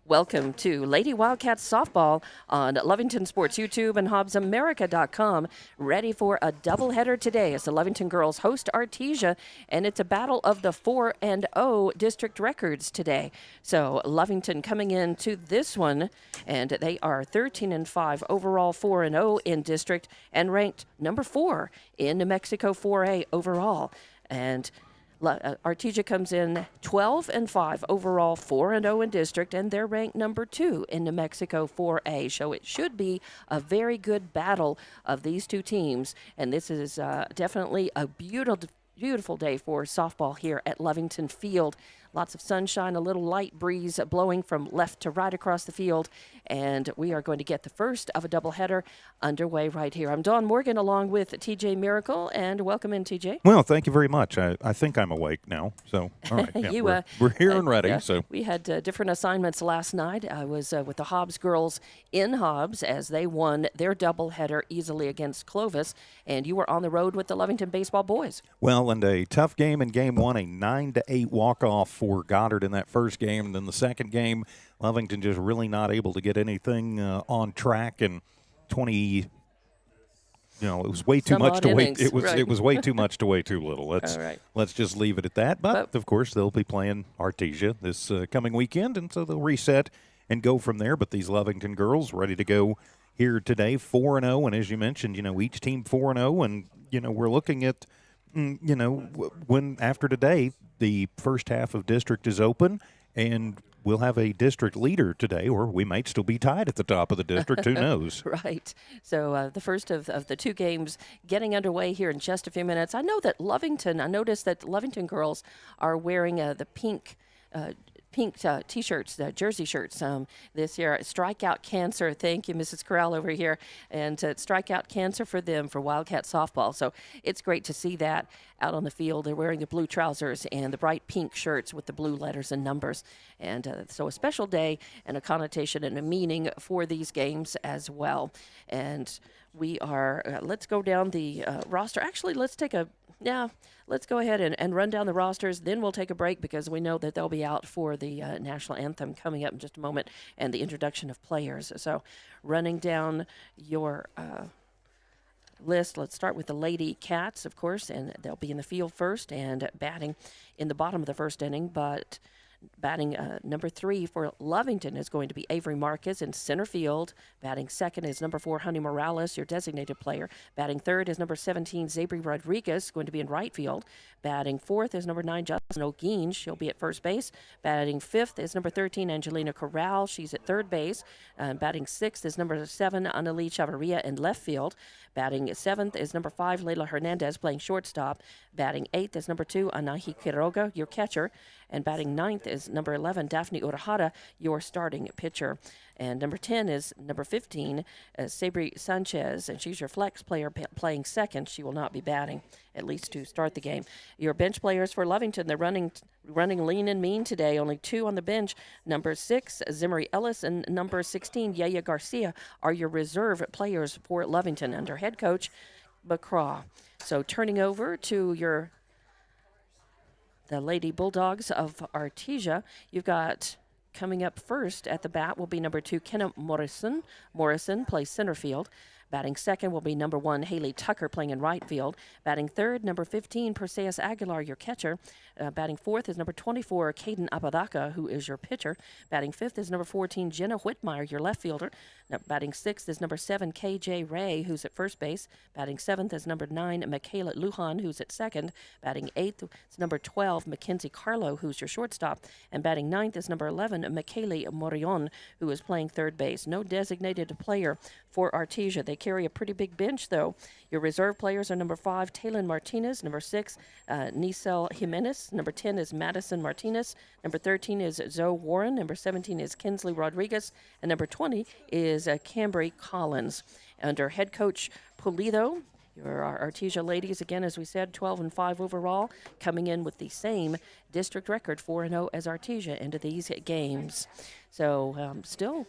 Welcome to Lady Wildcats softball on Lovington Sports YouTube and HobbsAmerica.com. Ready for a doubleheader today as the Lovington girls host Artesia, and it's a battle of the 4-0 district records today. So Lovington coming into this one, and they are 13-5 overall, 4-0 in district, and ranked number 4 in New Mexico 4A overall. And Artesia comes in 12-5 overall, 4-0 in district, and they're ranked number 2 in New Mexico 4A. So it should be a very good battle of these two teams, and this is definitely a beautiful day for softball here at Lovington Field. Lots of sunshine, a little light breeze blowing from left to right across the field, and we are going to get the first of a doubleheader underway right here. I'm Dawn Morgan along with TJ Miracle, and welcome in, TJ. Well, thank you very much. I think I'm awake now, so all right. Yeah, we're here and ready. Yeah, so we had different assignments last night. I was with the Hobbs girls in Hobbs as they won their doubleheader easily against Clovis, and you were on the road with the Lovington baseball boys. Well, and a tough game in game one, a 9-8 walk-off for Goddard in that first game, and then the second game, Lovington just really not able to get anything on track, and 20. It was way too much to wait. It was way too much to wait too little. Let's just leave it at that. But of course, they'll be playing Artesia this coming weekend, and so they'll reset and go from there. But these Lovington girls ready to go here today, 4-0, and as you mentioned, each team 4-0, and we're looking at, when after today the first half of district is open, and we'll have a district leader today, or we might still be tied at the top of the district. Who knows? Right. So the first of the two games getting underway here in just a few minutes. I noticed that Lovington girls are wearing the pink T-shirts, jersey shirts this year. Strikeout Cancer. Thank you, Mrs. Corral over here. And Strikeout Cancer for them for Wildcat softball. So it's great to see that out on the field. They're wearing the blue trousers and the bright pink shirts with the blue letters and numbers. And so a special day and a connotation and a meaning for these games as well. And we are, let's go down the roster. Actually, let's go ahead and run down the rosters. Then we'll take a break because we know that they'll be out for the national anthem coming up in just a moment and the introduction of players. So running down your list, let's start with the Lady Cats, of course, and they'll be in the field first and batting in the bottom of the first inning, but batting number 3 for Lovington is going to be Avery Marquez in center field. Batting second is number 4, Honey Morales, your designated player. Batting third is number 17, Zabri Rodriguez, going to be in right field. Batting fourth is number 9, Justin O'Geen. She'll be at first base. Batting fifth is number 13, Angelina Corral. She's at third base. Batting sixth is number 7, Annalise Chavarria in left field. Batting seventh is number 5, Leila Hernandez, playing shortstop. Batting eighth is number 2, Anahi Quiroga, your catcher. And batting ninth is number 11, Daphne Urahara, your starting pitcher. And number 10 is number 15, Sabri Sanchez, and she's your flex player playing second. She will not be batting, at least to start the game. Your bench players for Lovington, they're running lean and mean today. Only 2 on the bench. Number 6, Zimri Ellis, and number 16, Yaya Garcia, are your reserve players for Lovington under head coach McCraw. So turning over to the Lady Bulldogs of Artesia, you've got coming up first at the bat will be number 2, Kenna Morrison. Morrison plays center field. Batting second will be number 1, Haley Tucker, playing in right field. Batting third, number 15, Perseus Aguilar, your catcher. Batting fourth is number 24, Caden Apodaca, who is your pitcher. Batting fifth is number 14, Jenna Whitmire, your left fielder. Batting sixth is number 7, KJ Ray, who's at first base. Batting seventh is number 9, Michaela Lujan, who's at second. Batting eighth is number 12, Mackenzie Carlo, who's your shortstop. And batting ninth is number 11, Michaeli Morion, who is playing third base. No designated player for Artesia. They carry a pretty big bench, though. Your reserve players are number 5, Taylor Martinez, number 6, Nisel Jimenez, number 10 is Madison Martinez, number 13 is Zoe Warren, number 17 is Kinsley Rodriguez, and number 20 is Cambry Collins. Under head coach Pulido, your Artesia ladies, again, as we said, 12-5 overall, coming in with the same district record, 4-0 as Artesia into these games. So still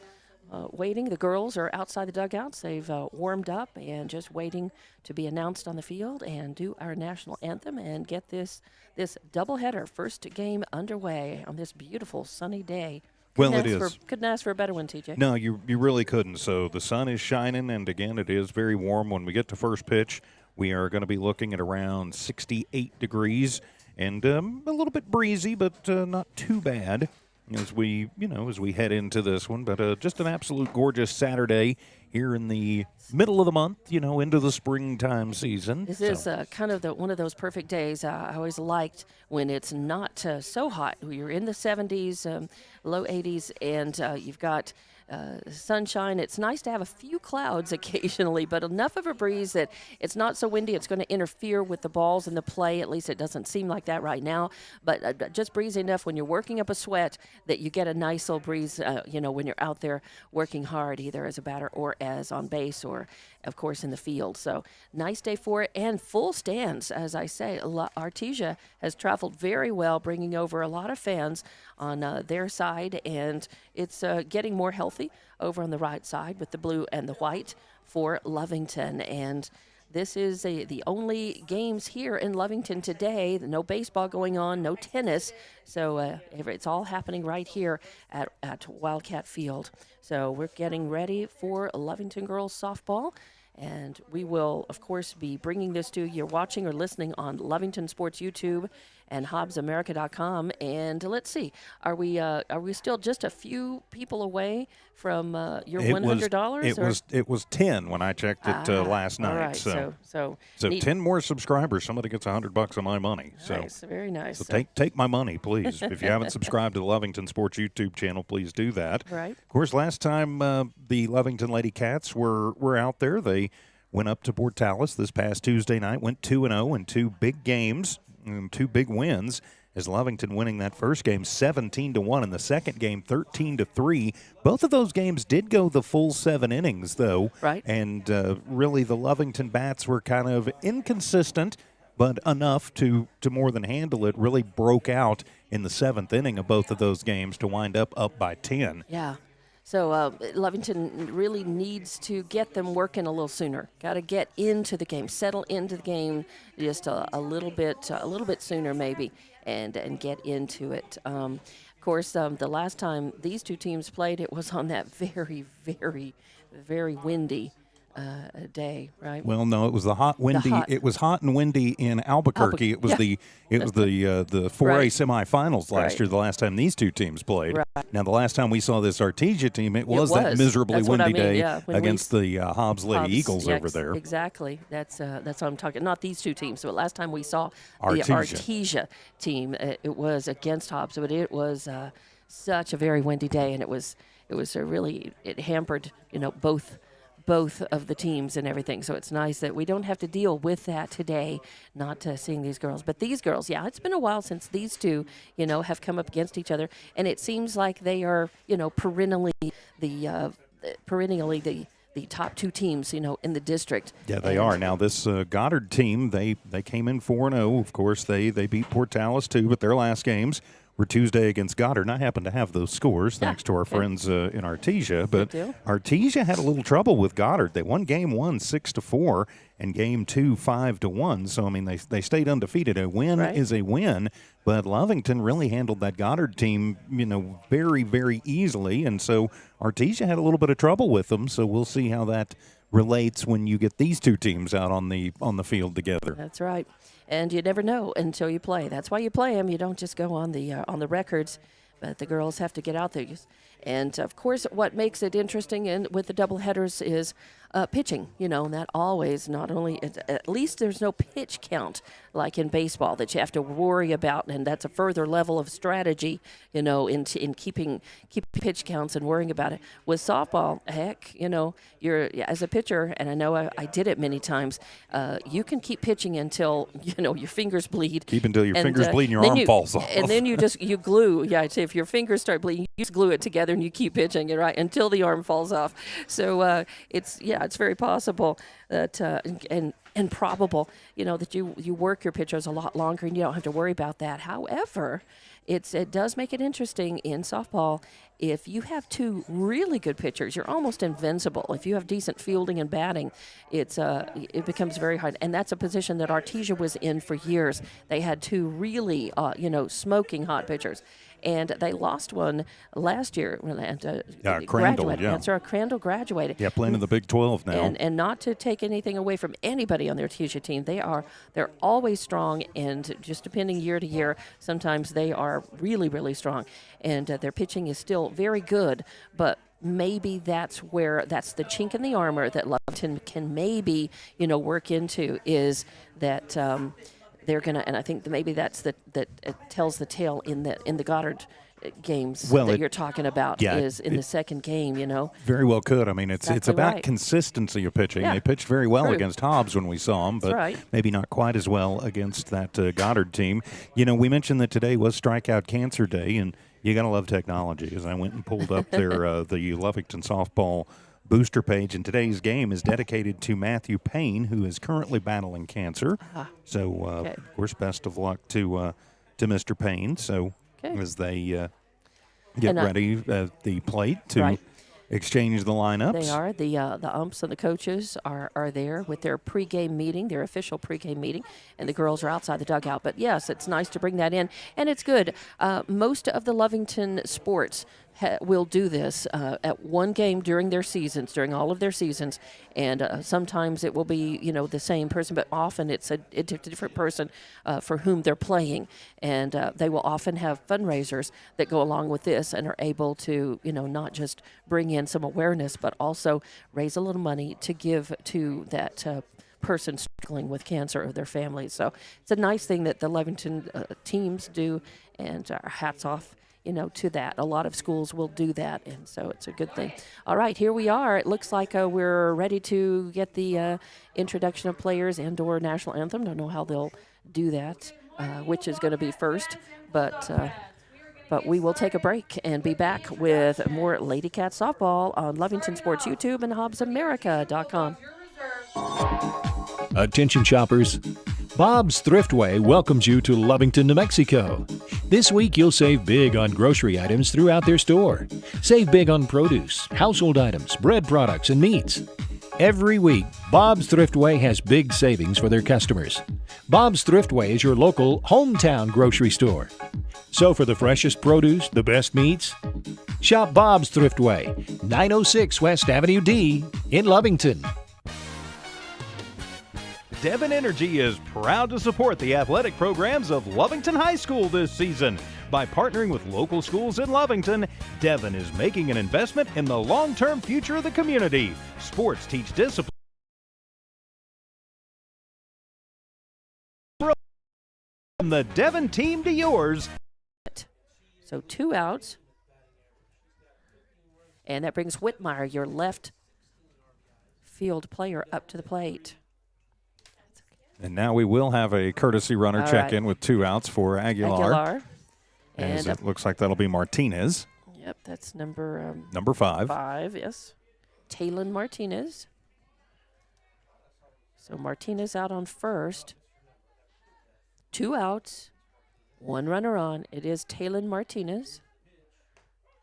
waiting. The girls are outside the dugouts. They've warmed up and just waiting to be announced on the field and do our national anthem and get this doubleheader first game underway on this beautiful sunny day Well, it is. Couldn't ask for a better one, TJ. No, you really couldn't. So the sun is shining, and again, it is very warm. When we get to first pitch, we are going to be looking at around 68 degrees and a little bit breezy, but not too bad as we head into this one. But just an absolute gorgeous Saturday here in the middle of the month, into the springtime season. This is kind of one of those perfect days. I always liked when it's not so hot. You're in the 70s, low 80s, and you've got sunshine. It's nice to have a few clouds occasionally, but enough of a breeze that it's not so windy it's going to interfere with the balls and the play. At least it doesn't seem like that right now. But just breezy enough when you're working up a sweat that you get a nice little breeze, when you're out there working hard, either as a batter or as on base or, of course, in the field. So nice day for it, and full stands, as I say. Artesia has traveled very well, bringing over a lot of fans on their side, and it's getting more healthy over on the right side with the blue and the white for Lovington. And this is the only games here in Lovington today. No baseball going on, no tennis. So it's all happening right here at Wildcat Field. So we're getting ready for Lovington girls softball. And we will, of course, be bringing this to you. You're watching or listening on Lovington Sports YouTube and HobbsAmerica.com. And let's see, are we still just a few people away from your $100? It was 10 when I checked it last night. All right, so 10 more subscribers, somebody gets $100 of my money. Nice, very nice. So take my money, please. If you haven't subscribed to the Lovington Sports YouTube channel, please do that. Right. Of course, last time the Lovington Lady Cats were out there, they went up to Portales this past Tuesday night, went 2-0 in two big games, and two big wins, as Lovington winning that first game 17-1 and the second game 13-3. Both of those games did go the full 7 innings, though. Right. And really the Lovington bats were kind of inconsistent, but enough to more than handle it. Really broke out in the 7th inning of both of those games to wind up by 10. Yeah. So Lovington really needs to get them working a little sooner. Got to get into the game, settle into the game just a little bit sooner maybe, and get into it. Of course, the last time these two teams played, it was on that very, very, very windy day, right? Well, no, it was It was hot and windy in Albuquerque. It was the 4A semifinals last year. The last time these two teams played. Right. Now, the last time we saw this Artesia team, it was that miserably windy day against the Hobbs Lady Eagles over there. Exactly. That's what I'm talking. Not these two teams, but last time we saw Artesia. The Artesia team, it was against Hobbs, but it was such a very windy day, and it was really, it hampered both of the teams and everything. So it's nice that we don't have to deal with that today, not seeing these girls. But these girls, it's been a while since these two, have come up against each other. And it seems like they are, perennially the top two teams, in the district. Yeah, they are. Now, this Goddard team, they came in 4-0. Of course, they beat Portales, too, but their last games were Tuesday against Goddard. And I happen to have those scores thanks to our friends in Artesia. But Artesia had a little trouble with Goddard. They won game 1 6-4 and game 2 5-1. So, I mean, they stayed undefeated. A win is a win. But Lovington really handled that Goddard team, very, very easily. And so Artesia had a little bit of trouble with them. So we'll see how that relates when you get these two teams out on the field together. That's right. And you never know until you play. That's why you play them. You don't just go on the records, but the girls have to get out there. And, of course, what makes it interesting with the doubleheaders is pitching. That always not only – at least there's no pitch count like in baseball that you have to worry about, and that's a further level of strategy, in keeping pitch counts and worrying about it. With softball, heck, you're as a pitcher, and I know I did it many times, you can keep pitching until, your fingers bleed. Keep until your fingers bleed and your arm falls off. And then you glue. Yeah, so if your fingers start bleeding, you just glue it together and you keep pitching, right, until the arm falls off. So it's very possible that and probable, that you work your pitchers a lot longer and you don't have to worry about that. However, it does make it interesting in softball. If you have two really good pitchers, you're almost invincible. If you have decent fielding and batting, it becomes very hard. And that's a position that Artesia was in for years. They had two really, smoking hot pitchers. and they lost one last year. And, Crandall, graduated. yeah. That's right, Crandall graduated. Yeah, playing in the Big 12 now. And not to take anything away from anybody on their Artesia team, they're always strong, and just depending year to year, sometimes they are really, really strong, and their pitching is still very good, but maybe that's the chink in the armor that Lovington can maybe work into, is that they're gonna, and I think that maybe that's that it tells the tale in the Goddard games you're talking about, is in the second game, Very well could. I mean, it's about right. consistency of pitching. Yeah. They pitched very well True. against Hobbs when we saw them, but right. maybe not quite as well against that Goddard team. We mentioned that today was Strikeout Cancer Day, and you got to love technology. As I went and pulled up their the Lovington softball booster page, and today's game is dedicated to Matthew Payne, who is currently battling cancer. So, of course, best of luck to Mr. Payne. So, as they get ready at the plate to exchange the lineups. They are. The umps and the coaches are there with their pregame meeting, their official pregame meeting, and the girls are outside the dugout. But, yes, it's nice to bring that in, and it's good. Most of the Lovington sports will do this at one game during all of their seasons, and sometimes it will be the same person, but often it's a different person for whom they're playing, and they will often have fundraisers that go along with this and are able to not just bring in some awareness, but also raise a little money to give to that person struggling with cancer or their family. So it's a nice thing that the Lovington teams do, and our hats off to that. A lot of schools will do that, and so it's a good thing. All right, here we are. It looks like we're ready to get the introduction of players and/or national anthem. Don't know how they'll do that, which is going to be first, but we will take a break and be back with more Lady Cat softball on Lovington Sports YouTube and HobbsAmerica.com. Attention shoppers, Bob's Thriftway welcomes you to Lovington, New Mexico. This week you'll save big on grocery items throughout their store. Save big on produce, household items, bread products, and meats. Every week, Bob's Thriftway has big savings for their customers. Bob's Thriftway is your local hometown grocery store. So for the freshest produce, the best meats, shop Bob's Thriftway, 906 West Avenue D in Lovington. Devon Energy is proud to support the athletic programs of Lovington High School this season. By partnering with local schools in Lovington, Devon is making an investment in the long-term future of the community. Sports teach discipline. From the Devon team to yours. So 2 outs. And that brings Whitmire, your left field player, up to the plate. And now we will have a courtesy runner check in with 2 outs for Aguilar. And it looks like that'll be Martinez. Yep, that's number 5. 5, yes. Talon Martinez. So Martinez out on first. 2 outs, 1 runner on. It is Talon Martinez.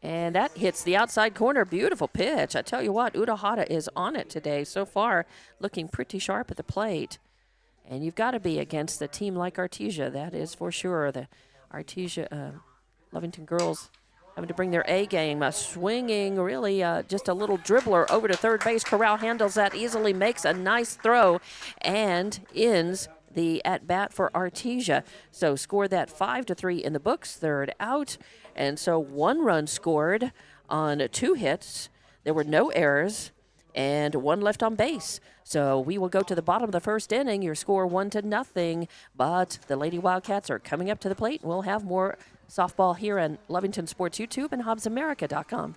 And that hits the outside corner. Beautiful pitch. I tell you what, Udahata is on it today. So far, looking pretty sharp at the plate. And you've got to be against a team like Artesia. That is for sure. The Artesia Lovington girls having to bring their A game. Swinging, really just a little dribbler over to third base. Corral handles that easily, makes a nice throw, and ends the at-bat for Artesia. So score that 5-3 in the books, 3rd out. And so 1 run scored on 2 hits. There were no errors and 1 left on base. So we will go to the bottom of the 1st inning. Your score 1-0, but the Lady Wildcats are coming up to the plate. We'll have more softball here on Lovington Sports YouTube and HobbsAmerica.com.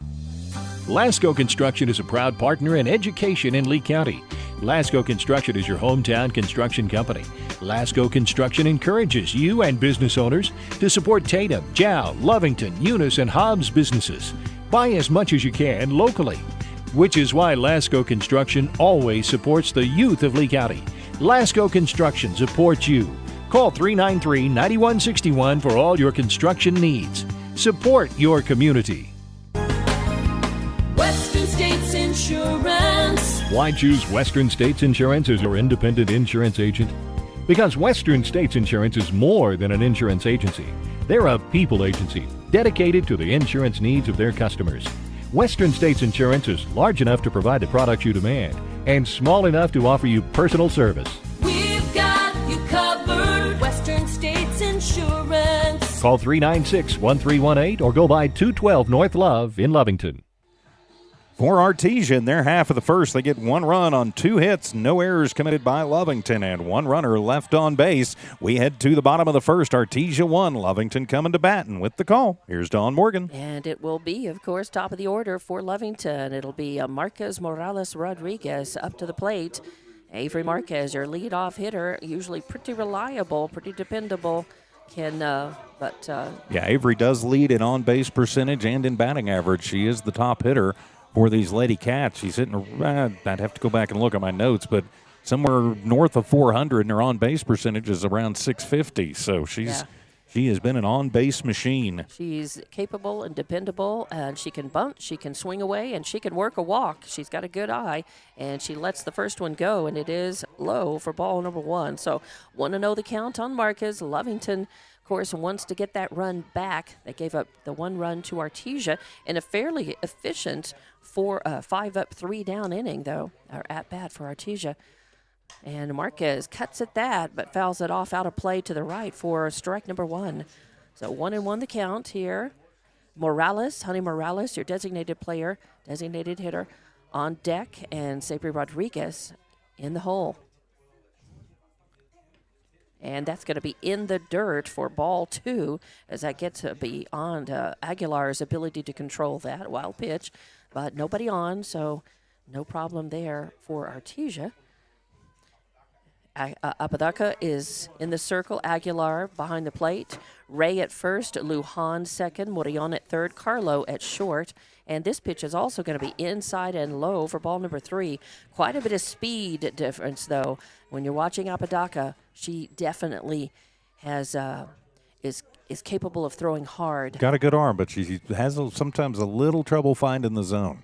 Lasco Construction is a proud partner in education in Lee County. Lasco Construction is your hometown construction company. Lasco Construction encourages you and business owners to support Tatum, Jow, Lovington, Eunice, and Hobbs businesses. Buy as much as you can locally, which is why Lasco Construction always supports the youth of Lee County. Lasco Construction supports you. Call 393-9161 for all your construction needs. Support your community. Western States Insurance. Why choose Western States Insurance as your independent insurance agent? Because Western States Insurance is more than an insurance agency. They're a people agency dedicated to the insurance needs of their customers. Western States Insurance is large enough to provide the products you demand and small enough to offer you personal service. We've got you covered. Western States Insurance. Call 396-1318 or go by 212 North Love in Lovington. For Artesia in their half of the first, they get 1 run on 2 hits, no errors committed by Lovington, and 1 runner left on base. We head to the bottom of the first. Artesia 1, Lovington coming to bat, and with the call, here's Dawn Morgan. And it will be, of course, top of the order for Lovington. It'll be Marquez Morales Rodriguez up to the plate. Avery Marquez, your leadoff hitter, usually pretty reliable, pretty dependable. Yeah, Avery does lead in on-base percentage and in batting average. She is the top hitter for these Lady Cats. She's hitting, I'd have to go back and look at my notes, but somewhere north of 400, and her on-base percentage is around 650. So she has been an on-base machine. She's capable and dependable, and she can bunt, she can swing away, and she can work a walk. She's got a good eye, and she lets the first one go, and it is low for ball number 1. So 1-0 the count on Marquez. Lovington, of course, wants to get that run back. They gave up the 1 run to Artesia in a fairly efficient 5 up, 3 down inning, though, or at bat for Artesia. And Marquez cuts at that, but fouls it off out of play to the right for strike number 1. So 1-1 the count here. Honey Morales, your designated player, designated hitter, on deck, and Sabri Rodriguez in the hole. And that's going to be in the dirt for ball 2, as that gets beyond Aguilar's ability to control that wild pitch. But nobody on, so no problem there for Artesia. Apodaca is in the circle. Aguilar behind the plate. Ray at first. Lujan second. Morillon at third. Carlo at short. And this pitch is also going to be inside and low for ball number 3. Quite a bit of speed difference, though. When you're watching Apodaca, she definitely has is capable of throwing hard. Got a good arm, but she has sometimes a little trouble finding the zone.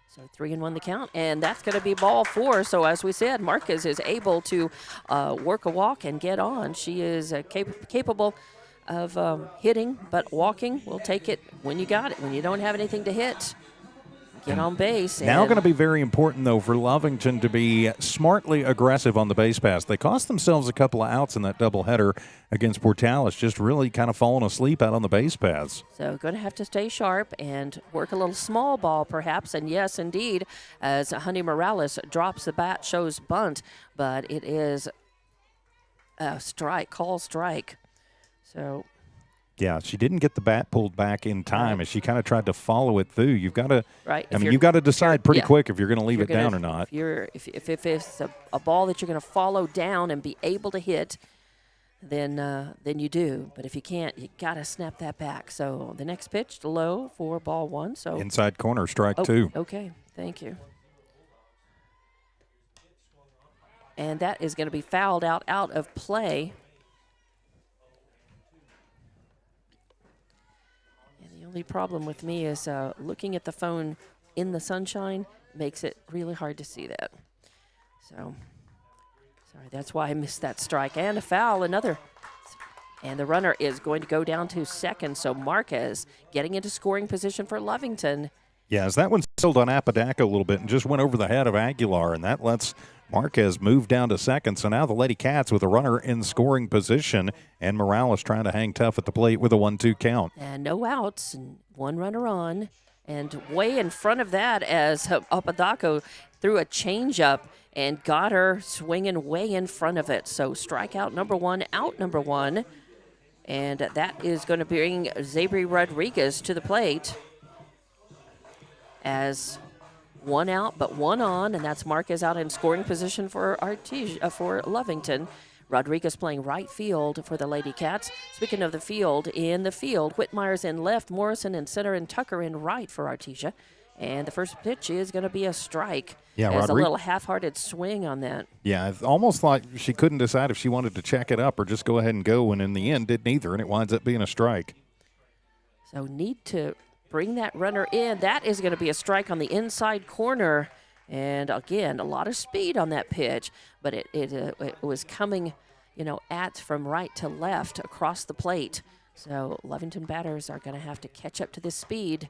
So 3-1 the count, and that's going to be ball 4. So as we said, Marquez is able to work a walk and get on. She is capable of hitting, but walking, we'll take it when you got it. When you don't have anything to hit, get on base. Now going to be very important, though, for Lovington to be smartly aggressive on the base pass. They cost themselves a couple of outs in that doubleheader against Portales, just really kind of falling asleep out on the base paths. So going to have to stay sharp and work a little small ball, perhaps. And yes, indeed, as Honey Morales drops the bat, shows bunt, but it is a strike, call strike. So. Yeah, she didn't get the bat pulled back in time as she kind of tried to follow it through. You've got to, you've got to decide pretty quick if you're going to leave it down or not. If it's a ball that you're going to follow down and be able to hit, then you do. But if you can't, you got to snap that back. So the next pitch, low for ball 1. So inside corner, strike 2. Okay, thank you. And that is going to be fouled out of play. The problem with me is looking at the phone in the sunshine makes it really hard to see that. So, sorry, that's why I missed that strike. And a foul, another. And the runner is going to go down to second. So Marquez getting into scoring position for Lovington. Yeah, as that one settled on Apodaca a little bit and just went over the head of Aguilar, and that lets Marquez move down to second. So now the Lady Cats with a runner in scoring position, and Morales trying to hang tough at the plate with a 1-2 count. And no outs, and 1 runner on. And way in front of that as Apodaca threw a changeup and got her swinging way in front of it. So strikeout number 1, out number 1. And that is going to bring Zabri Rodriguez to the plate as 1 out, but 1 on, and that's Marquez out in scoring position for for Lovington. Rodriguez playing right field for the Lady Cats. Speaking of the field, Whitmire's in left, Morrison in center, and Tucker in right for Artesia. And the first pitch is going to be a strike. Yeah, there's a little half-hearted swing on that. Yeah, it's almost like she couldn't decide if she wanted to check it up or just go ahead and go, and in the end did neither, and it winds up being a strike. So need to bring that runner in. That is going to be a strike on the inside corner. And again, a lot of speed on that pitch, but it was coming at from right to left across the plate. So Lovington batters are going to have to catch up to this speed.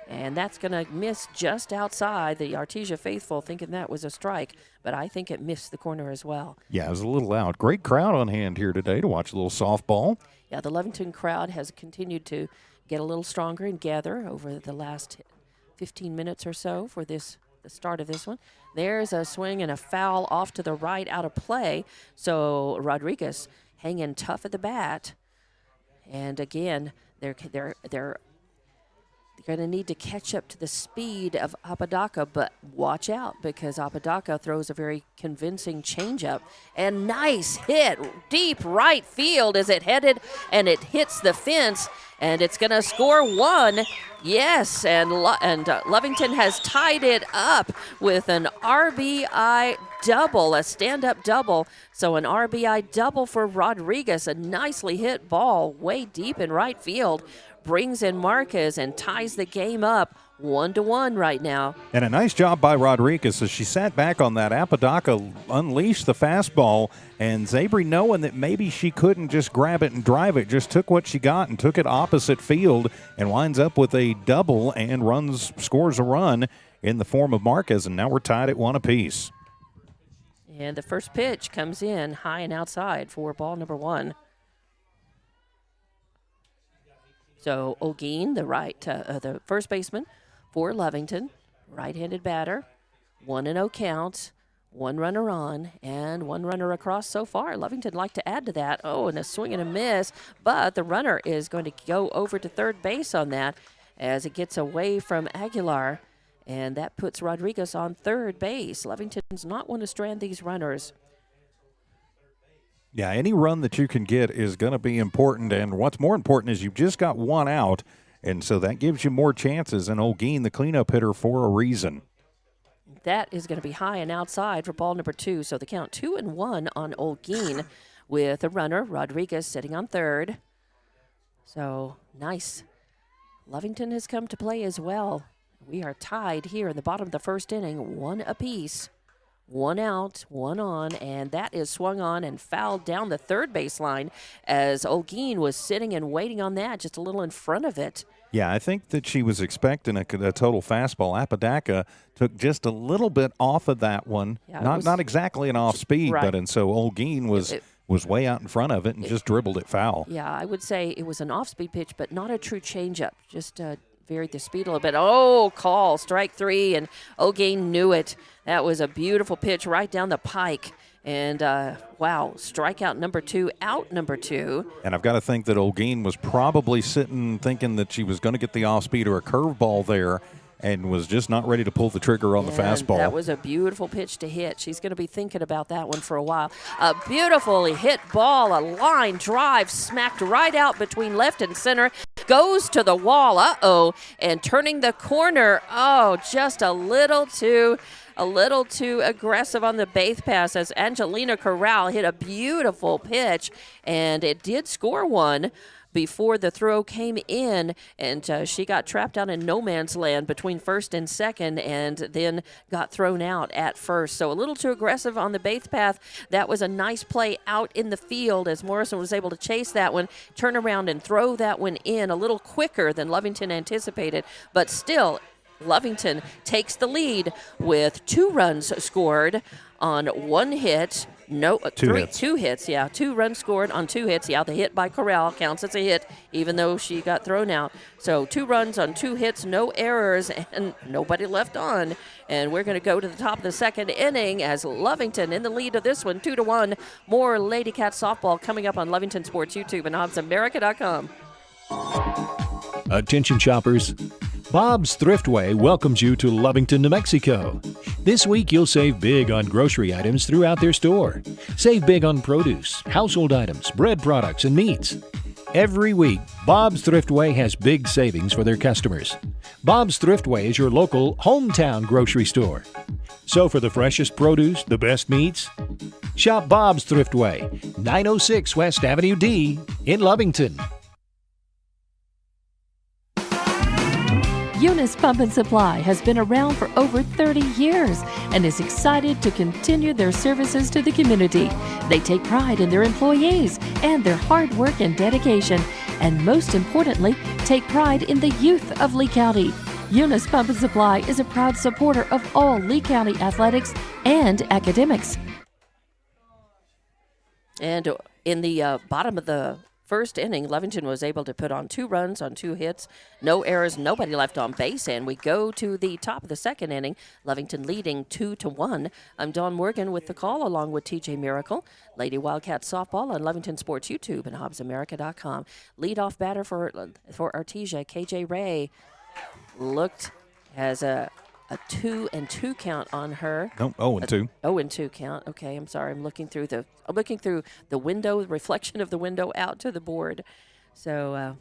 And that's going to miss just outside. The Artesia faithful thinking that was a strike, but I think it missed the corner as well. Yeah, it was a little out. Great crowd on hand here today to watch a little softball. Yeah, the Lovington crowd has continued to get a little stronger and gather over the last 15 minutes or so for the start of this one. There's a swing and a foul off to the right out of play. So Rodriguez hanging tough at the bat. And again, they're going to need to catch up to the speed of Apodaca, but watch out because Apodaca throws a very convincing changeup. And nice hit, deep right field as it headed, and it hits the fence, and it's going to score one. Yes, and Lovington has tied it up with an RBI double, a stand-up double. So an RBI double for Rodriguez, a nicely hit ball way deep in right field. Brings in Marquez and ties the game up 1-1 right now. And a nice job by Rodriguez as she sat back on that. Apodaca unleashed the fastball, and Zabry, knowing that maybe she couldn't just grab it and drive it, just took what she got and took it opposite field and winds up with a double and scores a run in the form of Marquez, and now we're tied at 1 apiece. And the first pitch comes in high and outside for ball number 1. So Olguin, the first baseman for Lovington, right-handed batter, 1-0 count, 1 runner on, and 1 runner across so far. Lovington like to add to that. Oh, and a swing and a miss, but the runner is going to go over to third base on that as it gets away from Aguilar, and that puts Rodriguez on third base. Lovington's not want to strand these runners. Yeah, any run that you can get is going to be important, and what's more important is you've just got 1 out, and so that gives you more chances, and Olguin, the cleanup hitter, for a reason. That is going to be high and outside for ball number 2, so the count 2-1 on Olguin with a runner, Rodriguez sitting on third. So, nice. Lovington has come to play as well. We are tied here in the bottom of the first inning, 1 apiece. 1 out, 1 on, and that is swung on and fouled down the third baseline as Olguin was sitting and waiting on that, just a little in front of it. Yeah, I think that she was expecting a total fastball. Apodaca took just a little bit off of that one. Yeah, not exactly an off speed, right. And so Olguin was way out in front of it and just dribbled it foul. Yeah, I would say it was an off-speed pitch, but not a true changeup. Just varied the speed a little bit. Oh, call, strike 3, and Olguin knew it. That was a beautiful pitch right down the pike. And, wow, strikeout number 2, out number 2. And I've got to think that Olguin was probably sitting thinking that she was going to get the off-speed or a curveball there and was just not ready to pull the trigger on the fastball. That was a beautiful pitch to hit. She's going to be thinking about that one for a while. A beautifully hit ball, a line drive, smacked right out between left and center, goes to the wall, and turning the corner, just a little too aggressive on the base pass as Angelina Corral hit a beautiful pitch, and it did score one before the throw came in, and she got trapped out in no man's land between first and second and then got thrown out at first. So a little too aggressive on the base path. That was a nice play out in the field as Morrison was able to chase that one, turn around and throw that one in a little quicker than Lovington anticipated, but still Lovington takes the lead with 2 runs scored on 1 hit. No, 2 hits. 2 hits, yeah. 2 runs scored on 2 hits. Yeah, the hit by Corral counts as a hit, even though she got thrown out. So 2 runs on 2 hits, no errors, and nobody left on. And we're going to go to the top of the second inning as Lovington in the lead of this one, 2-1. More Lady Cat softball coming up on Lovington Sports YouTube and HobbsAmerica.com. Attention shoppers. Bob's Thriftway welcomes you to Lovington, New Mexico. This week you'll save big on grocery items throughout their store. Save big on produce, household items, bread products, and meats. Every week, Bob's Thriftway has big savings for their customers. Bob's Thriftway is your local hometown grocery store. So for the freshest produce, the best meats, shop Bob's Thriftway, 906 West Avenue D in Lovington. Eunice Pump and Supply has been around for over 30 years and is excited to continue their services to the community. They take pride in their employees and their hard work and dedication, and most importantly, take pride in the youth of Lee County. Eunice Pump and Supply is a proud supporter of all Lee County athletics and academics. And in the bottom of the first inning, Lovington was able to put on 2 runs on 2 hits, no errors, nobody left on base, and we go to the top of the second inning, Lovington leading 2-1. I'm Dawn Morgan with the call, along with TJ Miracle, Lady Wildcat Softball on Lovington Sports YouTube and HobbsAmerica.com. Leadoff batter for Artesia, KJ Ray, has a 2-2 count on her. No, 0-2. 0-2 count. Okay, I'm sorry. I'm looking through the window, the reflection of the window out to the board. So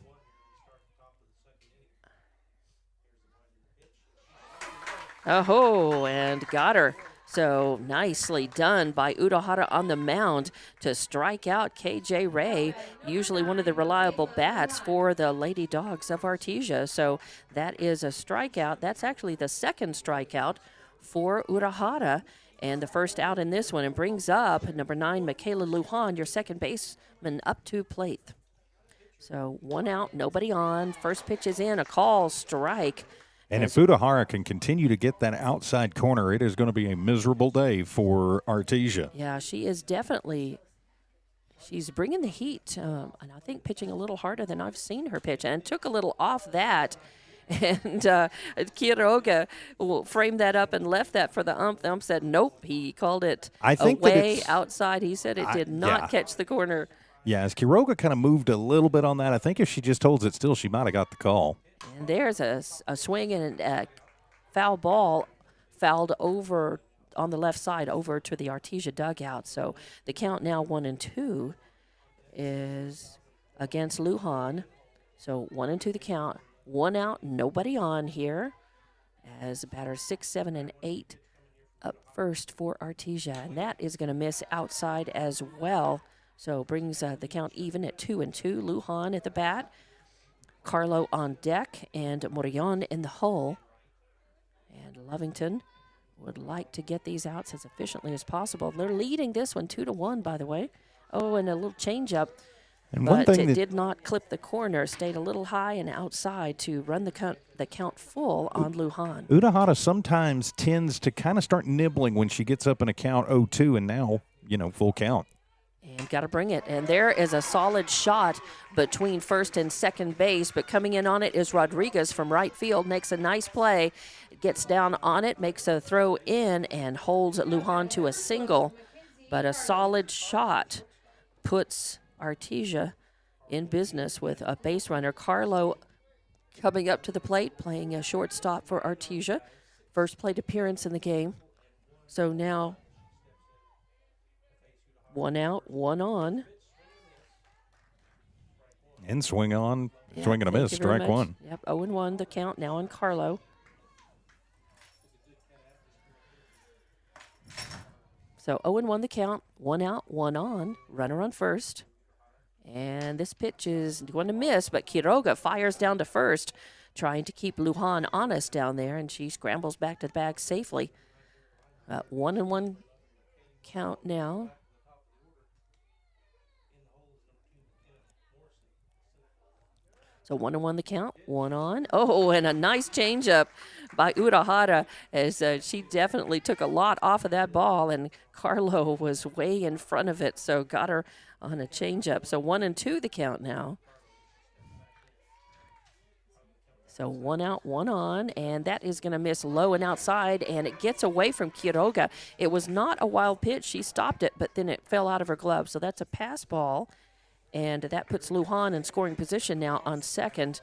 and got her. So nicely done by Udohara on the mound to strike out KJ Ray, usually one of the reliable bats for the Lady Dogs of Artesia. So that is a strikeout. That's actually the second strikeout for Udohara, and the first out in this one, and brings up number 9, Michaela Lujan, your second baseman, up to plate. So 1 out, nobody on. First pitch is in, a call, strike. And if Udohara can continue to get that outside corner, it is going to be a miserable day for Artesia. Yeah, she is definitely – she's bringing the heat, and I think pitching a little harder than I've seen her pitch, and took a little off that. And Quiroga framed that up and left that for the ump. The ump said, nope. He called it away, outside. He said it did not catch the corner. Yeah, as Quiroga kind of moved a little bit on that, I think if she just holds it still, she might have got the call. And there's a swing and a foul ball fouled over on the left side over to the Artesia dugout. So the count now 1-2 is against Lujan. So 1-2 the count. 1 out, nobody on here, as batter 6, 7, and 8 up first for Artesia. And that is going to miss outside as well. So brings the count even at 2-2. Lujan at the bat. Carlo on deck, and Morillon in the hole. And Lovington would like to get these outs as efficiently as possible. They're leading this one 2-1, by the way. Oh, and a little changeup. And but it did not clip the corner, stayed a little high and outside to run the count full on Lujan. Udohara sometimes tends to kind of start nibbling when she gets up in a count 0-2, and now, full count. And got to bring it. And there is a solid shot between first and second base, but coming in on it is Rodriguez from right field, makes a nice play, gets down on it, makes a throw in, and holds Lujan to a single. But a solid shot puts Artesia in business with a base runner. Carlo coming up to the plate, playing a shortstop for Artesia. First plate appearance in the game. So now 1 out, 1 on. And swing on, swing and a miss, strike 1. Yep, 0-1 the count now on Carlo. So 0-1 the count, 1 out, 1 on, runner on first. And this pitch is going to miss, but Quiroga fires down to first, trying to keep Lujan honest down there, and she scrambles back to the bag safely. 1-1 count now. So 1-1 the count, 1 on. Oh, and a nice changeup by Udohara, as she definitely took a lot off of that ball, and Carlo was way in front of it, so got her on a changeup. So 1-2 the count now. So 1 out, 1 on, and that is going to miss low and outside, and it gets away from Quiroga. It was not a wild pitch. She stopped it, but then it fell out of her glove. So that's a pass ball. And that puts Lujan in scoring position now on second,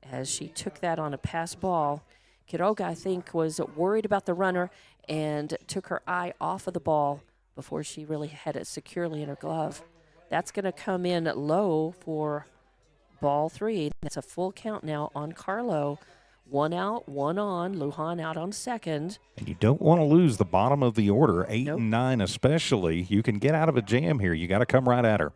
as she took that on a pass ball. Quiroga, I think, was worried about the runner and took her eye off of the ball before she really had it securely in her glove. That's going to come in low for ball 3. That's a full count now on Carlo. 1 out, 1 on. Lujan out on second. And you don't want to lose the bottom of the order, 8 and 9 especially. You can get out of a jam here. You got to come right at her.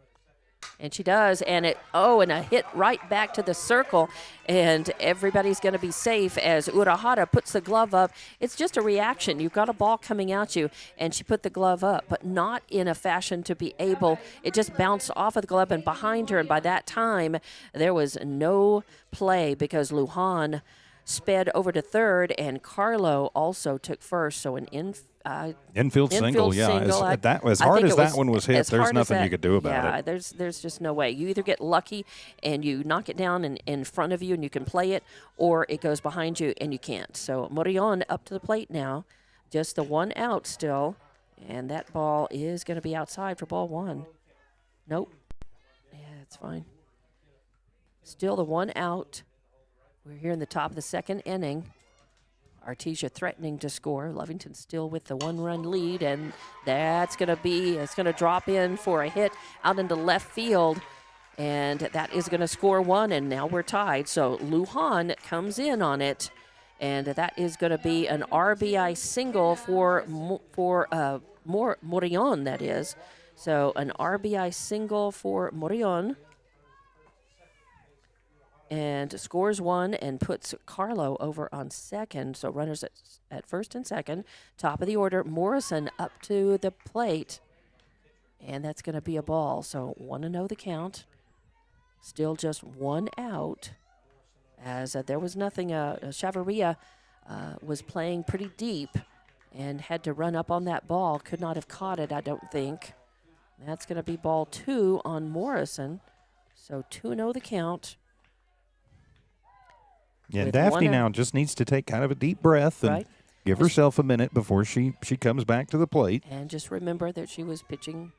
And she does, and and a hit right back to the circle, and everybody's going to be safe as Urahara puts the glove up. It's just a reaction. You've got a ball coming at you, and she put the glove up, but not in a fashion to be able. It just bounced off of the glove and behind her, and by that time, there was no play because Lujan sped over to third, and Carlo also took first, so an infield single, yeah. As hard as that one was hit, there's nothing you could do about it. Yeah, there's just no way. You either get lucky and you knock it down in front of you and you can play it, or it goes behind you and you can't. So Morillon up to the plate now, just the one out still, and that ball is going to be outside for ball one. Nope. Yeah, it's fine. Still the one out. We're here in the top of the second inning. Artesia threatening to score. Lovington still with the one-run lead, and it's going to drop in for a hit out into left field, and that is going to score one, and now we're tied. So Lujan comes in on it, and that is going to be an RBI single for Morillon, that is. So an RBI single for Morillon. And scores one and puts Carlo over on second. So runners at first and second. Top of the order, Morrison up to the plate. And that's going to be a ball. So 1-0 the count. Still just one out. As there was nothing. Chavarria was playing pretty deep and had to run up on that ball. Could not have caught it, I don't think. That's going to be ball two on Morrison. So 2-0 the count. Yeah, and Daphne now just needs to take kind of a deep breath and give herself a minute before she comes back to the plate. And just remember that she was pitching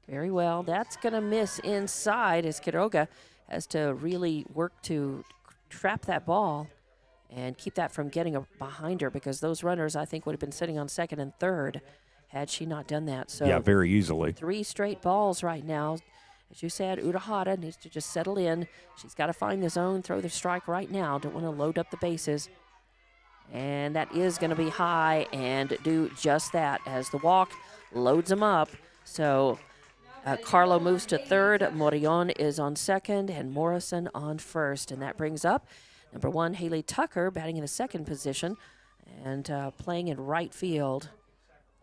very well. That's going to miss inside as Quiroga has to really work to trap that ball and keep that from getting behind her, because those runners, I think, would have been sitting on second and third had she not done that. So yeah, very easily. 3 straight balls right now. As you said, Urahara needs to just settle in. She's got to find the zone, throw the strike right now. Don't want to load up the bases. And that is going to be high and do just that as the walk loads them up. So Carlo moves to third. Morillon is on second and Morrison on first. And that brings up number 1, Haley Tucker, batting in the second position and playing in right field.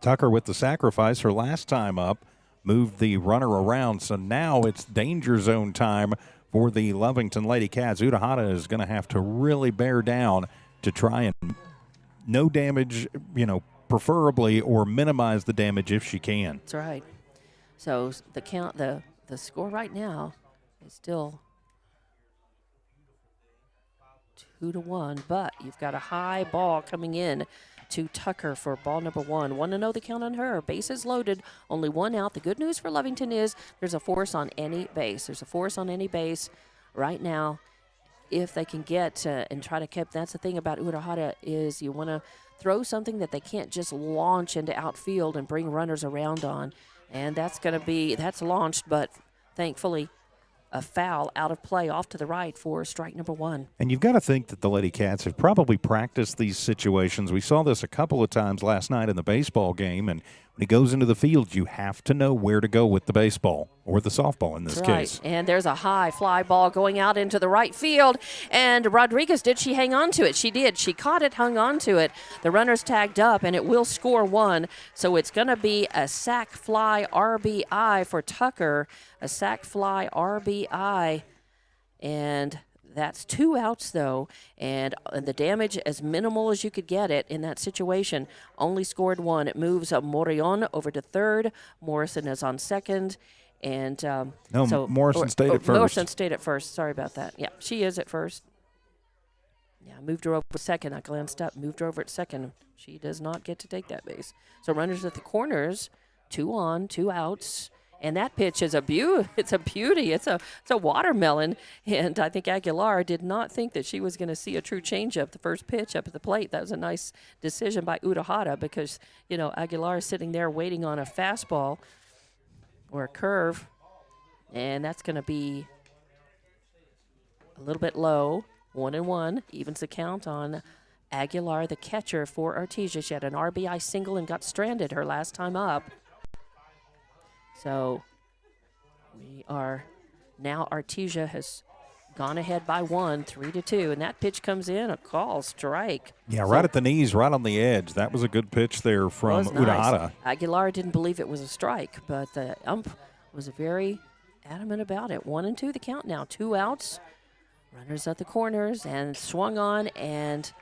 Tucker with the sacrifice her last time up. Moved the runner around, so now it's danger zone time for the Lovington Lady Cats. Urahara is going to have to really bear down to try and no damage, preferably, or minimize the damage if she can. That's right. So the count, the score right now is still 2-1, but you've got a high ball coming in to Tucker for ball number 1. 1-0 the count on her. Bases loaded, only one out. The good news for Lovington is there's a force on any base. There's a force on any base right now. If they can get and try to keep, that's the thing about Urahara is you want to throw something that they can't just launch into outfield and bring runners around on. And that's launched, but thankfully a foul out of play off to the right for strike number 1. And you've got to think that the Lady Cats have probably practiced these situations. We saw this a couple of times last night in the baseball game, and when he goes into the field, you have to know where to go with the baseball, or the softball in this case. And there's a high fly ball going out into the right field, and Rodriguez, did she hang on to it? She did. She caught it, hung on to it. The runner's tagged up, and it will score 1. So it's going to be a sac fly RBI for Tucker, a sac fly RBI, and that's 2 outs, though, and the damage as minimal as you could get it in that situation. Only scored 1. It moves Morillon over to third. Morrison is on second. And Morrison stayed at first. Morrison stayed at first. Sorry about that. Yeah, she is at first. Yeah, moved her over to second. I glanced up, moved her over at second. She does not get to take that base. So runners at the corners, 2 on, 2 outs. And that pitch is it's a beauty. It's a watermelon. And I think Aguilar did not think that she was going to see a true changeup the first pitch up at the plate. That was a nice decision by Urahara because, Aguilar is sitting there waiting on a fastball or a curve. And that's going to be a little bit low. 1-1. Evens the count on Aguilar, the catcher for Artesia. She had an RBI single and got stranded her last time up. So We are now, Artesia has gone ahead by 1, 3-2, and that pitch comes in, a call, strike. Yeah, right at the knees, right on the edge. That was a good pitch there from Was nice. Urahara. Aguilar didn't believe it was a strike, but the ump was very adamant about it. 1-2 the count now, 2 outs. Runners at the corners and swung on and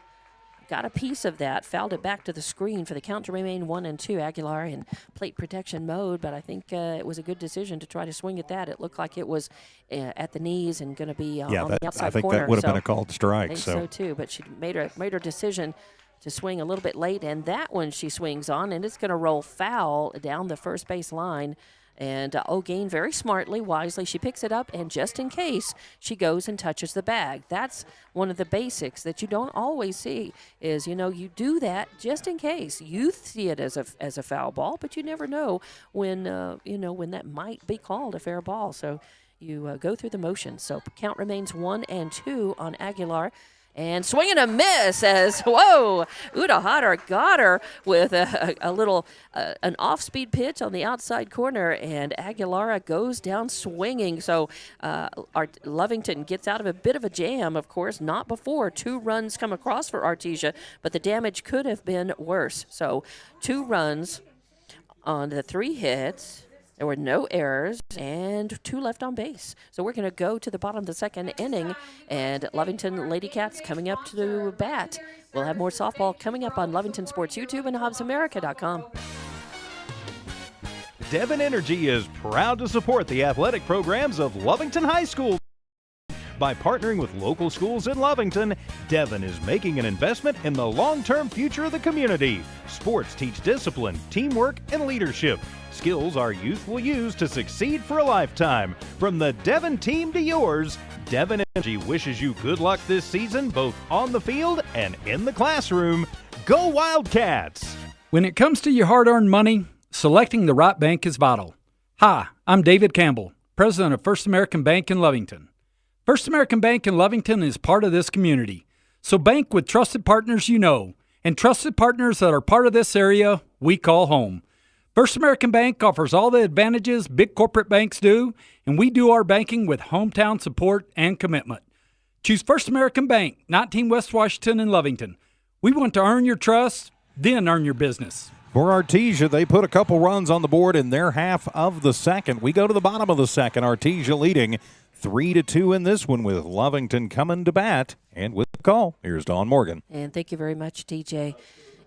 got a piece of that, fouled it back to the screen for the count to remain 1-2. Aguilar in plate protection mode, but I think it was a good decision to try to swing at that. It looked like it was at the knees and going to be on the outside I think corner. that would have been a called strike. I think so too, but she made her decision to swing a little bit late, and that one she swings on, and it's going to roll foul down the first base line. And O'Gain very smartly, wisely, she picks it up, and just in case, she goes and touches the bag. That's one of the basics that you don't always see is, you do that just in case. You see it as a foul ball, but you never know when, when that might be called a fair ball. So you go through the motions. So count remains 1-2 on Aguilar. And swing and a miss as, Urahara got her with a little, an off-speed pitch on the outside corner, and Aguilara goes down swinging. So Lovington gets out of a bit of a jam, of course, not before 2 runs come across for Artesia, but the damage could have been worse. So 2 runs on the 3 hits. There were no errors and 2 left on base. So we're going to go to the bottom of the second inning, and Lovington Lady Cats coming up to the bat. We'll have more softball coming up on Lovington Sports YouTube and HobbsAmerica.com. Devon Energy is proud to support the athletic programs of Lovington High School. By partnering with local schools in Lovington, Devon is making an investment in the long-term future of the community. Sports teach discipline, teamwork, and leadership. Skills our youth will use to succeed for a lifetime. From the Devon team to yours, Devon Energy wishes you good luck this season, both on the field and in the classroom. Go Wildcats! When it comes to your hard-earned money, selecting the right bank is vital. Hi, I'm David Campbell, president of First American Bank in Lovington. First American Bank in Lovington is part of this community. So bank with trusted partners you know, and trusted partners that are part of this area we call home. First American Bank offers all the advantages big corporate banks do, and we do our banking with hometown support and commitment. Choose First American Bank, 19 West Washington in Lovington. We want to earn your trust, then earn your business. For Artesia, they put a couple runs on the board in their half of the second. We go to the bottom of the second. Artesia leading 3-2 in this one with Lovington coming to bat. And with the call, here's Dawn Morgan. And thank you very much, DJ.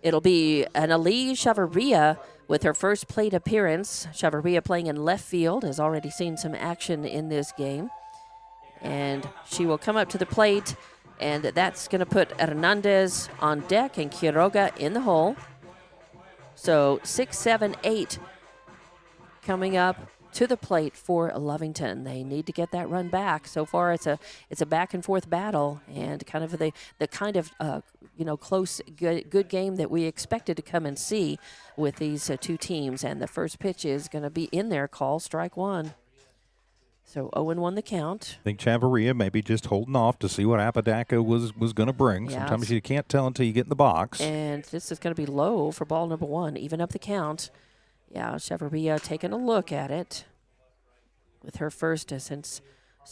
It'll be an Ali Chavarria with her first plate appearance. Chavarria playing in left field, has already seen some action in this game. And she will come up to the plate, and that's going to put Hernandez on deck and Quiroga in the hole. So 6, 7, 8 coming up to the plate for Lovington. They need to get that run back. So far, it's a back and forth battle, and kind of the kind of close good game that we expected to come and see with these 2 teams. And the first pitch is going to be in there, call strike 1. So 0-1 the count. I think Chavarria maybe just holding off to see what Apodaca was going to bring. Yeah, sometimes you can't tell until you get in the box. And this is going to be low for ball number 1, even up the count. Yeah, Chavarria taking a look at it with her first, since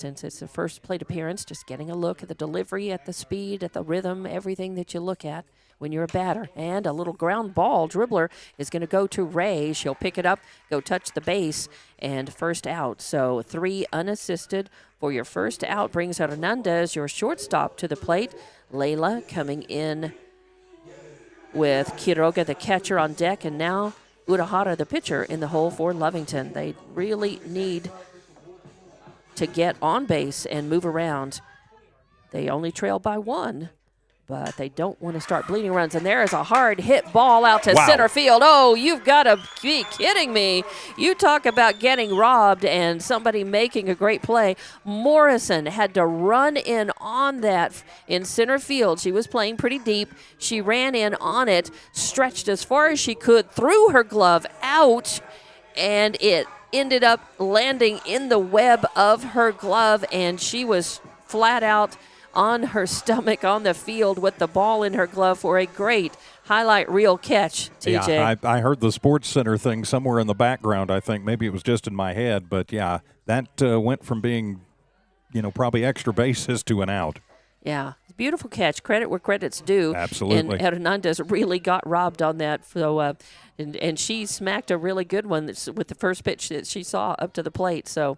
it's the first plate appearance, just getting a look at the delivery, at the speed, at the rhythm, everything that you look at when you're a batter. And a little ground ball dribbler is going to go to Ray. She'll pick it up, go touch the base, and first out. So 3 unassisted for your first out brings Hernandez, your shortstop, to the plate. Layla coming in with Quiroga, the catcher, on deck, and now Urahara, the pitcher, in the hole for Lovington. They really need to get on base and move around. They only trail by 1, but they don't want to start bleeding runs. And there is a hard hit ball out to center field. Oh, you've got to be kidding me. You talk about getting robbed and somebody making a great play. Morrison had to run in on that in center field. She was playing pretty deep. She ran in on it, stretched as far as she could, threw her glove out, and it ended up landing in the web of her glove, and she was flat out on her stomach on the field with the ball in her glove for a great highlight reel catch, TJ. Yeah, I heard the Sports Center thing somewhere in the background, I think. Maybe it was just in my head. But, yeah, that went from being, probably extra bases to an out. Yeah, beautiful catch. Credit where credit's due. Absolutely. And Hernandez really got robbed on that. So, and she smacked a really good one with the first pitch that she saw up to the plate. So,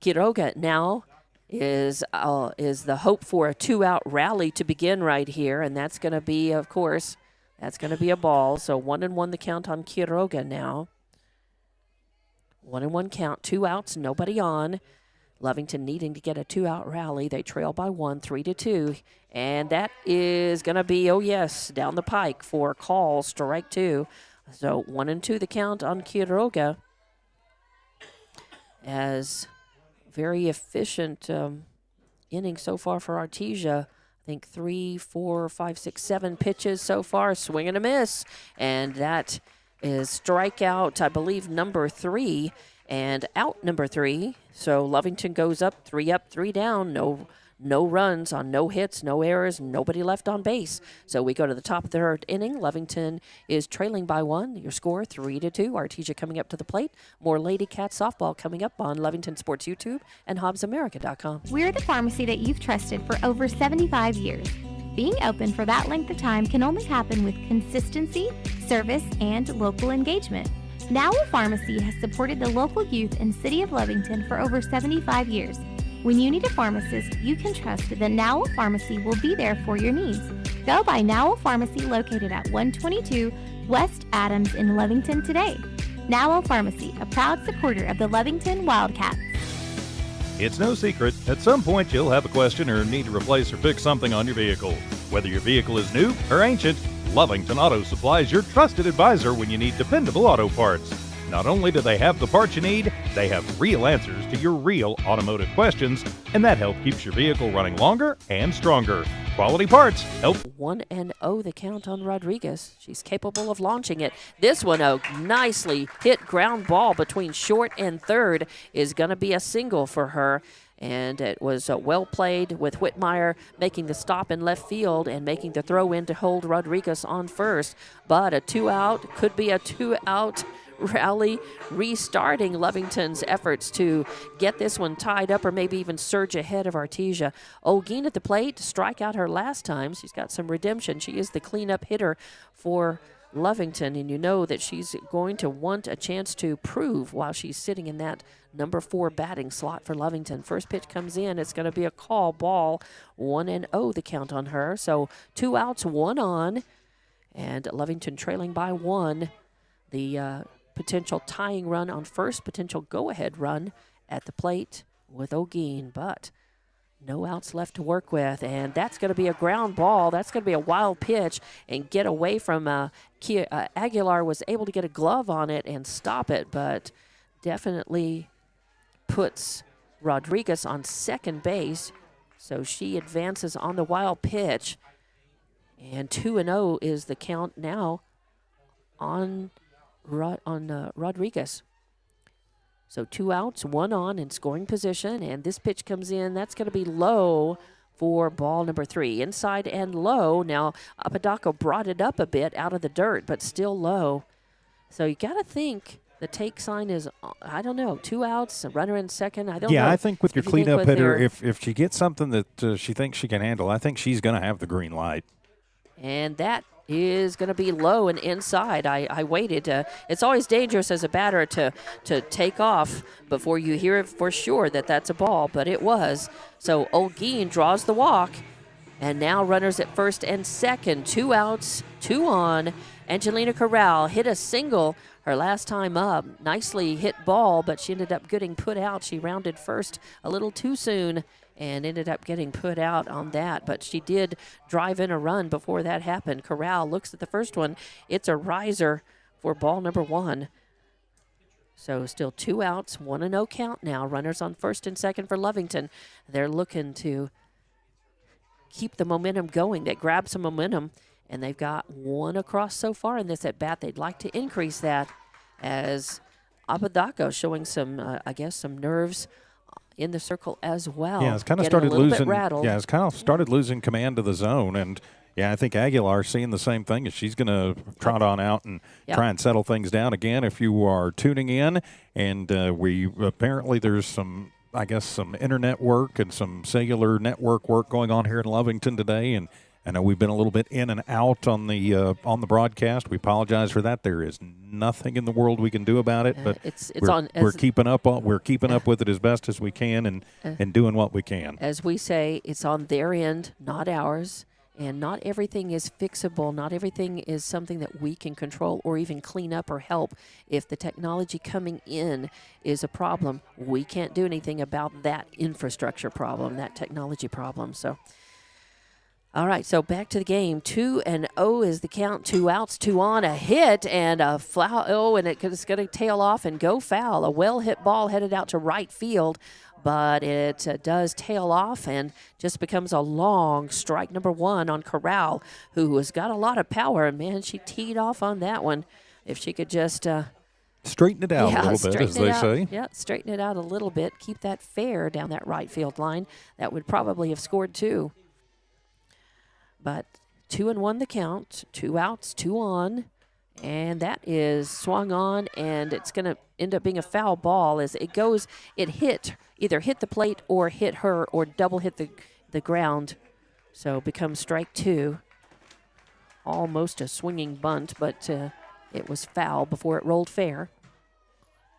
Quiroga now is the hope for a 2-out rally to begin right here, and that's going to be, of course, that's going to be a ball. So 1-1 the count on Quiroga now. 1-1 count, 2 outs, nobody on. Lovington needing to get a 2-out rally. They trail by 1, 3-2. And that is going to be, down the pike for call, strike 2. So 1-2 the count on Quiroga. As very efficient inning so far for Artesia. I think 3, 4, 5, 6, 7 pitches so far. Swing and a miss. And that is strikeout, I believe, number 3. And out number 3. So Lovington goes up, 3 down. No runs on no hits, no errors, nobody left on base. So we go to the top of the third inning. Lovington is trailing by 1. Your score 3-2. Artesia coming up to the plate. More Lady Cat softball coming up on Lovington Sports YouTube and HobbsAmerica.com. We're the pharmacy that you've trusted for over 75 years. Being open for that length of time can only happen with consistency, service, and local engagement. Now Pharmacy has supported the local youth in City of Lovington for over 75 years. When you need a pharmacist, you can trust that Now Pharmacy will be there for your needs. Go by Now Pharmacy located at 122 West Adams in Lovington today. Now Pharmacy, a proud supporter of the Lovington Wildcats. It's no secret, at some point you'll have a question or need to replace or fix something on your vehicle. Whether your vehicle is new or ancient, Lovington Auto Supply is your trusted advisor when you need dependable auto parts. Not only do they have the parts you need, they have real answers to your real automotive questions, and that help keeps your vehicle running longer and stronger. Quality parts help. 1-0 the count on Rodriguez. She's capable of launching it. This one, a nicely hit ground ball between short and third, is going to be a single for her. And it was well played with Whitmire making the stop in left field and making the throw in to hold Rodriguez on first. But a 2-out, could be a 2-out rally, restarting Lovington's efforts to get this one tied up or maybe even surge ahead of Artesia. Olguin at the plate, strike out her last time. She's got some redemption. She is the cleanup hitter for Lovington, and you know that she's going to want a chance to prove while she's sitting in that number 4 batting slot for Lovington. First pitch comes in. It's going to be a call ball. 1-0 the count on her. So 2 outs, 1 on, and Lovington trailing by 1. The potential tying run on first, potential go-ahead run at the plate with Olguin, but no outs left to work with, and that's going to be a ground ball. That's going to be a wild pitch and get away from Aguilar was able to get a glove on it and stop it, but definitely puts Rodriguez on second base, so she advances on the wild pitch, and 2-0 is the count now on Rodriguez. So 2 outs, 1 on in scoring position, and this pitch comes in. That's going to be low for ball number 3. Inside and low. Now, Apodaca brought it up a bit out of the dirt, but still low. So you got to think the take sign is, I don't know, 2 outs, a runner in second. I don't know. Yeah, I think with your cleanup hitter, their, if she gets something that she thinks she can handle, I think she's going to have the green light. And that is going to be low and inside. I waited. It's always dangerous as a batter to take off before you hear it for sure that that's a ball, but it was. So Olguin draws the walk, and now runners at first and second. 2 outs, 2 on. Angelina Corral hit a single her last time up. Nicely hit ball, but she ended up getting put out. She rounded first a little too soon and ended up getting put out on that. But she did drive in a run before that happened. Corral looks at the first one. It's a riser for ball number 1. So still 2 outs, 1-0 count now. Runners on first and second for Lovington. They're looking to keep the momentum going. They grab some momentum, and they've got 1 across so far in this at-bat. They'd like to increase that as Apodaca showing some, some nerves in the circle as well. Yeah, it's kind of Getting started a little losing. bit rattled. Yeah, it's kind of started losing command of the zone, and yeah, I think Aguilar's seeing the same thing. As she's going to trot on out and try and settle things down again. If you are tuning in, and we apparently there's some, I guess, some internet work and some cellular network work going on here in Lovington today, and I know we've been a little bit in and out on the broadcast. We apologize for that. There is nothing in the world we can do about it, but we're keeping up with it as best as we can and doing what we can. As we say, it's on their end, not ours, and not everything is fixable. Not everything is something that we can control or even clean up or help. If the technology coming in is a problem, we can't do anything about that infrastructure problem, that technology problem. So. All right, so back to the game. 2-0 is the count. 2 outs, 2 on, a hit and a foul. Oh, and it's going to tail off and go foul. A well-hit ball headed out to right field, but it does tail off and just becomes a long strike number 1 on Corral, who has got a lot of power. And, man, she teed off on that one. If she could just straighten it out a little bit, as they say. Yeah, straighten it out a little bit. Keep that fair down that right field line. That would probably have scored 2. But 2-1 the count, 2 outs, 2 on, and that is swung on, and it's going to end up being a foul ball as it goes. It either hit the plate or hit her or double hit the ground, so becomes strike 2. Almost a swinging bunt, but it was foul before it rolled fair.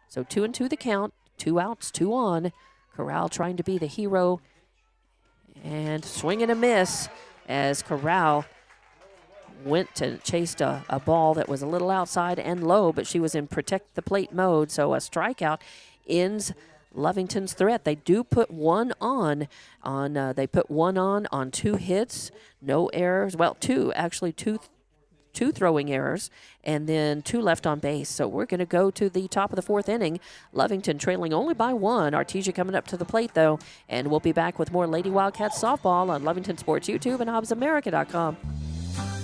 So 2-2 the count, 2 outs, 2 on. Corral trying to be the hero, and swing and a miss. As Corral went and chased a ball that was a little outside and low, but she was in protect the plate mode, so a strikeout ends Lovington's threat. They do put one on they put one on 2 hits, no errors. Well, two throwing errors, and then 2 left on base. So we're going to go to the top of the 4th inning. Lovington trailing only by 1. Artesia coming up to the plate, though. And we'll be back with more Lady Wildcats softball on Lovington Sports YouTube and HobbsAmerica.com.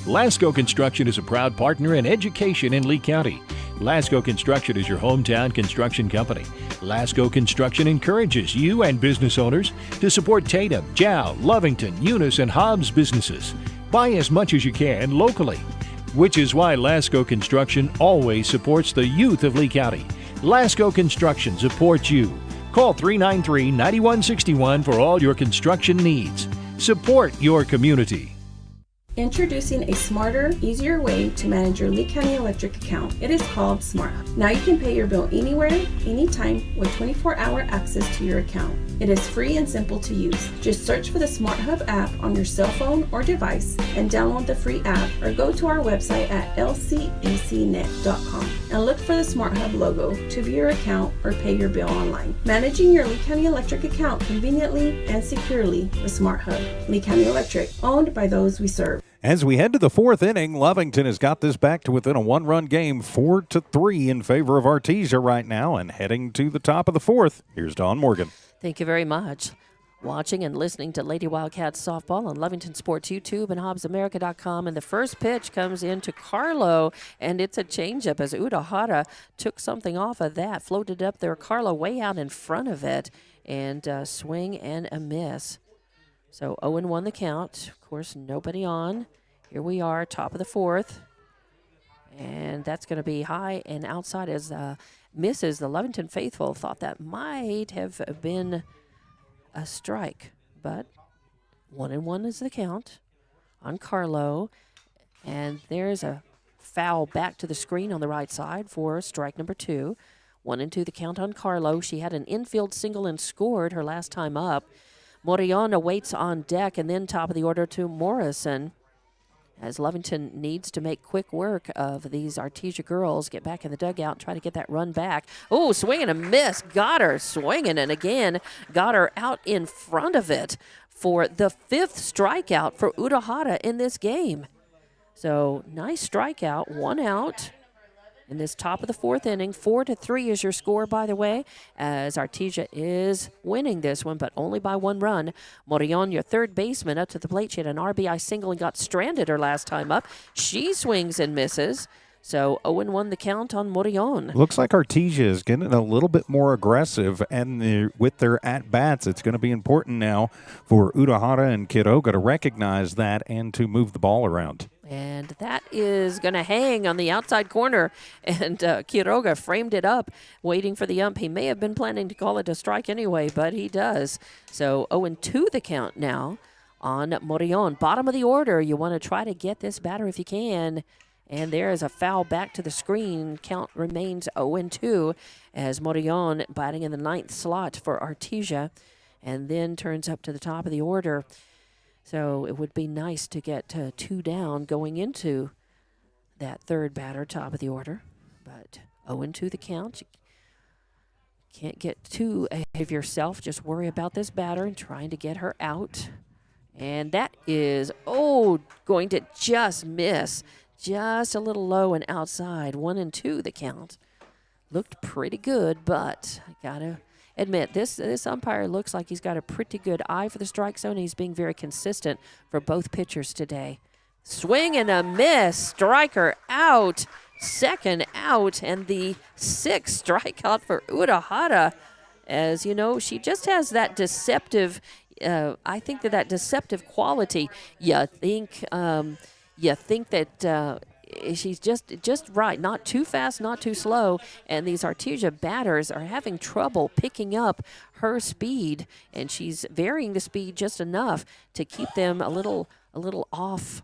Lasco Construction is a proud partner in education in Lee County. Lasco Construction is your hometown construction company. Lasco Construction encourages you and business owners to support Tatum, Jow, Lovington, Eunice, and Hobbs businesses. Buy as much as you can locally, which is why Lasco Construction always supports the youth of Lee County. Lasco Construction supports you. Call 393-9161 for all your construction needs. Support your community. Introducing a smarter, easier way to manage your Lee County Electric account. It is called SmartHub. Now you can pay your bill anywhere, anytime, with 24-hour access to your account. It is free and simple to use. Just search for the SmartHub app on your cell phone or device and download the free app, or go to our website at lcecnet.com and look for the SmartHub logo to view your account or pay your bill online. Managing your Lee County Electric account conveniently and securely with SmartHub. Lee County Electric, owned by those we serve. As we head to the 4th inning, Lovington has got this back to within a 1-run game, 4-3 in favor of Artesia right now. And heading to the top of the 4th, here's Dawn Morgan. Thank you very much. Watching and listening to Lady Wildcats softball on Lovington Sports YouTube and HobbsAmerica.com. And the first pitch comes into Carlo, and it's a changeup as Udahara took something off of that, floated up there. Carlo way out in front of it, and swing and a miss. So 0-1 the count. Of course, nobody on. Here we are, top of the 4th. And that's going to be high and outside as misses. The Lovington faithful thought that might have been a strike. But 1-1 is the count on Carlo. And there's a foul back to the screen on the right side for strike number 2. 1-2 the count on Carlo. She had an infield single and scored her last time up. Morillon waits on deck, and then top of the order to Morrison, as Lovington needs to make quick work of these Artesia girls, get back in the dugout, try to get that run back. Oh, swing and a miss. Got her swinging, and again got her out in front of it for the 5th strikeout for Udahara in this game. So nice strikeout, 1 out. In this top of the 4th inning, 4-3 is your score, by the way, as Artesia is winning this one, but only by 1 run. Morillon, your third baseman, up to the plate. She had an RBI single and got stranded her last time up. She swings and misses. So 0-1 the count on Morillon. Looks like Artesia is getting a little bit more aggressive, and with their at-bats, it's going to be important now for Urahara and Quiroga to recognize that and to move the ball around. And that is going to hang on the outside corner, and Quiroga framed it up, waiting for the ump. He may have been planning to call it a strike anyway, but he does. So 0-2 the count now on Morillon. Bottom of the order, you want to try to get this batter if you can. And there is a foul back to the screen. Count remains 0-2 as Morillon batting in the 9th slot for Artesia, and then turns up to the top of the order. So it would be nice to get 2 down going into that third batter, top of the order. But 0-2 the count. You can't get too ahead of yourself. Just worry about this batter and trying to get her out. And that is, going to just miss. Just a little low and outside. 1-2 the count. Looked pretty good, but I got to admit, this umpire looks like he's got a pretty good eye for the strike zone. He's being very consistent for both pitchers today. Swing and a miss. Striker out. Second out. And the 6th strikeout for Urahara. As you know, she just has that deceptive, I think that deceptive quality. You think that she's just right, not too fast, not too slow, and these Artesia batters are having trouble picking up her speed, and she's varying the speed just enough to keep them a little off.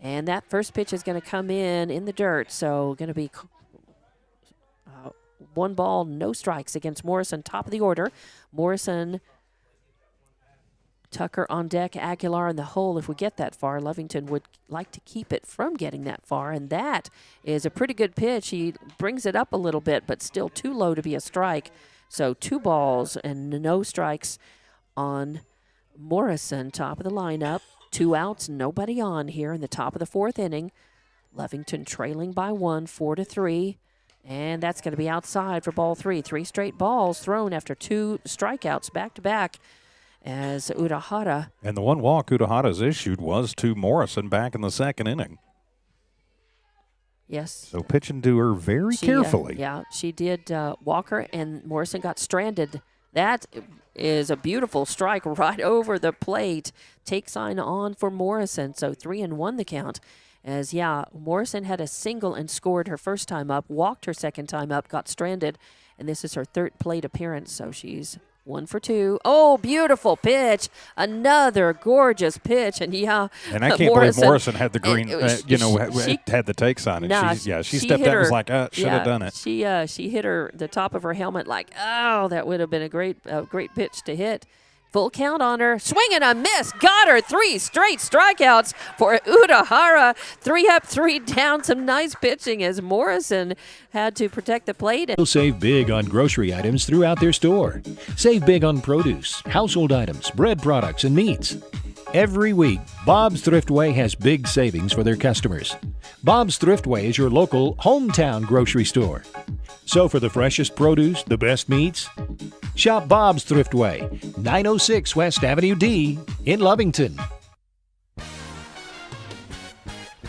And that first pitch is going to come in the dirt, so going to be 1 ball, no strikes against Morrison, top of the order. Morrison, Tucker on deck, Aguilar in the hole. If we get that far, Lovington would like to keep it from getting that far, and that is a pretty good pitch. He brings it up a little bit, but still too low to be a strike. So 2 balls and no strikes on Morrison, top of the lineup. 2 outs, nobody on here in the top of the 4th inning. Lovington trailing by 1, 4-3. And that's going to be outside for ball 3. 3 straight balls thrown after 2 strikeouts back-to-back. As Urahara. And the 1 walk Urahara's issued was to Morrison back in the 2nd inning. Yes. So pitching to her very carefully. She did walk her, and Morrison got stranded. That is a beautiful strike right over the plate. Take sign on for Morrison. So 3-1 the count. As, Morrison had a single and scored her first time up, walked her second time up, got stranded, and this is her 3rd plate appearance, so she's 1 for 2. Oh, beautiful pitch. Another gorgeous pitch. And and I can't believe Morrison had the green, had the take sign. And she stepped up and was like, should have done it. She hit the top of her helmet like, that would have been a great pitch to hit. Full count on her. Swing and a miss. Got her. 3 straight strikeouts for Urahara. 3 up, 3 down. Some nice pitching as Morrison had to protect the plate. They'll save big on grocery items throughout their store. Save big on produce, household items, bread products, and meats. Every week, Bob's Thriftway has big savings for their customers. Bob's Thriftway is your local hometown grocery store. So for the freshest produce, the best meats, shop Bob's Thriftway, 906 West Avenue D in Lovington.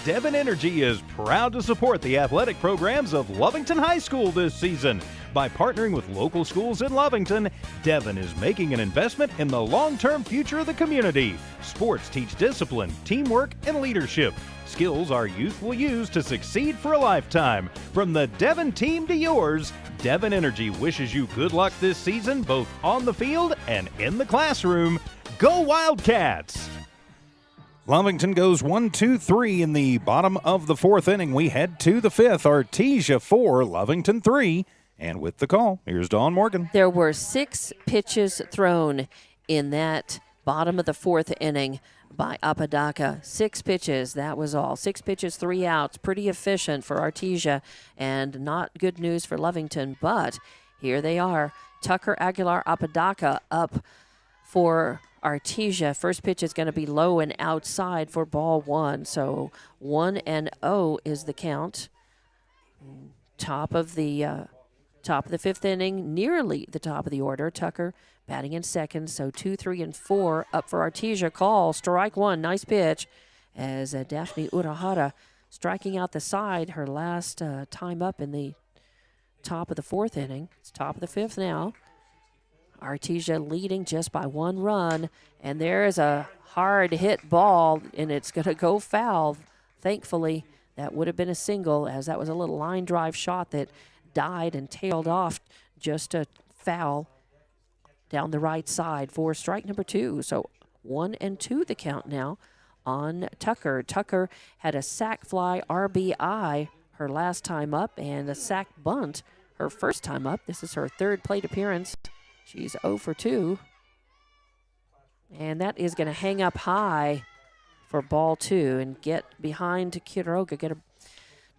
Devon Energy is proud to support the athletic programs of Lovington High School this season. By partnering with local schools in Lovington, Devon is making an investment in the long-term future of the community. Sports teach discipline, teamwork, and leadership. Skills our youth will use to succeed for a lifetime. From the Devon team to yours, Devon Energy wishes you good luck this season, both on the field and in the classroom. Go Wildcats! Lovington goes 1-2-3 in the bottom of the 4th inning. We head to the 5th. Artesia 4, Lovington 3. And with the call, here's Dawn Morgan. There were 6 pitches thrown in that bottom of the 4th inning by Apodaca. 6 pitches, that was all. 6 pitches, 3 outs. Pretty efficient for Artesia, and not good news for Lovington. But here they are. Tucker, Aguilar, Apodaca up for Artesia. First pitch is going to be low and outside for ball 1. So 1-0 is the count. Top of the 5th inning, nearly the top of the order. Tucker batting in second, so 2, 3, and 4 up for Artesia. Call, strike 1, nice pitch, as Daphne Urahara striking out the side her last time up in the top of the 4th inning. It's top of the 5th now. Artesia leading just by 1 run, and there is a hard hit ball, and it's going to go foul. Thankfully, that would have been a single, as that was a little line drive shot that died and tailed off just a foul down the right side for strike number 2. So 1-2 the count now on Tucker. Tucker had a sac fly RBI her last time up and a sac bunt her first time up. This is her 3rd plate appearance. She's 0 for 2. And that is going to hang up high for ball 2 and get behind Quiroga, get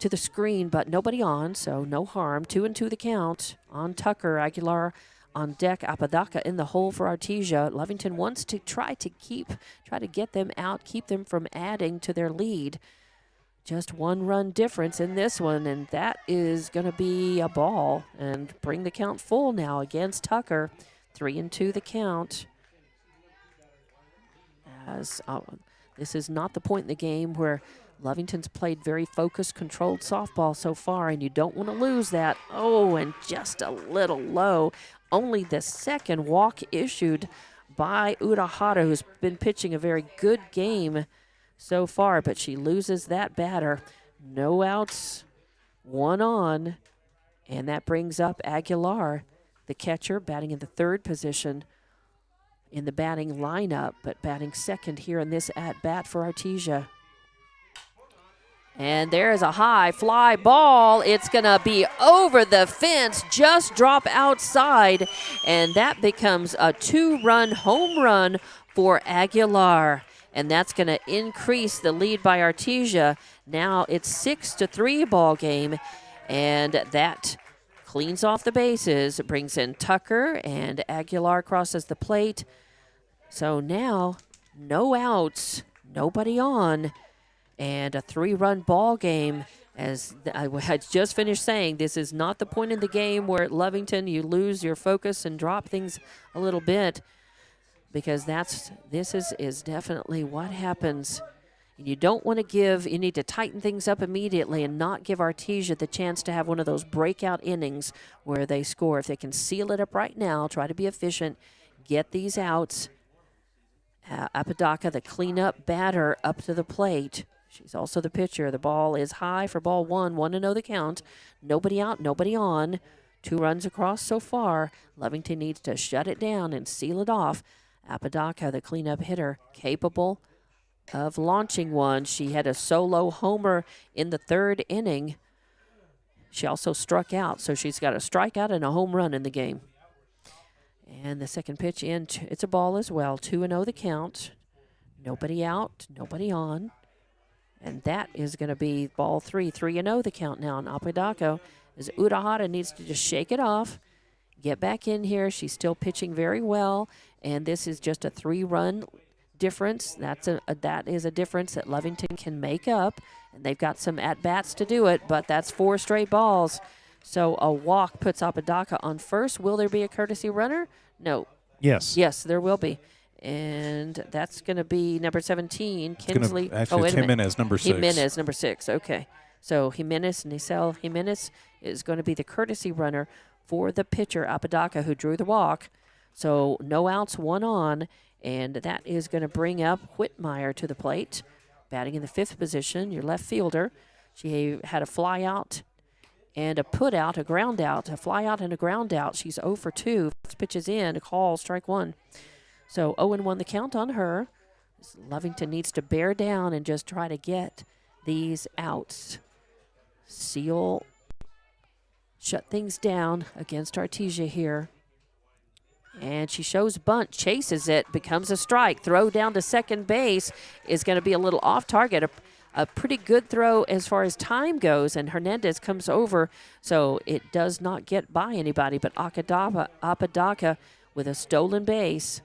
to the screen, but nobody on, so no harm. 2-2 the count on Tucker. Aguilar on deck. Apodaca in the hole for Artesia. Lovington wants to try to get them out, keep them from adding to their lead. Just 1 run difference in this one, and that is going to be a ball and bring the count full now against Tucker. 3-2 the count. As this is not the point in the game where Lovington's played very focused, controlled softball so far, and you don't want to lose that. Oh, and just a little low. Only the 2nd walk issued by Urahara, who's been pitching a very good game so far, but she loses that batter. No outs, 1 on, and that brings up Aguilar, the catcher, batting in the 3rd position in the batting lineup, but batting 2nd here in this at-bat for Artesia. And there's a high fly ball. It's going to be over the fence, just drop outside, and that becomes a 2-run home run for Aguilar. And that's going to increase the lead by Artesia. Now it's 6-3 ball game, and that cleans off the bases. It brings in Tucker, and Aguilar crosses the plate. So now no outs, nobody on, and a 3-run ball game. As I had just finished saying, this is not the point in the game where at Lovington you lose your focus and drop things a little bit, because this is definitely what happens. You don't want to you need to tighten things up immediately and not give Artesia the chance to have one of those breakout innings where they score. If they can seal it up right now, try to be efficient, get these outs. Apodaca, the cleanup batter, up to the plate. She's also the pitcher. The ball is high for ball 1, 1-0 the count. Nobody out, nobody on. 2 runs across so far. Lovington needs to shut it down and seal it off. Apodaca, the cleanup hitter, capable of launching one. She had a solo homer in the 3rd inning. She also struck out, so she's got a strikeout and a home run in the game. And the 2nd pitch in, it's a ball as well. 2-0 the count. Nobody out, nobody on. And that is going to be ball 3. 3-0 the count now on Apodaca, as Urahara needs to just shake it off, get back in here. She's still pitching very well, and this is just a 3-run difference. That is a difference that Lovington can make up, and they've got some at-bats to do it, but that's 4 straight balls. So a walk puts Apodaca on first. Will there be a courtesy runner? No. Yes. Yes, there will be. And that's going to be number 17, Kinsley. It's Jimenez, number 6. Jimenez, number 6. Okay. So Nicele Jimenez is going to be the courtesy runner for the pitcher, Apodaca, who drew the walk. So no outs, 1 on, and that is going to bring up Whitmire to the plate, batting in the 5th position, your left fielder. She had a fly out and a put out, a ground out, a fly out and a ground out. She's 0 for 2. Pitches in, a call, strike 1. So 0-1 the count on her. Lovington needs to bear down and just try to get these outs. Shut things down against Artesia here. And she shows bunt, chases it, becomes a strike. Throw down to second base is going to be a little off target. A pretty good throw as far as time goes, and Hernandez comes over, so it does not get by anybody. But Apodaca with a stolen base.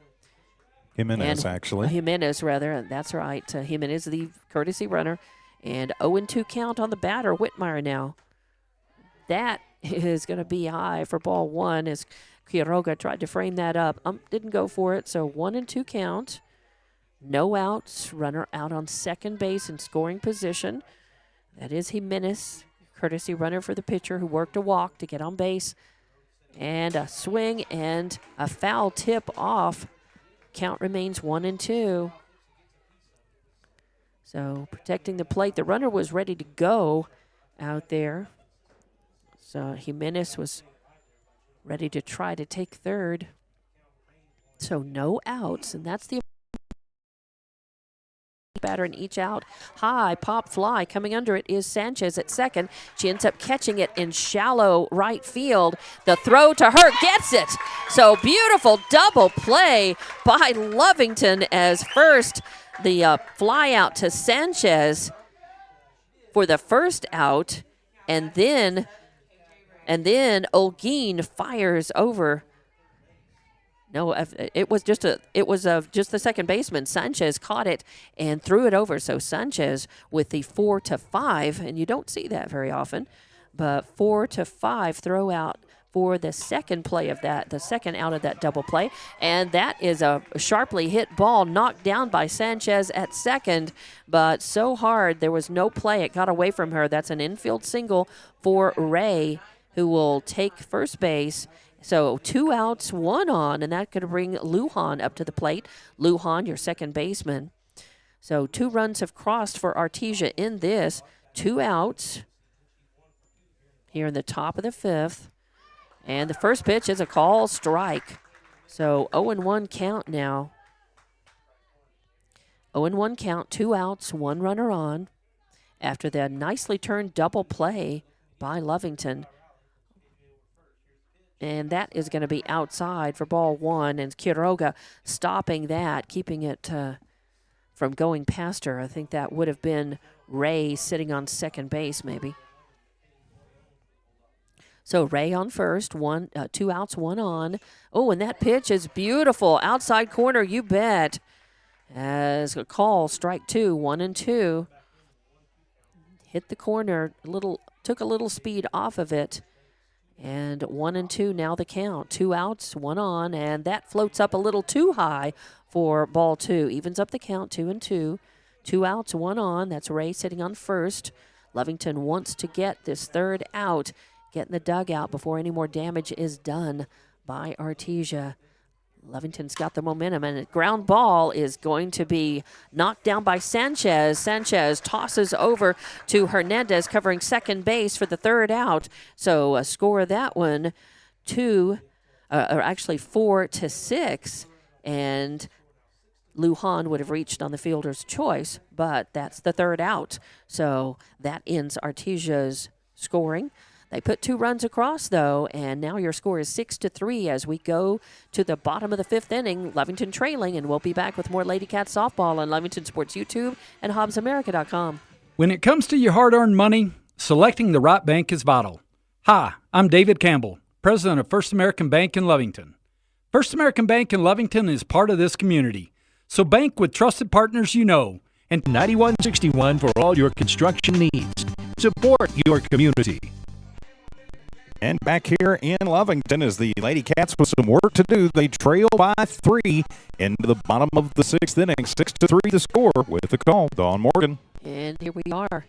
Jimenez, actually. Jimenez, rather. That's right. Jimenez, the courtesy runner. And 0-2 count on the batter, Whitmire now. That is going to be high for ball 1 as Quiroga tried to frame that up. Didn't go for it, so 1-2 count. No outs. Runner out on second base in scoring position. That is Jimenez, courtesy runner for the pitcher who worked a walk to get on base. And a swing and a foul tip off. Count remains 1-2. So protecting the plate. The runner was ready to go out there. So Jimenez was ready to try to take third. So no outs, and that's the batter in each out. High pop fly. Coming under it is Sanchez at second. She ends up catching it in shallow right field. The throw to her gets it. So beautiful double play by Lovington as first the fly out to Sanchez for the first out, and then Olguin fires over. No, it was just the second baseman. Sanchez caught it and threw it over. So Sanchez with the 4-5, and you don't see that very often, but 4-5 throw out for the second play of that, the second out of that double play. And that is a sharply hit ball knocked down by Sanchez at second, but so hard there was no play. It got away from her. That's an infield single for Ray, who will take first base. So 2 outs, 1 on, and that could bring Lujan up to the plate. Lujan, your second baseman. So 2 runs have crossed for Artesia in this. 2 outs here in the top of the 5th. And the first pitch is a call strike. So 0-1 count now. 0-1 count, 2 outs, 1 runner on. After the nicely turned double play by Lovington. And that is going to be outside for ball 1. And Quiroga stopping that, keeping it from going past her. I think that would have been Ray sitting on second base maybe. So Ray on first, 2 outs, 1 on. Oh, and that pitch is beautiful. Outside corner, you bet. As a call, strike 2, 1-2. Hit the corner, took a little speed off of it. And 1-2 now the count. 2 outs, 1 on, and that floats up a little too high for ball 2. Evens up the count, 2-2. 2 outs, 1 on. That's Ray sitting on first. Lovington wants to get this third out, get in the dugout before any more damage is done by Artesia. Lovington's got the momentum, and a ground ball is going to be knocked down by Sanchez. Sanchez tosses over to Hernandez, covering second base for the third out. So score that one 4-6, and Lujan would have reached on the fielder's choice, but that's the third out. So that ends Artesia's scoring. They put 2 runs across, though, and now your score is 6-3 as we go to the bottom of the 5th inning. Lovington trailing, and we'll be back with more Lady Cats softball on Lovington Sports YouTube and HobbsAmerica.com. When it comes to your hard-earned money, selecting the right bank is vital. Hi, I'm David Campbell, president of First American Bank in Lovington. First American Bank in Lovington is part of this community, so bank with trusted partners you know. And 9161 for all your construction needs. Support your community. And back here in Lovington, as the Lady Cats with some work to do, they trail by 3 into the bottom of the 6th inning. 6-3 the score with the call. Dawn Morgan. And here we are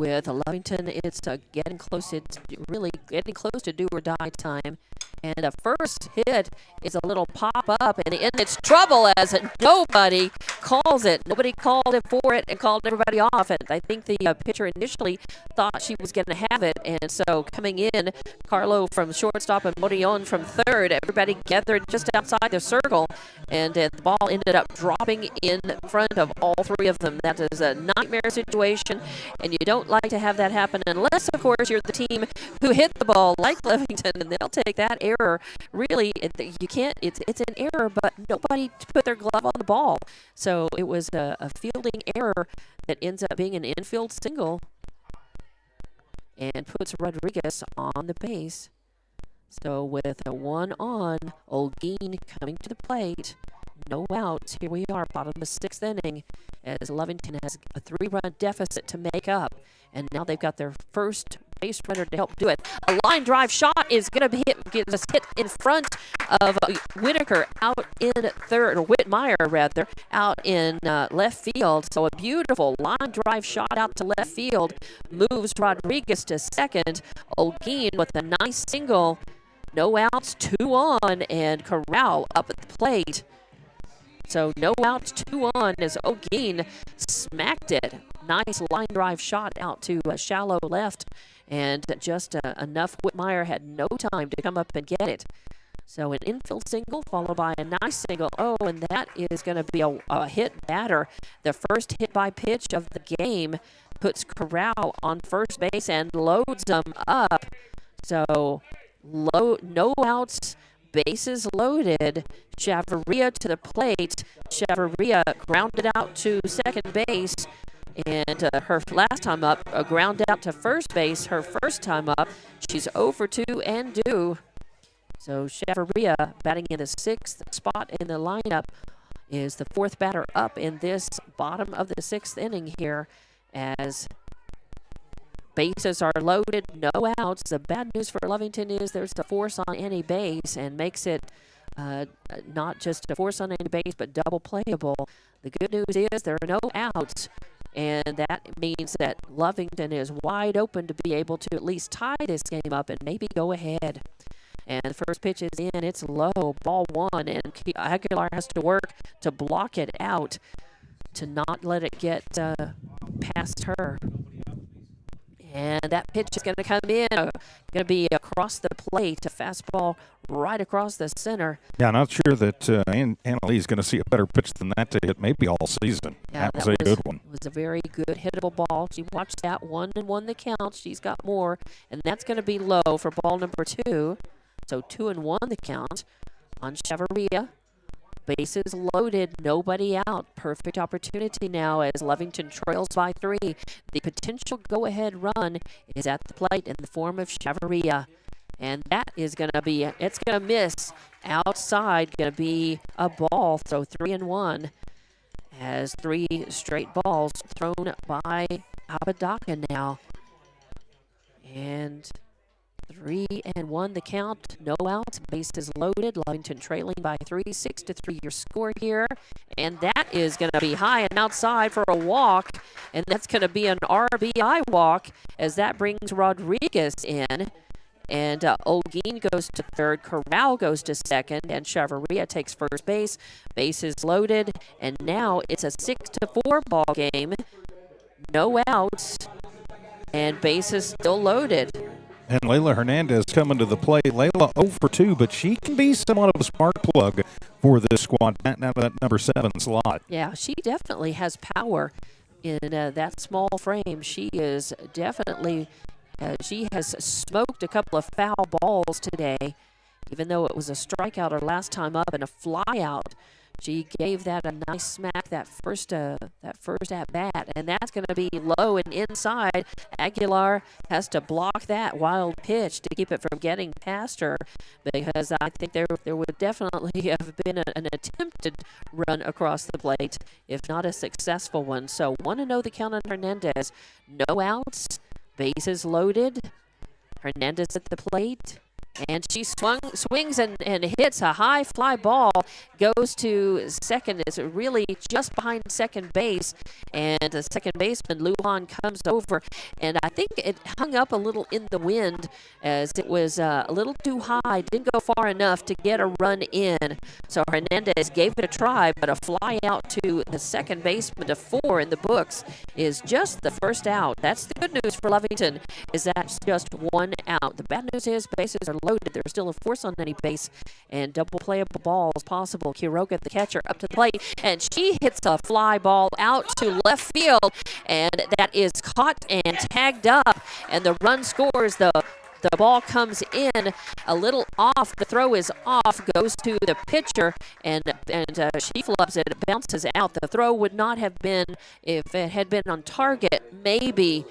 with Lovington. It's getting close. It's really getting close to do or die time. And the first hit is a little pop-up, and it's trouble as nobody calls it. Nobody called it for it and called everybody off. And I think the pitcher initially thought she was going to have it. And so coming in, Carlo from shortstop and Morillon from third, everybody gathered just outside the circle. And the ball ended up dropping in front of all 3 of them. That is a nightmare situation, and you don't like to have that happen unless, of course, you're the team who hit the ball like Lovington, and they'll take that error. Really, you can't. It's an error, but nobody put their glove on the ball. So it was a fielding error that ends up being an infield single and puts Rodriguez on the base. So with a 1 on, Olguin coming to the plate. No outs. Here we are, bottom of the 6th inning, as Lovington has a 3-run deficit to make up. And now they've got their first base runner to help do it. A line drive shot is going to be hit in front of Whitaker out in third, or Whitmire rather, out in left field. So a beautiful line drive shot out to left field moves Rodriguez to second. Olguin with a nice single. No outs, 2 on, and Corral up at the plate. So no outs, 2 on as Olguin smacked it. Nice line drive shot out to shallow left, and just enough. Whitmire had no time to come up and get it. So an infield single followed by a nice single. Oh, and that is going to be a hit batter. The first hit by pitch of the game puts Corral on first base and loads them up. So no outs, bases loaded. Chavarria to the plate. Chavarria grounded out to second base. And her last time up, a ground out to first base. Her first time up, she's 0 for 2 and due. So Chavarria, batting in the 6th spot in the lineup, is the 4th batter up in this bottom of the 6th inning here, as bases are loaded, no outs. The bad news for Lovington is there's a force on any base, and makes it not just a force on any base, but double playable. The good news is there are no outs, and that means that Lovington is wide open to be able to at least tie this game up and maybe go ahead. And the first pitch is in. It's low, ball 1, and Aguilar has to work to block it out, to not let it get past her. And that pitch is going to come in, going to be across the plate, a fastball right across the center. Yeah, not sure that Annalise is going to see a better pitch than that to hit maybe all season. Yeah, that was a good one. It was a very good hittable ball. She watched that 1-1 the count. She's got more, and that's going to be low for ball number 2. So 2-1 the count on Chavarria. Bases loaded, nobody out. Perfect opportunity now as Lovington trails by 3. The potential go-ahead run is at the plate in the form of Chavarria. And that is going to be, it's going to miss outside, going to be a ball. So 3-1 as 3 straight balls thrown by Apodaca now. And 3-1 the count, no outs, bases loaded. Lovington trailing by 3, 6-3 your score here. And that is going to be high and outside for a walk. And that's going to be an RBI walk as that brings Rodriguez in. And Olguin goes to third, Corral goes to second, and Chavarria takes first base. Bases loaded, and now it's a 6-4 ball game. No outs, and bases still loaded. And Layla Hernandez coming to the plate. Layla 0 for 2, but she can be somewhat of a spark plug for this squad, batting out of that number 7 slot. Yeah, she definitely has power in that small frame. She is definitely, she has smoked a couple of foul balls today, even though it was a strikeout her last time up and a fly out. She gave that a nice smack that first at bat, and that's going to be low and inside. Aguilar has to block that wild pitch to keep it from getting past her, because I think there would definitely have been an attempted run across the plate, if not a successful one. So 1-0 the count on Hernandez. No outs, bases loaded. Hernandez at the plate. And she swings and hits a high fly ball, goes to second, is really just behind second base, and the second baseman, Lujan, comes over, and I think it hung up a little in the wind as it was a little too high, didn't go far enough to get a run in. So Hernandez gave it a try, but a fly out to the second baseman to 4 in the books is just the first out. That's the good news for Lovington, is that's just 1 out. The bad news is bases are loaded. There's still a force on any base, and double playable balls possible. Quiroga, the catcher, up to the plate, and she hits a fly ball out to left field, and that is caught and tagged up, and the run scores. The ball comes in a little off. The throw is off, goes to the pitcher, and she flubs it. It bounces out. The throw would not have been, if it had been on target, maybe,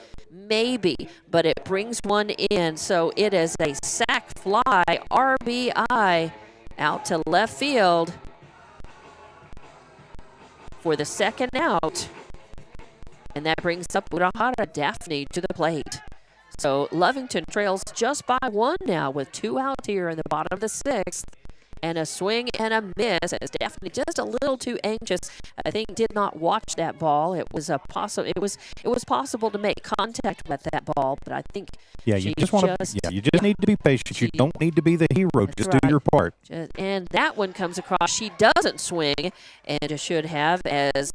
but it brings one in. So it is a sac fly, RBI, out to left field for the second out. And that brings up Urahara Daphne to the plate. So Lovington trails just by 1 now with 2 out here in the bottom of the 6th. And a swing and a miss. As Daphne just a little too anxious. I think did not watch that ball. It was it was possible to make contact with that ball, but I think you just need to be patient. You don't need to be the hero. Just do your part. And that one comes across. She doesn't swing, and should have as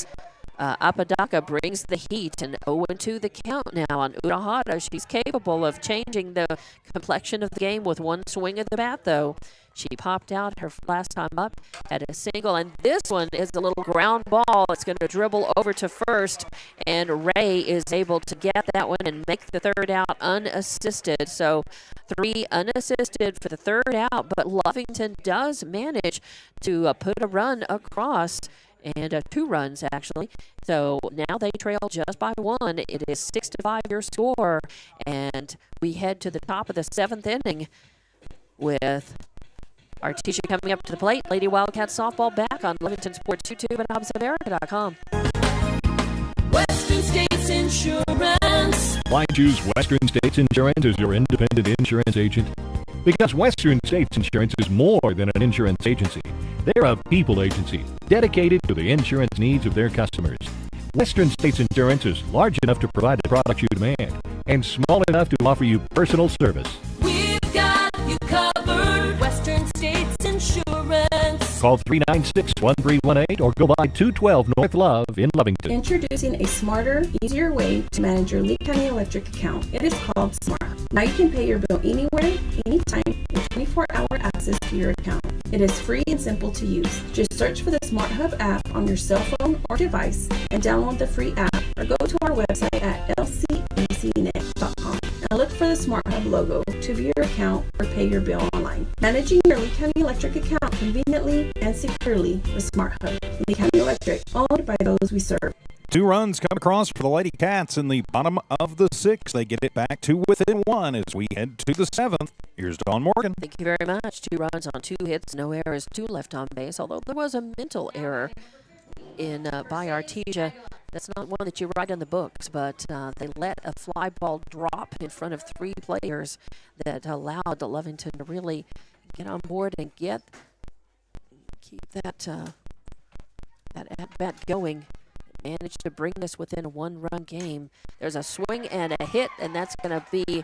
Apodaca brings the heat, and 0-2 the count now on Urahara. She's capable of changing the complexion of the game with 1 swing of the bat, though. She popped out her last time up at a single, and this one is a little ground ball. It's going to dribble over to first, and Ray is able to get that one and make the 3rd out unassisted. So 3 unassisted for the 3rd out, but Lovington does manage to put a run across, and 2 runs actually. So now they trail just by 1. It is 6-5 your score, and we head to the top of the 7th inning with Artesia coming up to the plate. Lady Wildcats softball back on Lovington Sports YouTube and HobbsAmerica.com. Western States Insurance. Why choose Western States Insurance as your independent insurance agent? Because Western States Insurance is more than an insurance agency. They're a people agency dedicated to the insurance needs of their customers. Western States Insurance is large enough to provide the products you demand and small enough to offer you personal service. We've got you covered. Western States Insurance. Call 396-1318 or go by 212 North Love in Lovington. Introducing a smarter, easier way to manage your Lee County Electric account. It is called Smart. Now you can pay your bill anywhere, anytime, with 24-hour access to your account. It is free and simple to use. Just search for the Smart Hub app on your cell phone or device and download the free app, or go to our website at lcecnet.com and look for the Smart Hub logo to view your account or pay your bill online. Managing your Lee County Electric account conveniently and securely with Smart Hub. Lee County Electric, owned by those we serve. 2 runs come across for the Lady Cats in the bottom of the 6th. They get it back to within 1 as we head to the 7th. Here's Dawn Morgan. Thank you very much. 2 runs on 2 hits, no errors, 2 left on base, although there was a mental error in by Artesia. That's not one that you write in the books, but they let a fly ball drop in front of 3 players that allowed Lovington to really get on board and keep that at-bat going. Managed to bring this within a 1-run game. There's a swing and a hit, and that's going to be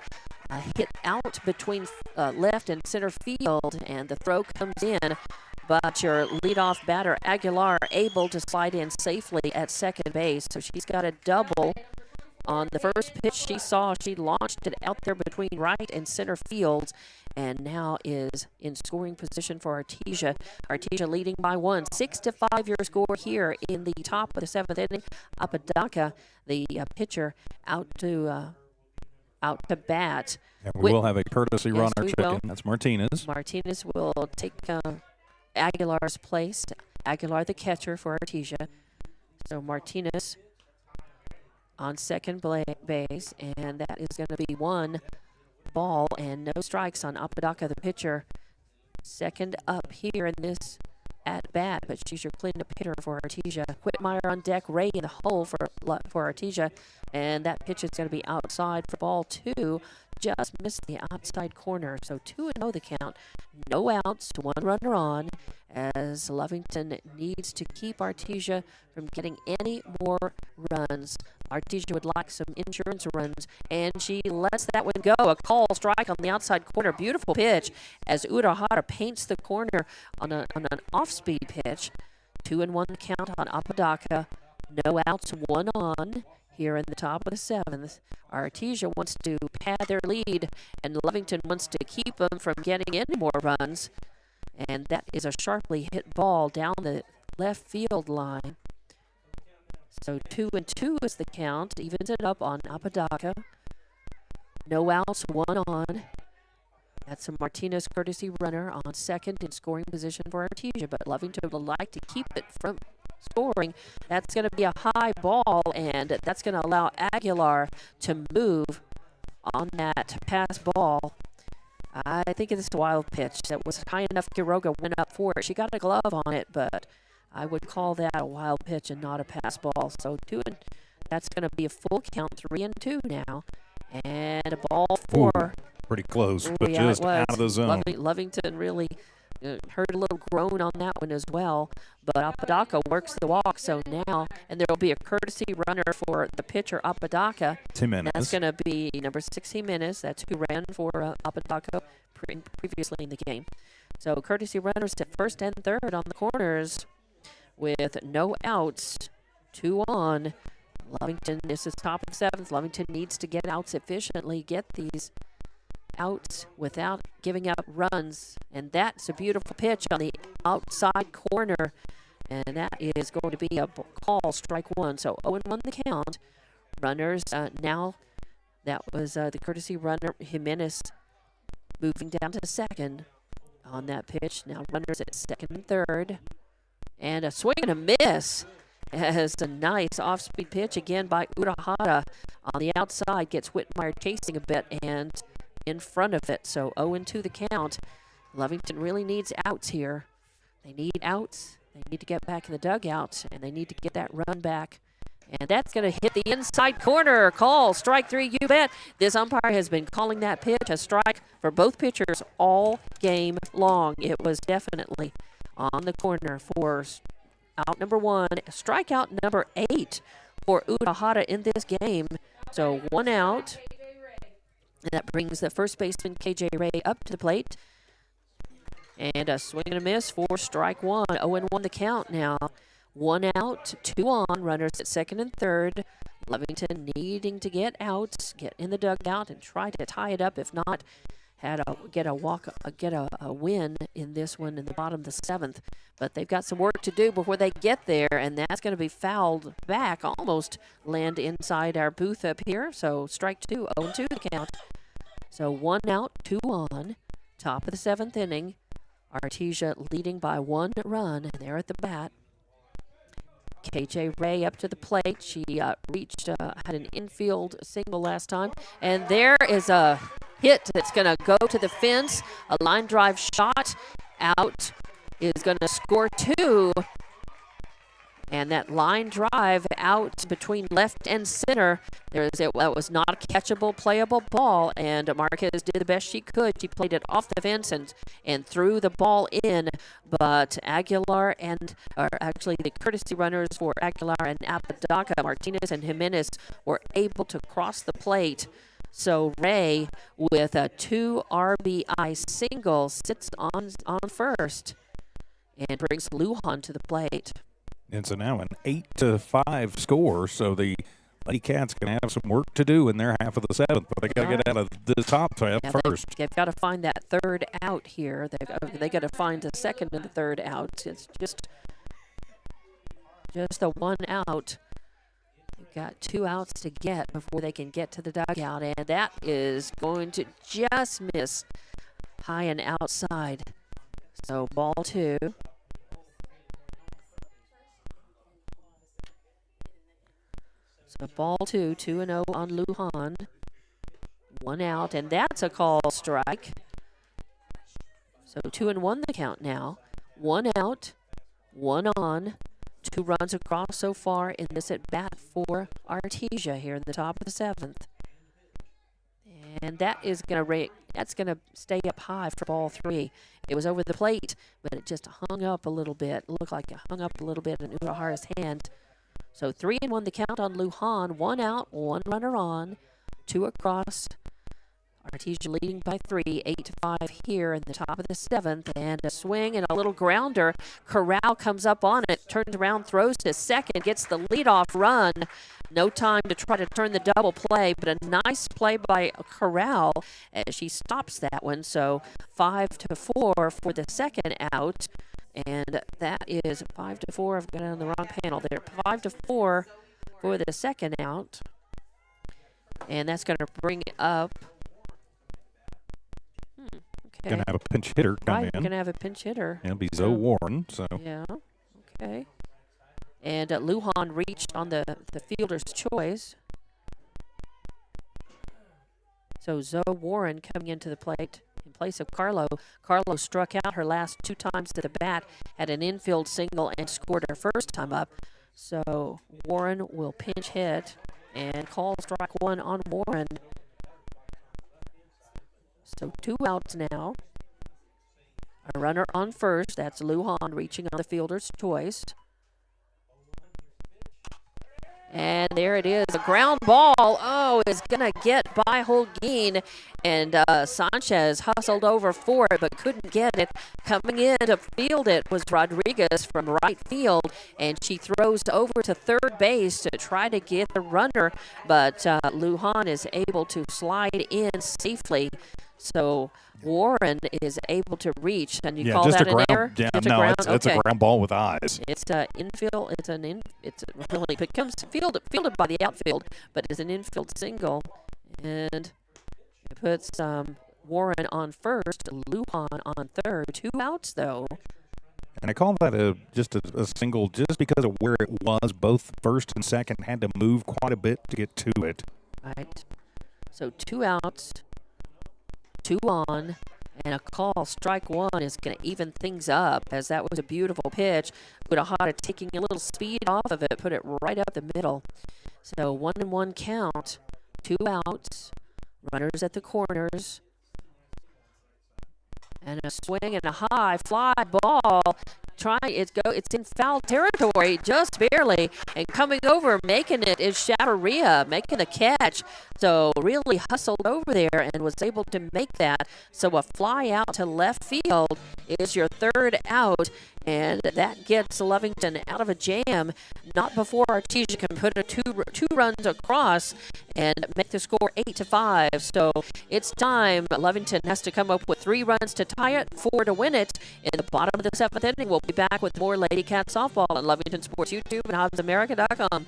a hit out between left and center field, and the throw comes in. But your leadoff batter, Aguilar, able to slide in safely at second base. So she's got a double. On the first pitch she saw, she launched it out there between right and center fields, and now is in scoring position for Artesia. Artesia leading by 1. 6-5 your score here in the top of the 7th inning. Apodaca, the pitcher, out to bat. And we will have a courtesy runner we check will. in. That's Martinez. Martinez will take Aguilar's place. Aguilar, the catcher for Artesia. So Martinez on second base, and that is going to be 1 ball and no strikes on Apodaca, the pitcher. Second up here in this at-bat, but she's your cleanup hitter for Artesia. Whitmire on deck, Ray in the hole for Artesia, and that pitch is going to be outside for ball 2. Just missed the outside corner, so 2-0 the count. No outs, 1 runner on, as Lovington needs to keep Artesia from getting any more runs. Artesia would like some insurance runs, and she lets that one go. A call strike on the outside corner. Beautiful pitch as Urahara paints the corner on an off-speed pitch. 2-1 count on Apodaca. No outs, 1 on. Here in the top of the 7th, Artesia wants to pad their lead, and Lovington wants to keep them from getting any more runs. And that is a sharply hit ball down the left field line. So 2-2 is the count, evens it up on Apodaca. No outs, 1 on. That's a Martinez courtesy runner on second in scoring position for Artesia, but Lovington would like to keep it from scoring. That's going to be a high ball, and that's going to allow Aguilar to move on that pass ball. I think it's a wild pitch that was high enough. Quiroga went up for it. She got a glove on it, but I would call that a wild pitch and not a pass ball. So that's going to be a full count, 3-2 now. And a ball for. Ooh, pretty close, Ooh, but yeah, just it was. out of the zone. Lovington really heard a little groan on that one as well. But Apodaca works the walk, so now, and there will be a courtesy runner for the pitcher, Apodaca. Jimenez. That's going to be number 6 Jimenez. That's who ran for Apodaca previously in the game. So courtesy runners to first and third on the corners with no outs, 2 on. Lovington, this is top of the 7th. Lovington needs to get outs efficiently, get these outs without giving up runs. And that's a beautiful pitch on the outside corner. And that is going to be a call, strike 1. So 0-1 the count. Runners now, that was the courtesy runner, Jimenez, moving down to second on that pitch. Now runners at second and third. And a swing and a miss. As a nice off-speed pitch again by Urahara on the outside. Gets Whitmire chasing a bit and in front of it. So 0-2 the count. Lovington really needs outs here. They need outs. They need to get back in the dugout, and they need to get that run back. And that's going to hit the inside corner. Call, strike 3, you bet. This umpire has been calling that pitch a strike for both pitchers all game long. It was definitely on the corner for out number 1, strikeout number 8 for Urahara in this game. So 1 out. And that brings the first baseman, KJ Ray, up to the plate. And a swing and a miss for strike 1. 0-1 the count now. 1 out, 2 on. Runners at second and third. Lovington needing to get out, get in the dugout, and try to tie it up. If not, get a win in this one in the bottom of the 7th. But they've got some work to do before they get there, and that's going to be fouled back, almost land inside our booth up here. So strike 2, 0-2 the count. So 1 out, 2 on, top of the 7th inning. Artesia leading by 1 run, and they're at the bat. KJ Ray up to the plate. She had an infield single last time. And there is a hit that's going to go to the fence. A line drive shot out is going to score 2. And that line drive out between left and center, that was not a catchable, playable ball, and Marquez did the best she could. She played it off the fence and threw the ball in, but Aguilar actually the courtesy runners for Aguilar and Apodaca, Martinez and Jimenez, were able to cross the plate. So Ray, with a 2 RBI single, sits on first and brings Lujan to the plate. And so now an 8-5 score. So the Lady Cats going to have some work to do in their half of the 7th, but they got to get out of the top half first. They've got to find that third out here. They got to find the second and the third out. It's just the 1 out. They've got 2 outs to get before they can get to the dugout, and that is going to just miss high and outside. So ball 2. So ball 2, 2-0 on Lujan. 1 out, and that's a call strike. So 2-1 the count now. 1 out, 1 on. 2 runs across so far in this at bat for Artesia here in the top of the 7th. And that's gonna stay up high for ball 3. It was over the plate, but it just hung up a little bit. It looked like it hung up a little bit in Urahara's hand. So 3-1 the count on Lujan. 1 out, 1 runner on, 2 across. Artesia leading by 3, 8-5 here in the top of the 7th. And a swing and a little grounder. Corral comes up on it, turns around, throws to second, gets the leadoff run. No time to try to turn the double play, but a nice play by Corral as she stops that one. So 5-4 for the second out. And that is 5-4. I've got it on the wrong panel there. 5-4 for the second out. And that's going to bring up. Okay. Going to have a pinch hitter come in. Going to have a pinch hitter. It'll be Zoe Warren. So. Yeah. Okay. And Lujan reached on the fielder's choice. So Zoe Warren coming into the plate in place of Carlo. Carlo struck out her last 2 times to the bat, had an infield single, and scored her first time up. So Warren will pinch hit and call strike 1 on Warren. So 2 outs now. A runner on first. That's Lujan reaching on the fielder's choice. And there it is, a ground ball. Oh, it's going to get by Holguin. And Sanchez hustled over for it, but couldn't get it. Coming in to field it was Rodriguez from right field. And she throws over to third base to try to get the runner. But Lujan is able to slide in safely. So Warren is able to reach, and you call just that a ground, an error? Yeah, Just no, ground? it's a ground ball with eyes. It's infield. It's really becomes fielded by the outfield, but it's an infield single, and it puts Warren on first, Lujan on third. 2 outs though. And I call that just a single, just because of where it was. Both first and second had to move quite a bit to get to it. Right. So 2 outs, 2 on, and a call. Strike 1 is going to even things up, as that was a beautiful pitch. Gurahara taking a little speed off of it, put it right up the middle. So 1-1 count, 2 outs, runners at the corners. And a swing and a high fly ball. It's in foul territory, just barely. And coming over, making it is Chavarria, making the catch. So really hustled over there and was able to make that. So a fly out to left field is your 3rd out. And that gets Lovington out of a jam. Not before Artesia can put a two runs across and make the score 8-5. So it's time. Lovington has to come up with 3 runs to tie it, 4 to win it. In the bottom of the 7th inning, we'll be back with more Lady Cat softball on Lovington Sports YouTube and HobbsAmerica.com.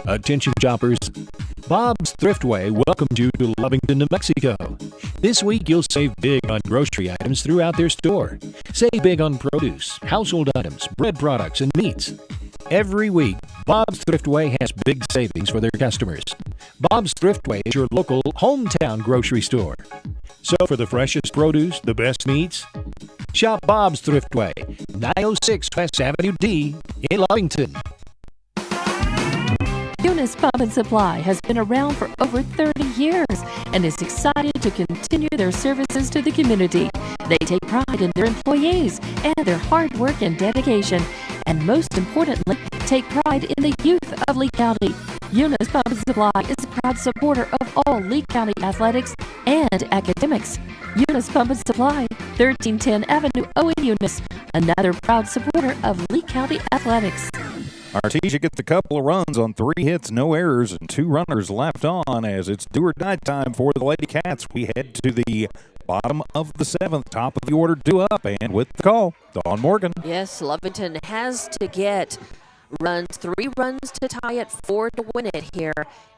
Attention shoppers, Bob's Thriftway welcomes you to Lovington, New Mexico. This week you'll save big on grocery items throughout their store. Save big on produce, household items, bread products, and meats. Every week, Bob's Thriftway has big savings for their customers. Bob's Thriftway is your local hometown grocery store. So for the freshest produce, the best meats, shop Bob's Thriftway, 906 West Avenue D in Lovington. Eunice Pump and Supply has been around for over 30 years and is excited to continue their services to the community. They take pride in their employees and their hard work and dedication, and most importantly, take pride in the youth of Lee County. Eunice Pump and Supply is a proud supporter of all Lee County athletics and academics. Eunice Pump and Supply, 1310 Avenue O in Eunice, another proud supporter of Lee County athletics. Artesia gets a couple of runs on 3 hits, no errors, and 2 runners left on as it's do or die time for the Lady Cats. We head to the bottom of the 7th, top of the order, 2 up, and with the call, Dawn Morgan. Yes, Lovington has to get 3 runs to tie it, 4 to win it here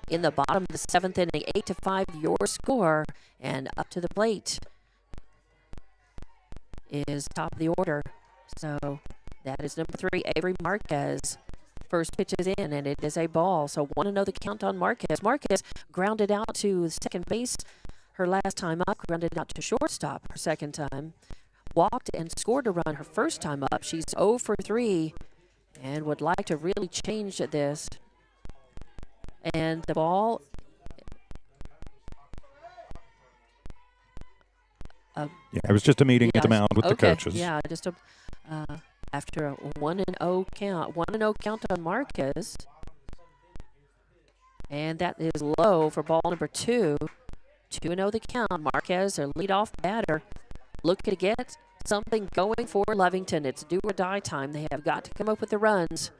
in the bottom of the 7th inning. 8-5 your score, and up to the plate is top of the order. So that is number 3, Avery Marquez. First pitch is in, and it is a ball. So 1-0 the count on Marquez. Marquez grounded out to second base her last time up, grounded out to shortstop her second time. Walked and scored a run her first time up. She's 0 for 3 and would like to really change this. And the ball... it was just a meeting at the mound with the coaches. Yeah, just after a 1-0 count. 1-0 count on Marquez. And that is low for ball number 2. 2-0 the count. Marquez, their leadoff batter, looking to get something going for Lovington. It's do or die time. They have got to come up with the runs.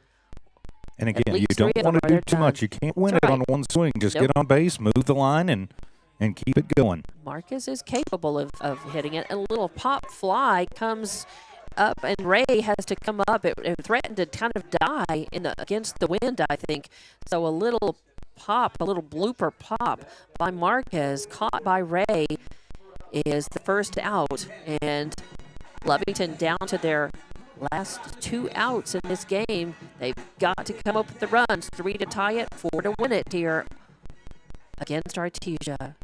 And again, you don't want to do too much. You can't win it on one swing. Just get on base, move the line, and keep it going. Marquez is capable of hitting it. A little pop fly comes up, and Ray has to come up. It threatened to kind of die against the wind, I think. So a little pop, a little blooper pop by Marquez, caught by Ray, is the first out. And Lovington down to their last 2 outs in this game. They've got to come up with the runs. 3 to tie it, 4 to win it here against Artesia.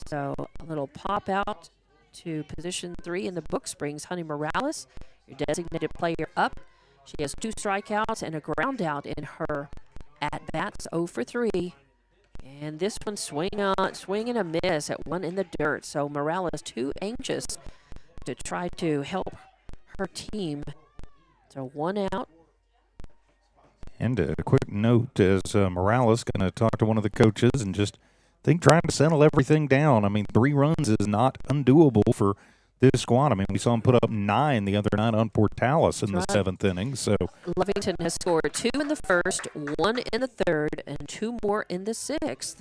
So a little pop out to position 3 in the books brings Honey Morales, your designated player, up. She has 2 strikeouts and a ground out in her at-bats, 0 for 3. And this one swing and a miss at one in the dirt. So Morales too anxious to try to help her team. So one out. And a quick note as Morales going to talk to one of the coaches and just think trying to settle everything down. I mean, 3 runs is not undoable for this squad. I mean, we saw him put up 9 the other night on Portales in the 7th inning. So Lovington has scored 2 in the first, 1 in the third, and 2 more in the 6th.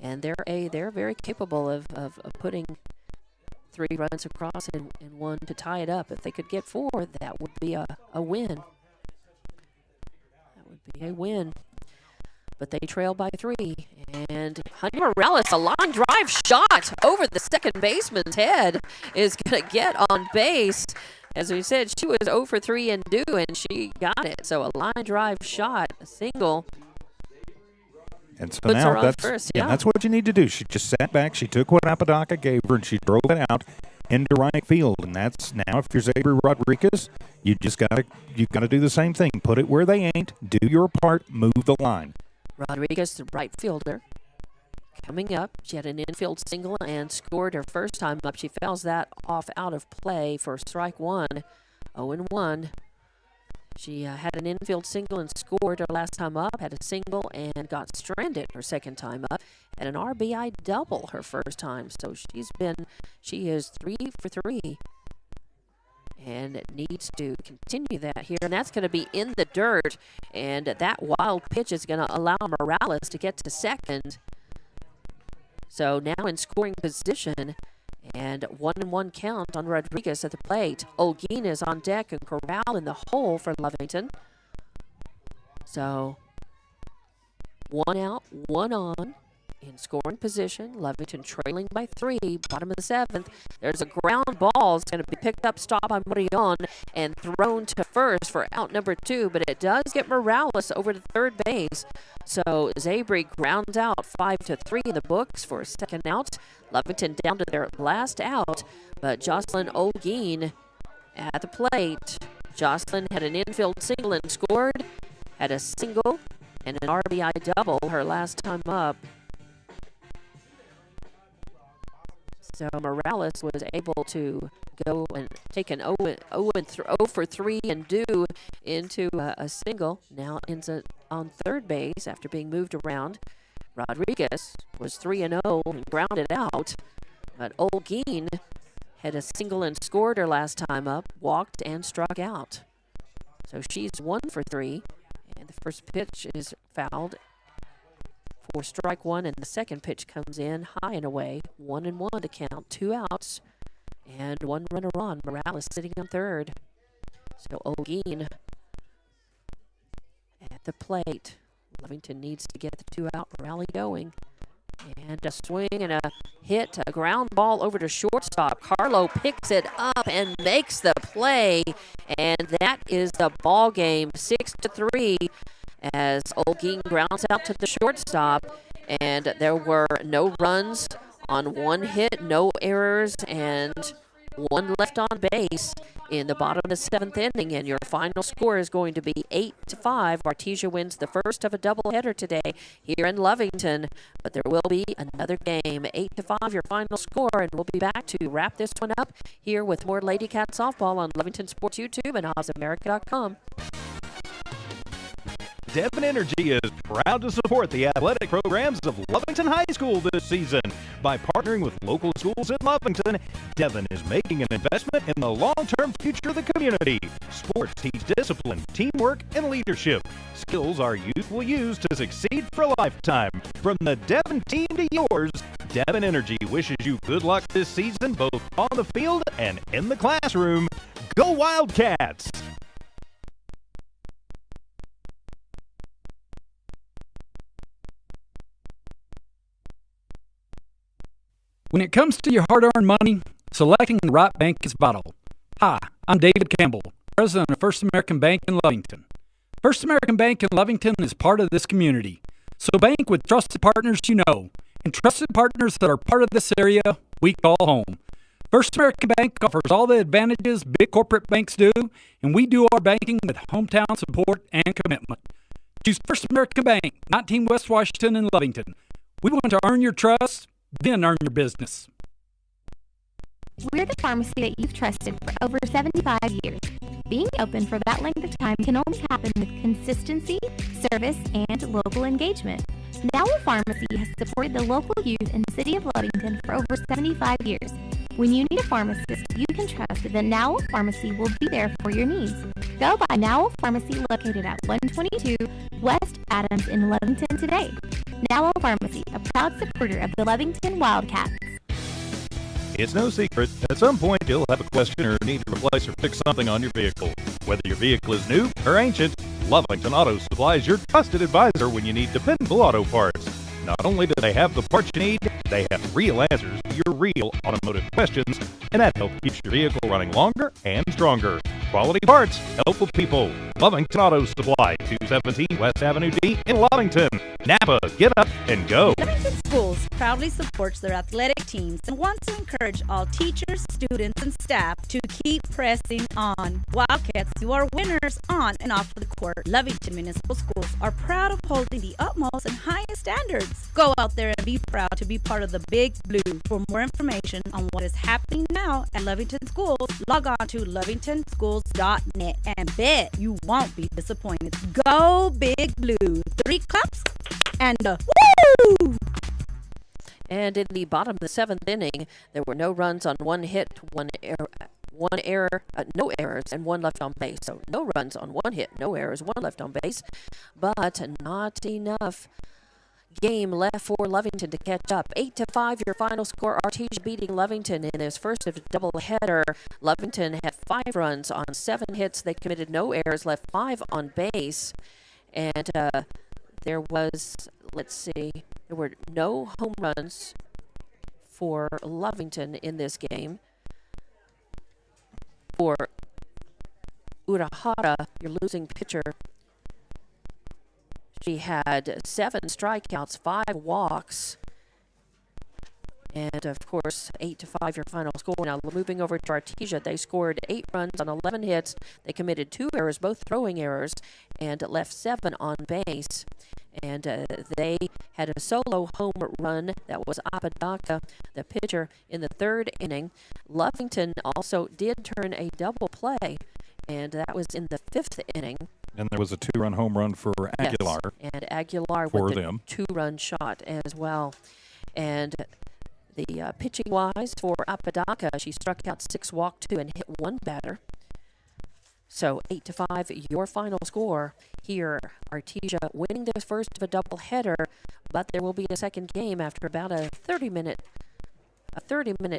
And they're very capable of putting 3 runs across and 1 to tie it up. If they could get 4, that would be a win. That would be a win. But they trail by 3. And Honey Morales, a line drive shot over the second baseman's head, is going to get on base. As we said, she was 0 for 3 and due, and she got it. So a line drive shot, a single. And so puts now her on that's first, that's what you need to do. She just sat back, she took what Apodaca gave her, and she drove it out into right field. And that's now, if you're Xavier Rodriguez, you gotta do the same thing. Put it where they ain't, do your part, move the line. Rodriguez, the right fielder, coming up. She had an infield single and scored her first time up. She fouls that off out of play for strike 1, 0-1. She had an infield single and scored her last time up, had a single and got stranded her second time up, and an RBI double her first time. So she is 3 for 3. And needs to continue that here. And that's going to be in the dirt. And that wild pitch is going to allow Morales to get to second. So now in scoring position. And 1-1 count on Rodriguez at the plate. Olguin is on deck and Corral in the hole for Lovington. So 1 out, 1 on. In scoring position, Lovington trailing by 3, bottom of the 7th. There's a ground ball. It's going to be picked up, stop by Morillon, and thrown to first for out number 2, but it does get Morales over to third base. So Zabri grounds out 5-3 in the books for a second out. Lovington down to their last out, but Jocelyn Olguin at the plate. Jocelyn had an infield single and scored, had a single and an RBI double her last time up. So Morales was able to go and take an 0 for 3 and due into a single. Now ends on third base after being moved around. Rodriguez was 3-0 and grounded out. But Olguin had a single and scored her last time up, walked and struck out. So she's 1 for 3. And the first pitch is fouled for strike 1, and the second pitch comes in high and away. 1-1 to count, 2 outs, and 1 runner on. Morales sitting on third. So Olguin at the plate. Lovington needs to get the 2-out rally going. And a swing and a hit, a ground ball over to shortstop. Carlo picks it up and makes the play, and that is the ball game, 6-3. As Olguin grounds out to the shortstop, and there were no runs on 1 hit, no errors, and 1 left on base in the bottom of the 7th inning, and your final score is going to be 8-5. Artesia wins the first of a doubleheader today here in Lovington, but there will be another game. 8-5, your final score, and we'll be back to wrap this one up here with more Lady Cat softball on Lovington Sports YouTube and OzAmerica.com. Devon Energy is proud to support the athletic programs of Lovington High School this season. By partnering with local schools in Lovington, Devon is making an investment in the long-term future of the community. Sports teach discipline, teamwork, and leadership. Skills our youth will use to succeed for a lifetime. From the Devon team to yours, Devon Energy wishes you good luck this season, both on the field and in the classroom. Go Wildcats! When it comes to your hard-earned money, selecting the right bank is vital. Hi, I'm David Campbell, president of First American Bank in Lovington. First American Bank in Lovington is part of this community. So bank with trusted partners you know, and trusted partners that are part of this area we call home. First American Bank offers all the advantages big corporate banks do, and we do our banking with hometown support and commitment. Choose First American Bank, 19 West Washington in Lovington. We want to earn your trust, then earn your business. We're the pharmacy that you've trusted for over 75 years. Being open for that length of time can only happen with consistency, service, and local engagement. Now Pharmacy has supported the local youth in the city of Lovington for over 75 years. When you need a pharmacist, you can trust that Now Pharmacy will be there for your needs. Go by Now Pharmacy located at 122 West Adams in Lovington today. Now Pharmacy, a proud supporter of the Lovington Wildcats. It's no secret, at some point you'll have a question or need to replace or fix something on your vehicle. Whether your vehicle is new or ancient, Lovington Auto Supply is your trusted advisor when you need dependable auto parts. Not only do they have the parts you need, they have real answers to your real automotive questions, and that helps keep your vehicle running longer and stronger. Quality parts, helpful people. Lovington Auto Supply, 217 West Avenue D in Lovington. Napa, get up and go. Lovington Schools proudly supports their athletic teams and wants to encourage all teachers, students, and staff to keep pressing on. Wildcats, you are winners on and off the court. Lovington Municipal Schools are proud of holding the utmost and highest standards. Go out there and be proud to be part of the Big Blue. For more information on what is happening now at Lovington Schools, log on to lovingtonschools.net and bet you won't be disappointed. Go Big Blue. 3 claps and woo! And in the bottom of the 7th inning, there were no runs on 1 hit, no errors, and 1 left on base. So no runs on 1 hit, no errors, 1 left on base, but not enough game left for Lovington to catch up. 8-5 your final score. Artesia beating Lovington in his first of doubleheader. Lovington had 5 runs on 7 hits. They committed no errors, left 5 on base, and there were no home runs for Lovington in this game. For Urahara, your losing pitcher, she had 7 strikeouts, 5 walks, and of course 8-5 your final score. Now moving over to Artesia, they scored 8 runs on 11 hits. They committed 2 errors, both throwing errors, and left 7 on base. And they had a solo home run. That was Apodaca, the pitcher, in the 3rd inning. Lovington also did turn a double play, and that was in the 5th inning. And there was a 2-run home run for Aguilar. Yes, and Aguilar for with them. a 2-run shot as well. And the pitching-wise for Apodaca, she struck out 6, walked 2, and hit 1 batter. So 8-5, your final score here. Artesia winning this first of a doubleheader, but there will be a second game after about a 30-minute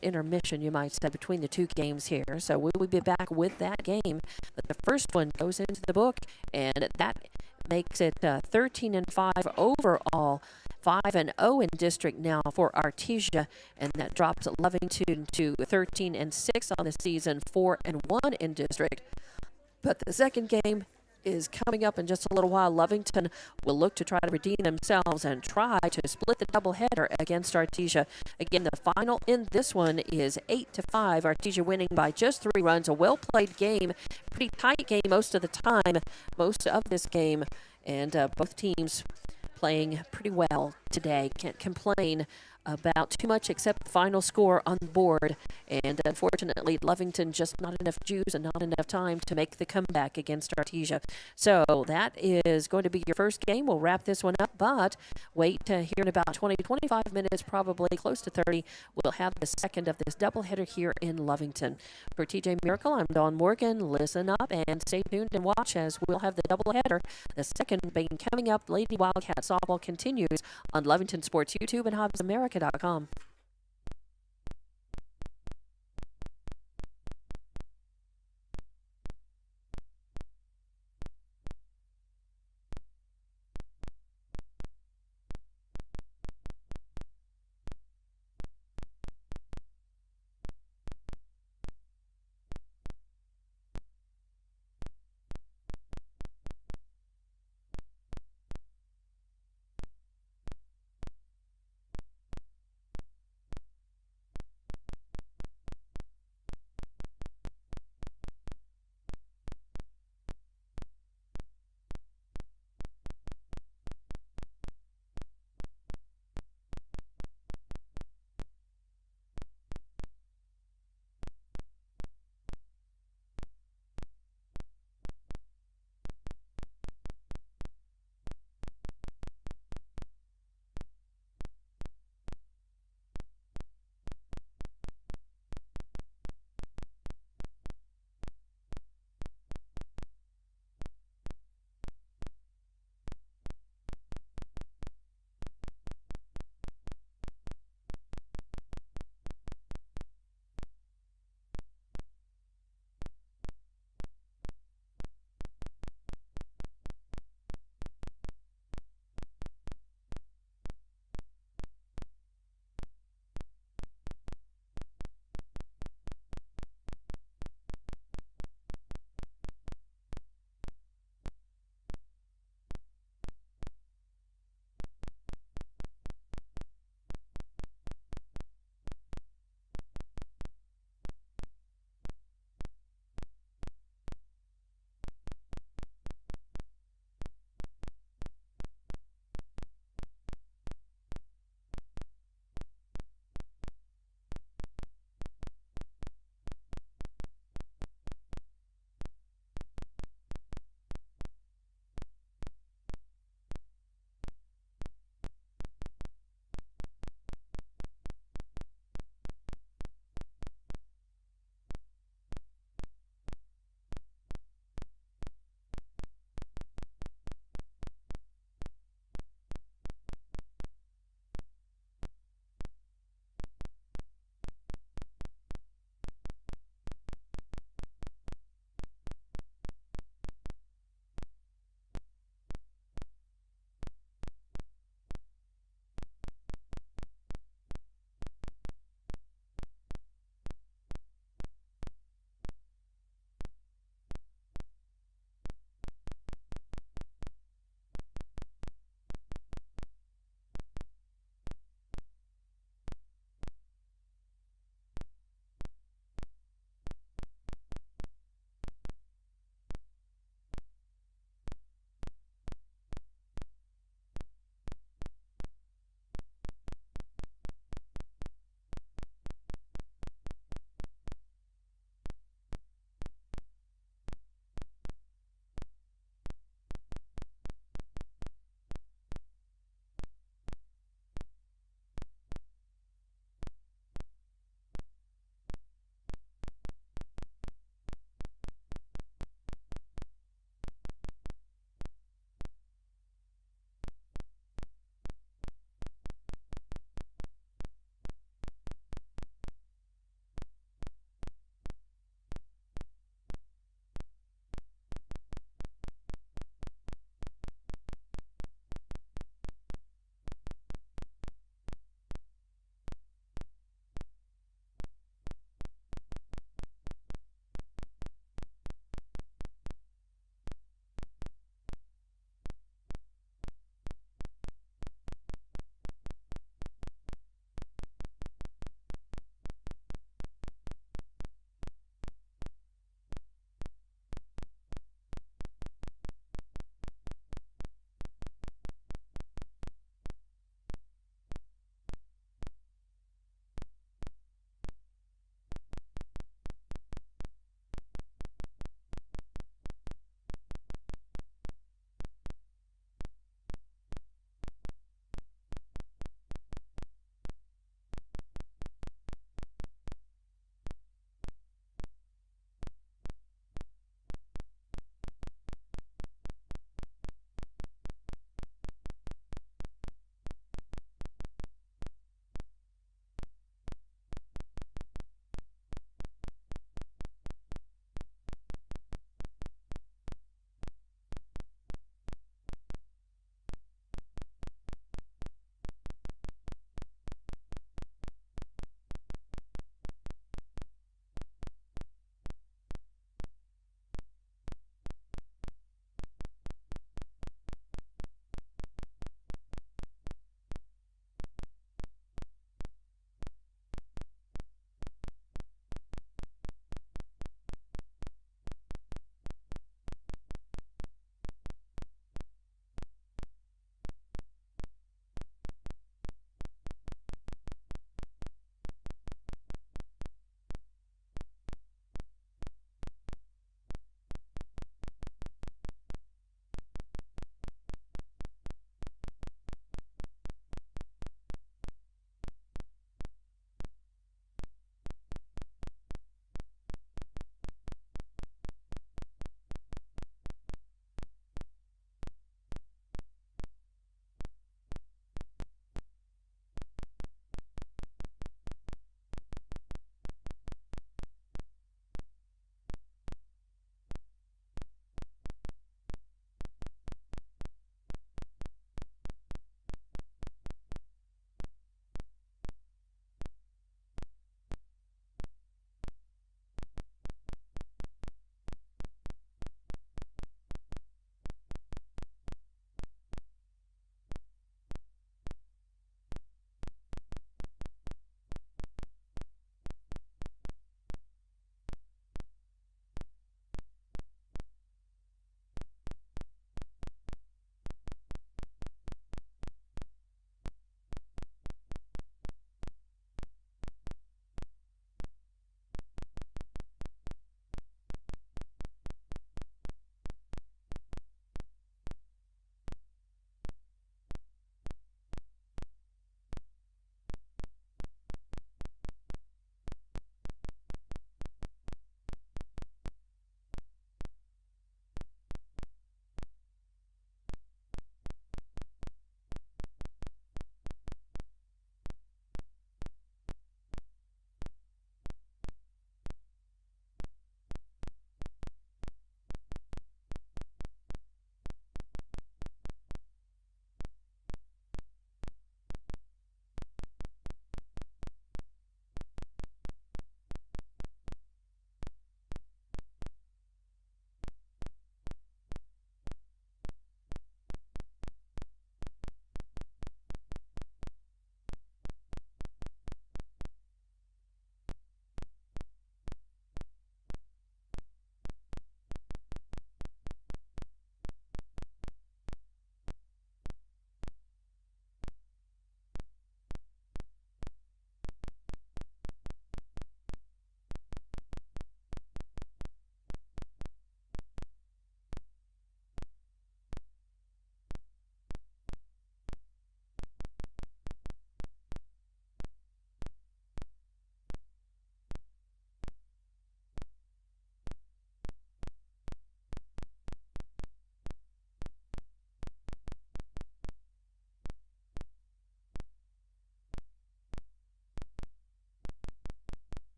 intermission, you might say, between the 2 games here. So we will be back with that game. But the first one goes into the book, and that makes it 13-5 overall. 5-0 in district now for Artesia, and that drops Lovington to 13-6 on the season, 4-1 in district. But the second game is coming up in just a little while. Lovington will look to try to redeem themselves and try to split the doubleheader against Artesia. Again, the final in this one is 8-5. Artesia winning by just 3 runs. A well-played game, pretty tight game most of the time, most of this game, and both teams playing pretty well today. Can't complain about too much except the final score on the board. And unfortunately, Lovington just not enough juice and not enough time to make the comeback against Artesia. So that is going to be your first game. We'll wrap this one up, but wait here in about 20-25 minutes, probably close to 30, we'll have the second of this doubleheader here in Lovington. For TJ Miracle, I'm Dawn Morgan. Listen up and stay tuned and watch as we'll have the doubleheader. The second game coming up. Lady Wildcat Softball continues on Lovington Sports YouTube and HobbsAmerica.com.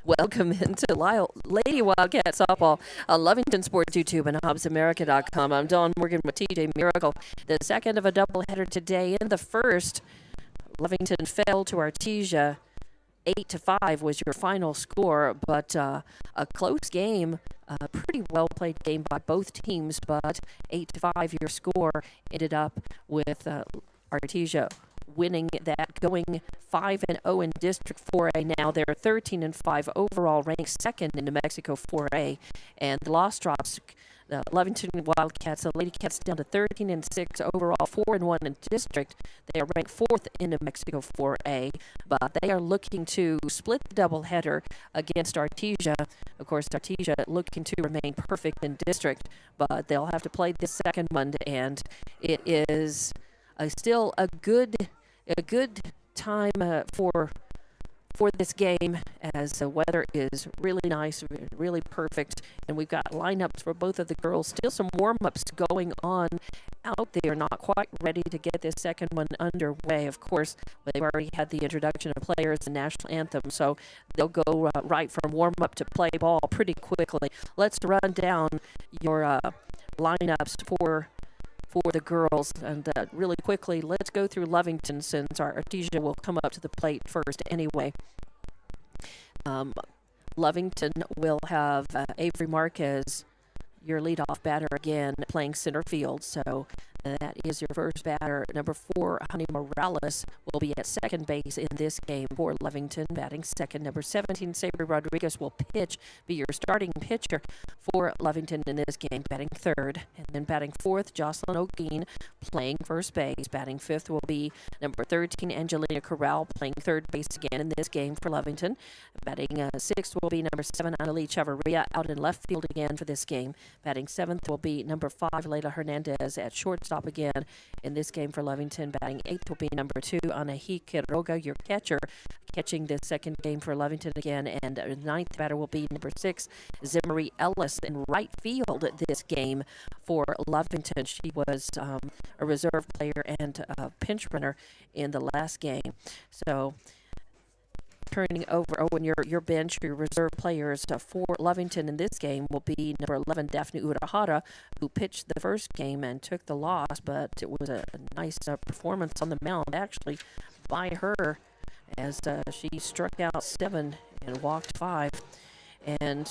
Welcome into Lady Wildcat Softball on Lovington Sports YouTube and HobbsAmerica.com. I'm Dawn Morgan with TJ Miracle. The second of a doubleheader today. In the first, Lovington fell to Artesia. 8-5 was your final score, but a close game, a pretty well played game by both teams, but 8-5 your score ended up with Artesia winning that, going 5-0 in District 4A. Now they're 13-5 overall, ranked second in New Mexico 4A, and the loss drops the Lovington Wildcats, the Lady Cats, down to 13-6 overall, 4-1 in district. They are ranked fourth in New Mexico 4A, but they are looking to split the doubleheader against Artesia. Of course, Artesia looking to remain perfect in district, but they'll have to play this second one, and it is still a good time for this game, as the weather is really nice, really perfect, and we've got lineups for both of the girls. Still some warm-ups going on out there, not quite ready to get this second one underway. Of course, they've already had the introduction of players and national anthem, so they'll go right from warm-up to play ball pretty quickly. Let's run down your lineups for the girls, and really quickly, let's go through Lovington, since our Artesia will come up to the plate first anyway. Lovington will have Avery Marquez, your leadoff batter again, playing center field, so that is your first batter. Number 4, Honey Morales, will be at second base in this game for Lovington, batting second. Number 17, Sabri Rodriguez, will be your starting pitcher for Lovington in this game, batting third. And then batting fourth, Jocelyn O'Gean, playing first base. Batting fifth will be number 13, Angelina Corral, playing third base again in this game for Lovington. Batting sixth will be number 7, Annalise Chavarria, out in left field again for this game. Batting seventh will be number 5, Leila Hernandez, at shortstop again in this game for Lovington. Batting eighth will be number 2, Anahi Quiroga, your catcher, catching this second game for Lovington again. And the ninth batter will be number 6, Zimmery Ellis, in right field this game for Lovington. She was a reserve player and a pinch runner in the last game. So turning over, when your bench, your reserve players for Lovington in this game will be number 11, Daphne Urahara, who pitched the first game and took the loss, but it was a nice performance on the mound, actually, by her, as she struck out 7 and walked 5. And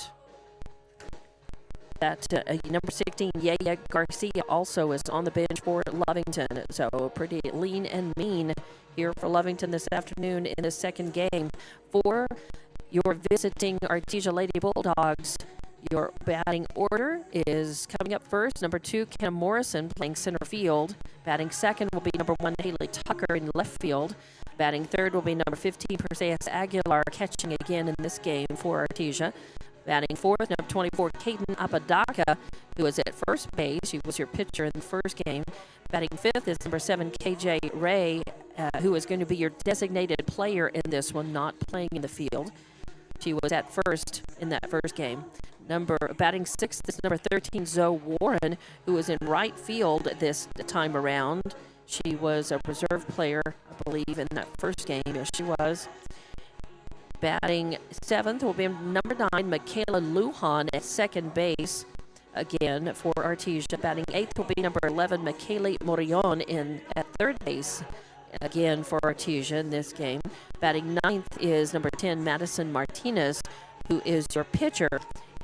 that number 16, Yaya Garcia, also is on the bench for Lovington. So pretty lean and mean here for Lovington this afternoon in the second game. For your visiting Artesia Lady Bulldogs, your batting order is coming up first. Number 2, Kim Morrison, playing center field. Batting second will be number 1, Haley Tucker, in left field. Batting third will be number 15, Perseus Aguilar, catching again in this game for Artesia. Batting fourth, number 24, Kaden Apodaca, who is at first base. She was your pitcher in the first game. Batting fifth is number 7, KJ Ray, who is going to be your designated player in this one, not playing in the field. She was at first in that first game. Batting sixth is number 13, Zoe Warren, who is in right field this time around. She was a reserve player, I believe, in that first game. Yes, she was. Batting seventh will be number 9, Michaela Lujan, at second base again for Artesia. Batting eighth will be number 11, Michaela Morillon, at third base again for Artesia in this game. Batting ninth is number 10, Madison Martinez, who is your pitcher,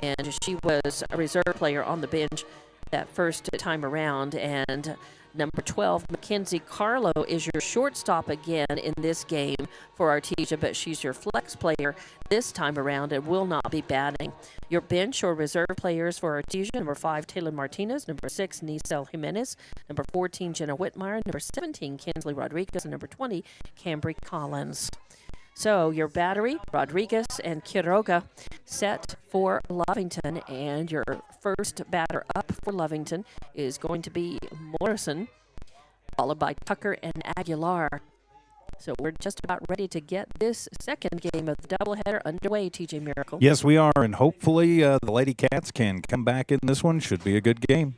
and she was a reserve player on the bench that first time around. And number 12, Mackenzie Carlo, is your shortstop again in this game for Artesia, but she's your flex player this time around and will not be batting. Your bench or reserve players for Artesia: number 5, Taylor Martinez; number 6, Nisel Jimenez; number 14, Jenna Whitmire; number 17, Kinsley Rodriguez; and number 20, Cambry Collins. So your battery, Rodriguez and Quiroga, set for Lovington, and your first batter up for Lovington is going to be Morrison, followed by Tucker and Aguilar. So we're just about ready to get this second game of the doubleheader underway, TJ Miracle. Yes, we are, and hopefully the Lady Cats can come back in this one. Should be a good game.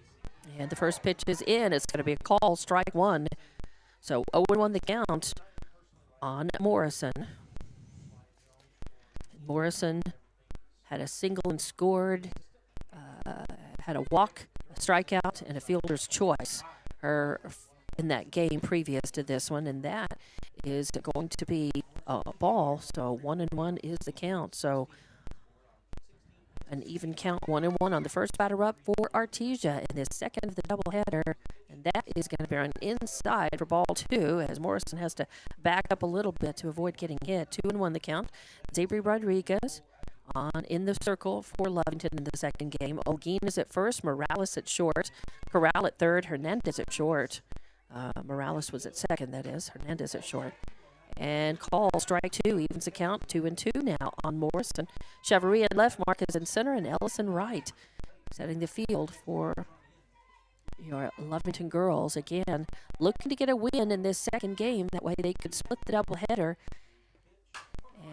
And the first pitch is in. It's going to be a call, strike one. So 0-1 the count on Morrison. Morrison had a single and scored, had a walk, a strikeout, and a fielder's choice in that game previous to this one, and that is going to be a ball. So 1-1 is the count. So an even count, 1-1 on the first batter up for Artesia in this second of the doubleheader, and that is going to be an inside for ball 2 as Morrison has to back up a little bit to avoid getting hit. 2-1 the count. Zabri Rodriguez in the circle for Lovington in the second game. Olguin is at first, Morales at short, Corral at third, Hernandez at short. Morales was at second, that is. Hernandez at short. And call, strike 2, evens the count, 2-2 now on Morrison. Chevrolet at left, Marcus in center, and Ellison right. Setting the field for your Lovington girls. Again, looking to get a win in this second game. That way they could split the doubleheader.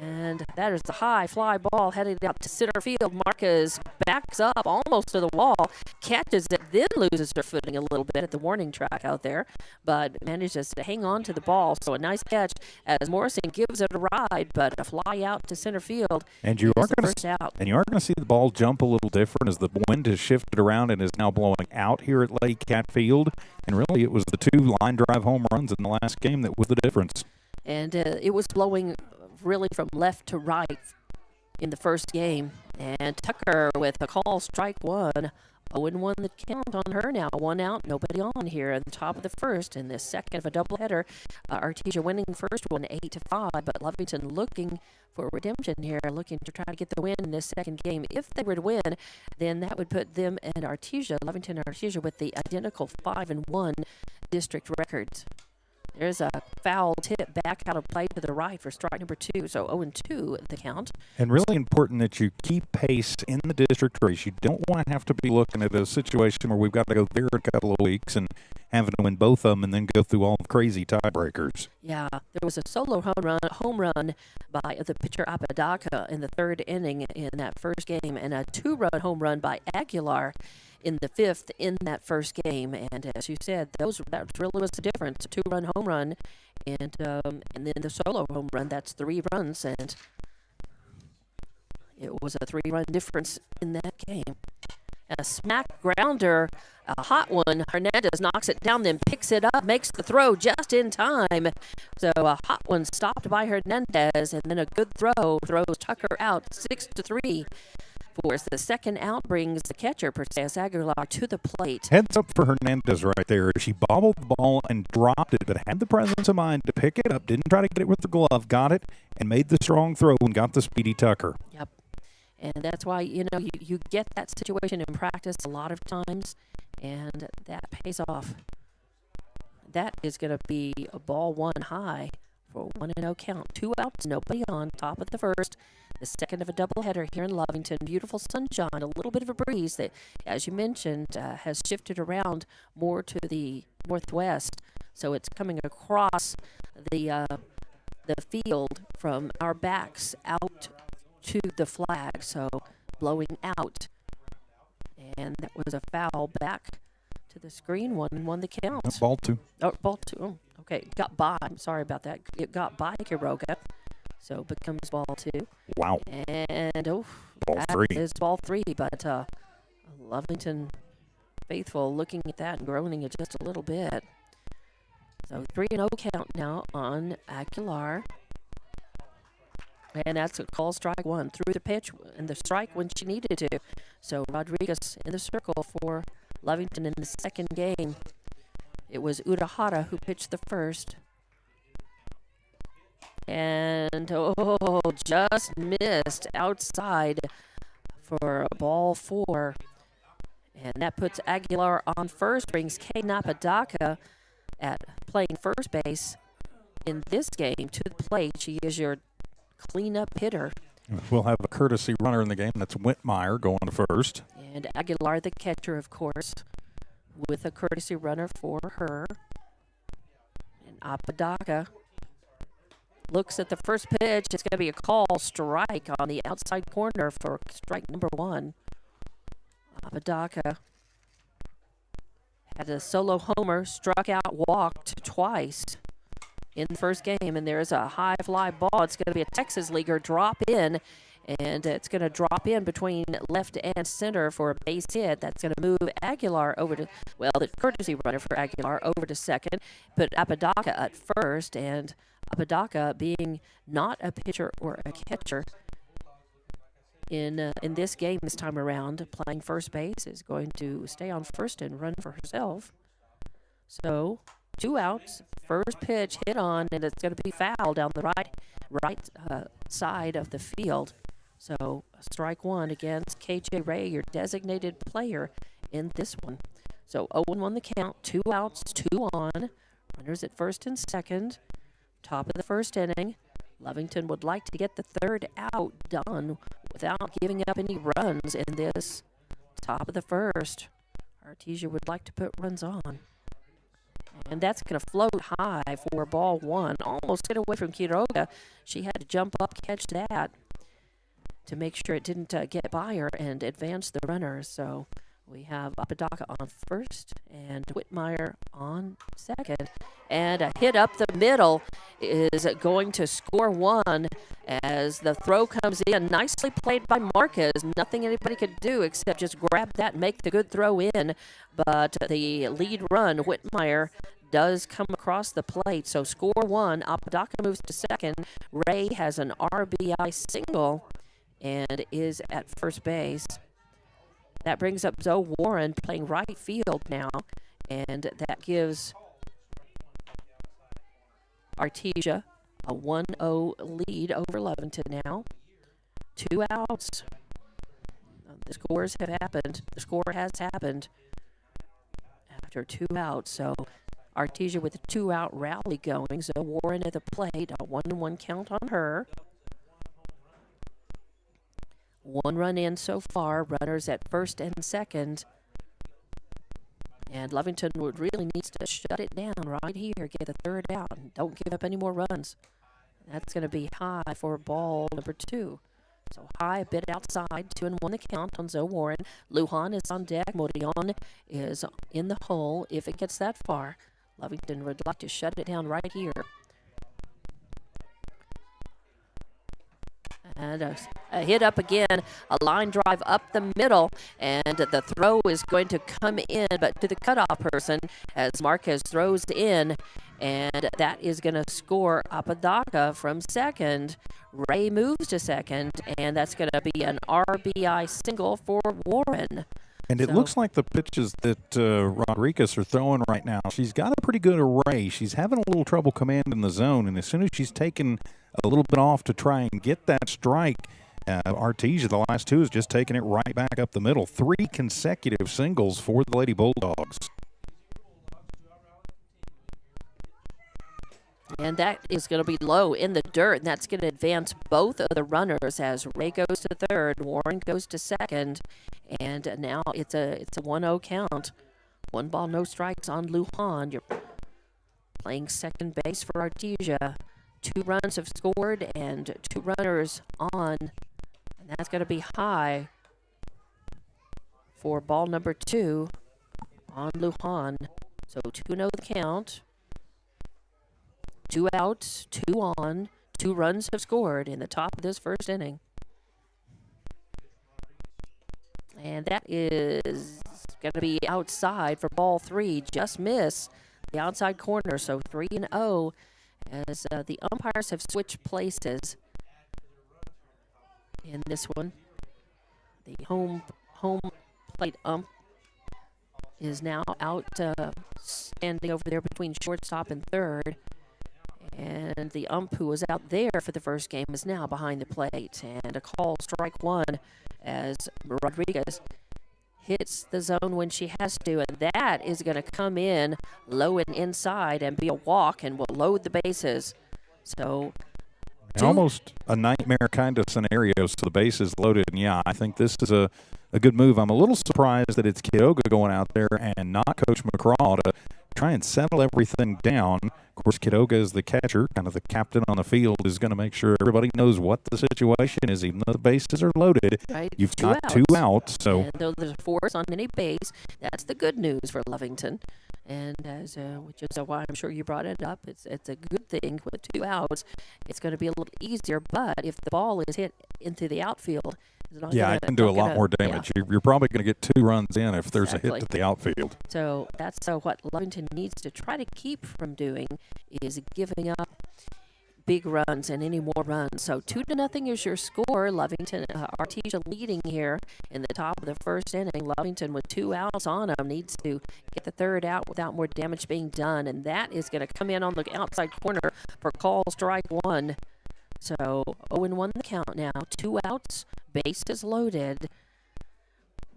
And that is the high fly ball headed out to center field. Marcus backs up almost to the wall, catches it, then loses her footing a little bit at the warning track out there, but manages to hang on to the ball. So a nice catch as Morrison gives it a ride, but a fly out to center field. And you are going to see the ball jump a little different as the wind has shifted around and is now blowing out here at Lake Cat Field. And really, it was the 2 line drive home runs in the last game that was the difference. And it was blowing really from left to right in the first game. And Tucker with a call, strike 1. 0-1 the count on her now. 1 out, nobody on here at the top of the first in this second of a doubleheader. Artesia winning the first one 8-5, but Lovington looking for redemption here, looking to try to get the win in this second game. If they were to win, then that would put them and Artesia, Lovington and Artesia, with the identical 5-1 district records. There's a foul tip back out of play to the right for strike number 2, so 0-2 the count. And really important that you keep pace in the district race. You don't want to have to be looking at a situation where we've got to go there in a couple of weeks and having to win both of them and then go through all the crazy tiebreakers. Yeah, there was a solo home run by the pitcher Apodaca in the third inning in that first game, and a 2-run home run by Aguilar in the 5th in that first game. And as you said, that really was the difference. A 2-run home run and then the solo home run, that's 3 runs, and it was a 3-run difference in that game. And a smack grounder, a hot one. Hernandez knocks it down, then picks it up, makes the throw just in time. So a hot one stopped by Hernandez, and then a good throw throws Tucker out 6-3. As the second out brings the catcher, Perseus Aguilar, to the plate. Heads up for Hernandez right there. She bobbled the ball and dropped it, but had the presence of mind to pick it up. Didn't try to get it with the glove. Got it and made the strong throw and got the speedy Tucker. Yep. And that's why, you get that situation in practice a lot of times, and that pays off. That is going to be a ball 1 high for 1-0 count. 2 outs, nobody on, top of the first. The second of a doubleheader here in Lovington. Beautiful sunshine, a little bit of a breeze that, as you mentioned, has shifted around more to the northwest. So it's coming across the field from our backs out to the flag. So blowing out. And that was a foul back to the screen. 1-1 the count. Ball 2. Oh, ball 2. Oh, okay, got by. I'm sorry about that. It got by Quiroga. So it becomes ball 2. Wow. And ball 3. Is ball 3, but Lovington faithful looking at that and groaning it just a little bit. So 3-0 count now on Aguilar. And that's a call, strike 1. Threw the pitch and the strike when she needed to. So Rodriguez in the circle for Lovington in the second game. It was Urahara who pitched the first. And, just missed outside for ball 4. And that puts Aguilar on first, brings Kay Napadaka at playing first base in this game to the plate. She is your cleanup hitter. We'll have a courtesy runner in the game. That's Whitmire going to first. And Aguilar, the catcher, of course, with a courtesy runner for her. And Apodaca looks at the first pitch. It's going to be a call, strike on the outside corner for strike number 1. Apodaca had a solo homer, struck out, walked twice in the first game, and there's a high fly ball. It's going to be a Texas leaguer drop in, And it's going to drop in between left and center for a base hit. That's going to move Aguilar over to, well, the courtesy runner for Aguilar over to second, put Apodaca at first, and Apodaca, being not a pitcher or a catcher in this game this time around, playing first base, is going to stay on first and run for herself. So 2 outs, first pitch hit on, and it's going to be foul down the right side of the field. So strike one against KJ Ray, your designated player in this one. So 0-1 the count, 2 outs, 2 on, runners at first and second. Top of the first inning. Lovington would like to get the third out done without giving up any runs in this top of the first. Artesia would like to put runs on. And that's going to float high for ball one. Almost get away from Quiroga. She had to jump up, catch that to make sure it didn't get by her and advance the runners. So we have Apodaca on first and Whitmire on second. And a hit up the middle is going to score one as the throw comes in. Nicely played by Marquez. Nothing anybody could do except just grab that and make the good throw in. But the lead run, Whitmire, does come across the plate. So score one. Apodaca moves to second. Ray has an RBI single and is at first base. That brings up Zoe Warren playing right field now, and that gives Artesia a 1-0 lead over Lovington now. 2 outs. The scores have happened. The score has happened after 2 outs. So Artesia with a 2-out rally going. Zoe Warren at the plate, a 1-1 count on her. 1 run in so far, runners at first and second. And Lovington really needs to shut it down right here, get the third out, and don't give up any more runs. That's going to be high for ball number 2. So high, a bit outside, 2-1 the count on Zoe Warren. Lujan is on deck. Morillon is in the hole if it gets that far. Lovington would like to shut it down right here. And a hit up again, a line drive up the middle, and the throw is going to come in, but to the cutoff person as Marquez throws in, and that is going to score Apodaca from second. Ray moves to second, and that's going to be an RBI single for Warren. And it looks like the pitches that Rodriguez are throwing right now, she's got a pretty good array. She's having a little trouble commanding the zone, and as soon as she's taken a little bit off to try and get that strike, Artesia, the last 2, is just taking it right back up the middle. 3 consecutive singles for the Lady Bulldogs. And that is going to be low in the dirt, and that's going to advance both of the runners as Ray goes to third, Warren goes to second, and now it's a 1-0 count. 1 ball, no strikes on Lujan. You're playing second base for Artesia. 2 runs have scored and 2 runners on, and that's going to be high for ball number 2 on Lujan. So 2-0 the count. 2 outs, 2 on, 2 runs have scored in the top of this first inning. And that is going to be outside for ball 3. Just miss the outside corner, so 3-0 as the umpires have switched places in this one. The home plate ump is now out standing over there between shortstop and third. And the ump who was out there for the first game is now behind the plate. And a call, strike 1, as Rodriguez hits the zone when she has to. And that is going to come in low and inside and be a walk and will load the bases. So almost a nightmare kind of scenario, so the bases loaded. And, yeah, I think this is a good move. I'm a little surprised that it's Quiroga going out there and not Coach McCraw to try and settle everything down. Of course, Quiroga is the catcher, kind of the captain on the field, is going to make sure everybody knows what the situation is, even though the bases are loaded. Right. You've got 2 outs. So and though there's a force on any base, that's the good news for Lovington. And which is why I'm sure you brought it up. It's a good thing with 2 outs. It's going to be a little easier, but if the ball is hit into the outfield, it's not Yeah, it can do a lot more damage. You're probably going to get 2 runs in if there's a hit to the outfield. So that's what Lovington needs to try to keep from doing is giving up big runs and any more runs. So 2-0 is your score. Lovington, Artesia leading here in the top of the first inning. Lovington with 2 outs on him needs to get the 3rd out without more damage being done, and that is going to come in on the outside corner for call strike 1. So 0-1 the count now. 2 outs, bases loaded.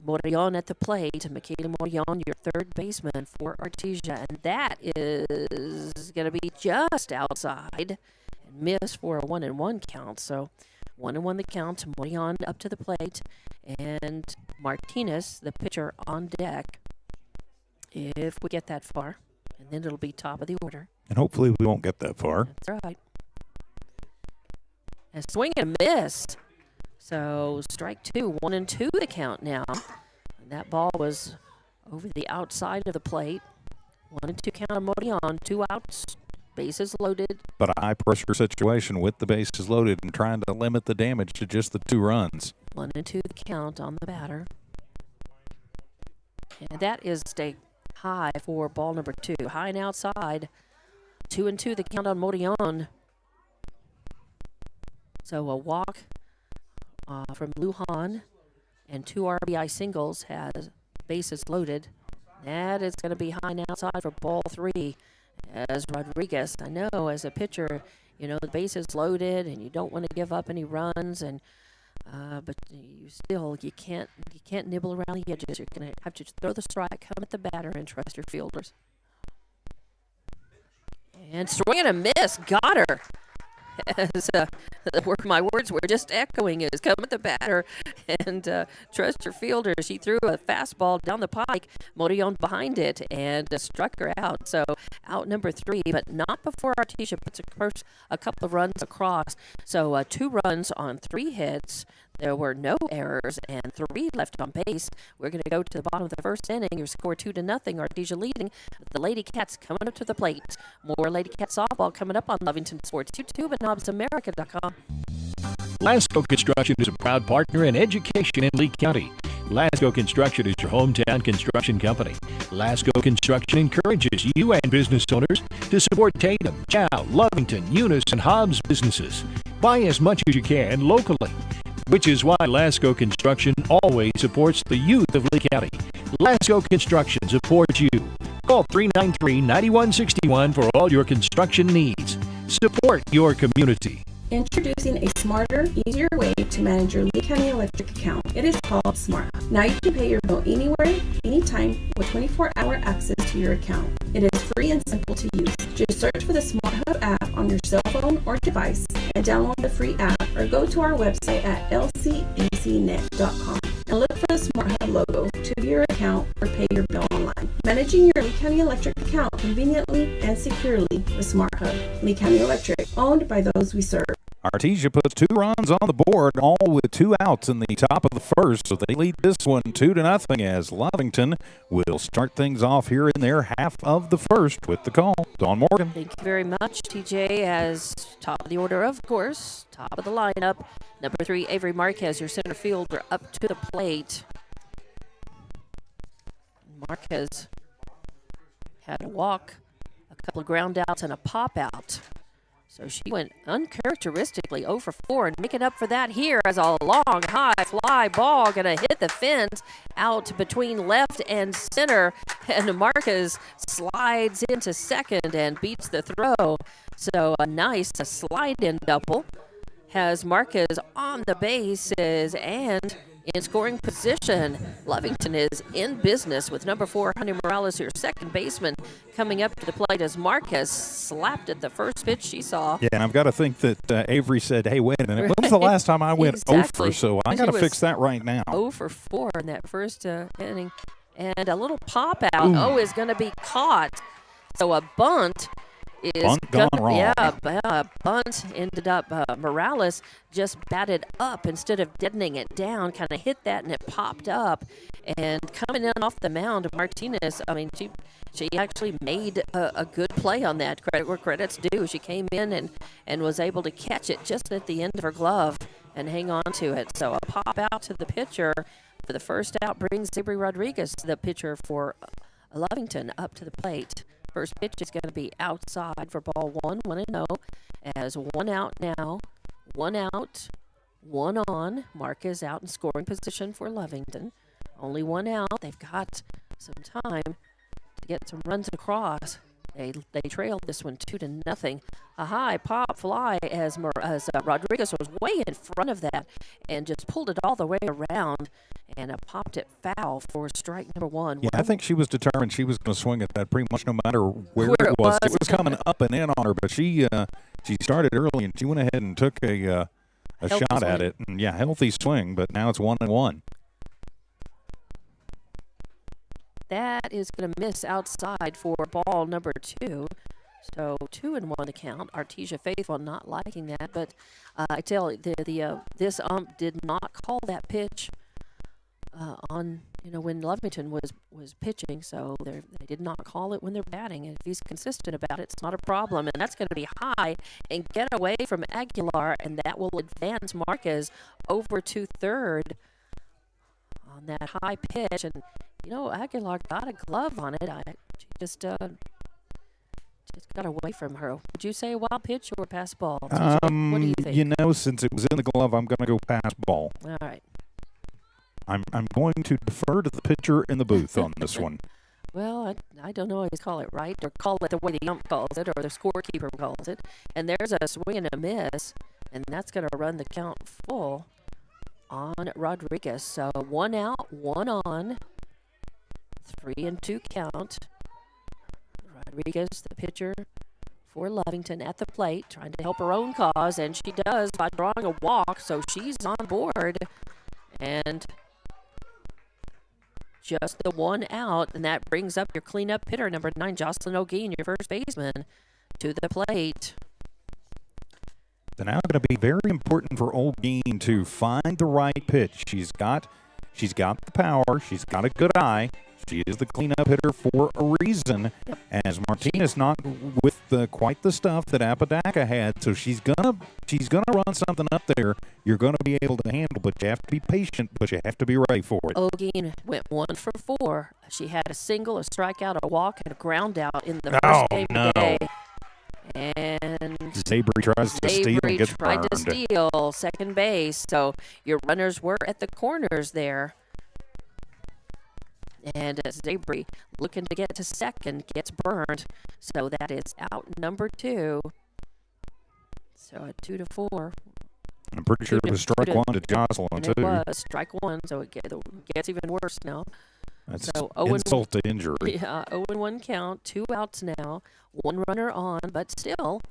Morillon at the plate. Michaela Morillon, your 3rd baseman for Artesia, and that is going to be just outside. Miss for a 1-1 count. So 1-1 the count. Morillon up to the plate, and Martinez, the pitcher, on deck. If we get that far, and then it'll be top of the order. And hopefully we won't get that far. That's right. A swing and a miss. So strike 2, 1-2 the count now. And that ball was over the outside of the plate. 1-2 count on Morillon. 2 outs. Bases loaded. But a high-pressure situation with the bases loaded and trying to limit the damage to just the 2 runs. 1-2 the count on the batter. And that is a high for ball number 2. High and outside. 2-2 the count on Morillon. So a walk from Lujan and 2 RBI singles has bases loaded. That is going to be high and outside for ball 3. As Rodriguez, I know as a pitcher, the bases loaded and you don't want to give up any runs, and but you can't nibble around the edges. You're going to have to throw the strike, come at the batter, and trust your fielders. And swing and a miss, got her. As my words were just echoing is come at the batter and trust your fielder. She threw a fastball down the pike, Morillon behind it, and struck her out. So out number 3, but not before Artesia puts a couple of runs across. So 2 runs on 3 hits. There were no errors and 3 left on base. We're going to go to the bottom of the first inning. Your score 2-0. Artesia leading. The Lady Cats coming up to the plate. More Lady Cat softball coming up on Lovington Sports YouTube and NobsAmerica.com. Lasco Construction is a proud partner in education in Lee County. Lasco Construction is your hometown construction company. Lasco Construction encourages you and business owners to support Tatum, Chow, Lovington, Eunice, and Hobbs businesses. Buy as much as you can locally, which is why Lasco Construction always supports the youth of Lee County. Lasco Construction supports you. Call 393-9161 for all your construction needs. Support your community. Introducing a smarter, easier way to manage your Lee County Electric account. It is called Smart Hub. Now you can pay your bill anywhere, anytime, with 24-hour access to your account. It is free and simple to use. Just search for the Smart Hub app on your cell phone or device and download the free app, or go to our website at lcecnet.com and look for the Smart Hub logo to view your account or pay your bill online. Managing your Lee County Electric account conveniently and securely with Smart Hub. Lee County Electric, owned by those we serve. Artesia puts 2 runs on the board, all with 2 outs in the top of the first, so they lead this one 2-0 as Lovington will start things off here in their half of the first with the call. Dawn Morgan. Thank you very much, TJ. As top of the order, of course, top of the lineup, number 3, Avery Marquez, your center fielder, up to the plate. Marquez had a walk, a couple of ground outs, and a pop out. So she went uncharacteristically 0 for 4, and making up for that here as a long, high fly ball going to hit the fence out between left and center, and Marquez slides into second and beats the throw. So a nice slide-in double has Marquez on the bases and in scoring position. Lovington is in business with number 4, Honey Morales, your second baseman, coming up to the plate as Marquez slapped at the first pitch she saw. Yeah, and I've got to think that Avery said, hey, wait a minute, when was the last time I went Exactly. 0 for? So I got to fix that right now. 0 for 4 in that first inning. And a little pop out, is going to be caught. So a bunt is Bunt gone wrong. Yeah, bunt ended up. Morales just batted up instead of deadening it down. Kind of hit that and it popped up. And coming in off the mound, Martinez. I mean, she actually made a good play on that. Credit where credit's due. She came in and was able to catch it just at the end of her glove and hang on to it. So a pop out to the pitcher for the first out brings Zibri Rodriguez, the pitcher for Lovington, up to the plate. First pitch is going to be outside for ball 1-0, as one out now, one out, one on. Marquez out in scoring position for Lovington. Only one out. They've got some time to get some runs across. They trailed this one 2-0. A high pop fly as Rodriguez was way in front of that and just pulled it all the way around and popped it foul for strike number one. Yeah, I think she was determined she was going to swing at that pretty much no matter where it was. It was coming up and in on her, but she started early and she went ahead and took a shot at it. And yeah, healthy swing, but now it's 1-1. That is going to miss outside for ball number 2. So 2-1 the count. Artesia Faithful not liking that, but I tell you, this ump did not call that pitch on when Lovington was pitching. So they did not call it when they're batting. And if he's consistent about it, it's not a problem. And that's going to be high and get away from Aguilar, and that will advance Marquez over to third on that high pitch. And Aguilar got a glove on it. She just got away from her. Would you say a wild pitch or pass ball? What do you think? Since it was in the glove, I'm going to go pass ball. All right. I'm going to defer to the pitcher in the booth on this one. Well, I don't always call it right or call it the way the ump calls it or the scorekeeper calls it. And there's a swing and a miss, and that's going to run the count full on Rodriguez. So one out, one on. 3-2 count. Rodriguez, the pitcher for Lovington, at the plate, trying to help her own cause, and she does by drawing a walk, so she's on board. And just the one out, and that brings up your cleanup hitter, number 9, Jocelyn O'Gean, your first baseman, to the plate. It's now going to be very important for O'Gean to find the right pitch. She's got the power. She's got a good eye. She is the cleanup hitter for a reason, as Martinez not with quite the stuff that Apodaca had. So she's gonna run something up there. You're gonna be able to handle, but you have to be patient. But you have to be ready for it. O'Gean went 1 for 4. She had a single, a strikeout, a walk, and a ground out in the first game today. And Zabry tries to steal and gets tried burned. to steal second base. So your runners were at the corners there. And Zabry, looking to get to second, gets burned. So that is out number 2. So a 2-4. I'm pretty sure it was strike 1 to Jocelyn, too. It was strike 1, so it gets even worse now. That's so insult to injury. Yeah, 0-1 count, 2 outs now, 1 runner on, but still,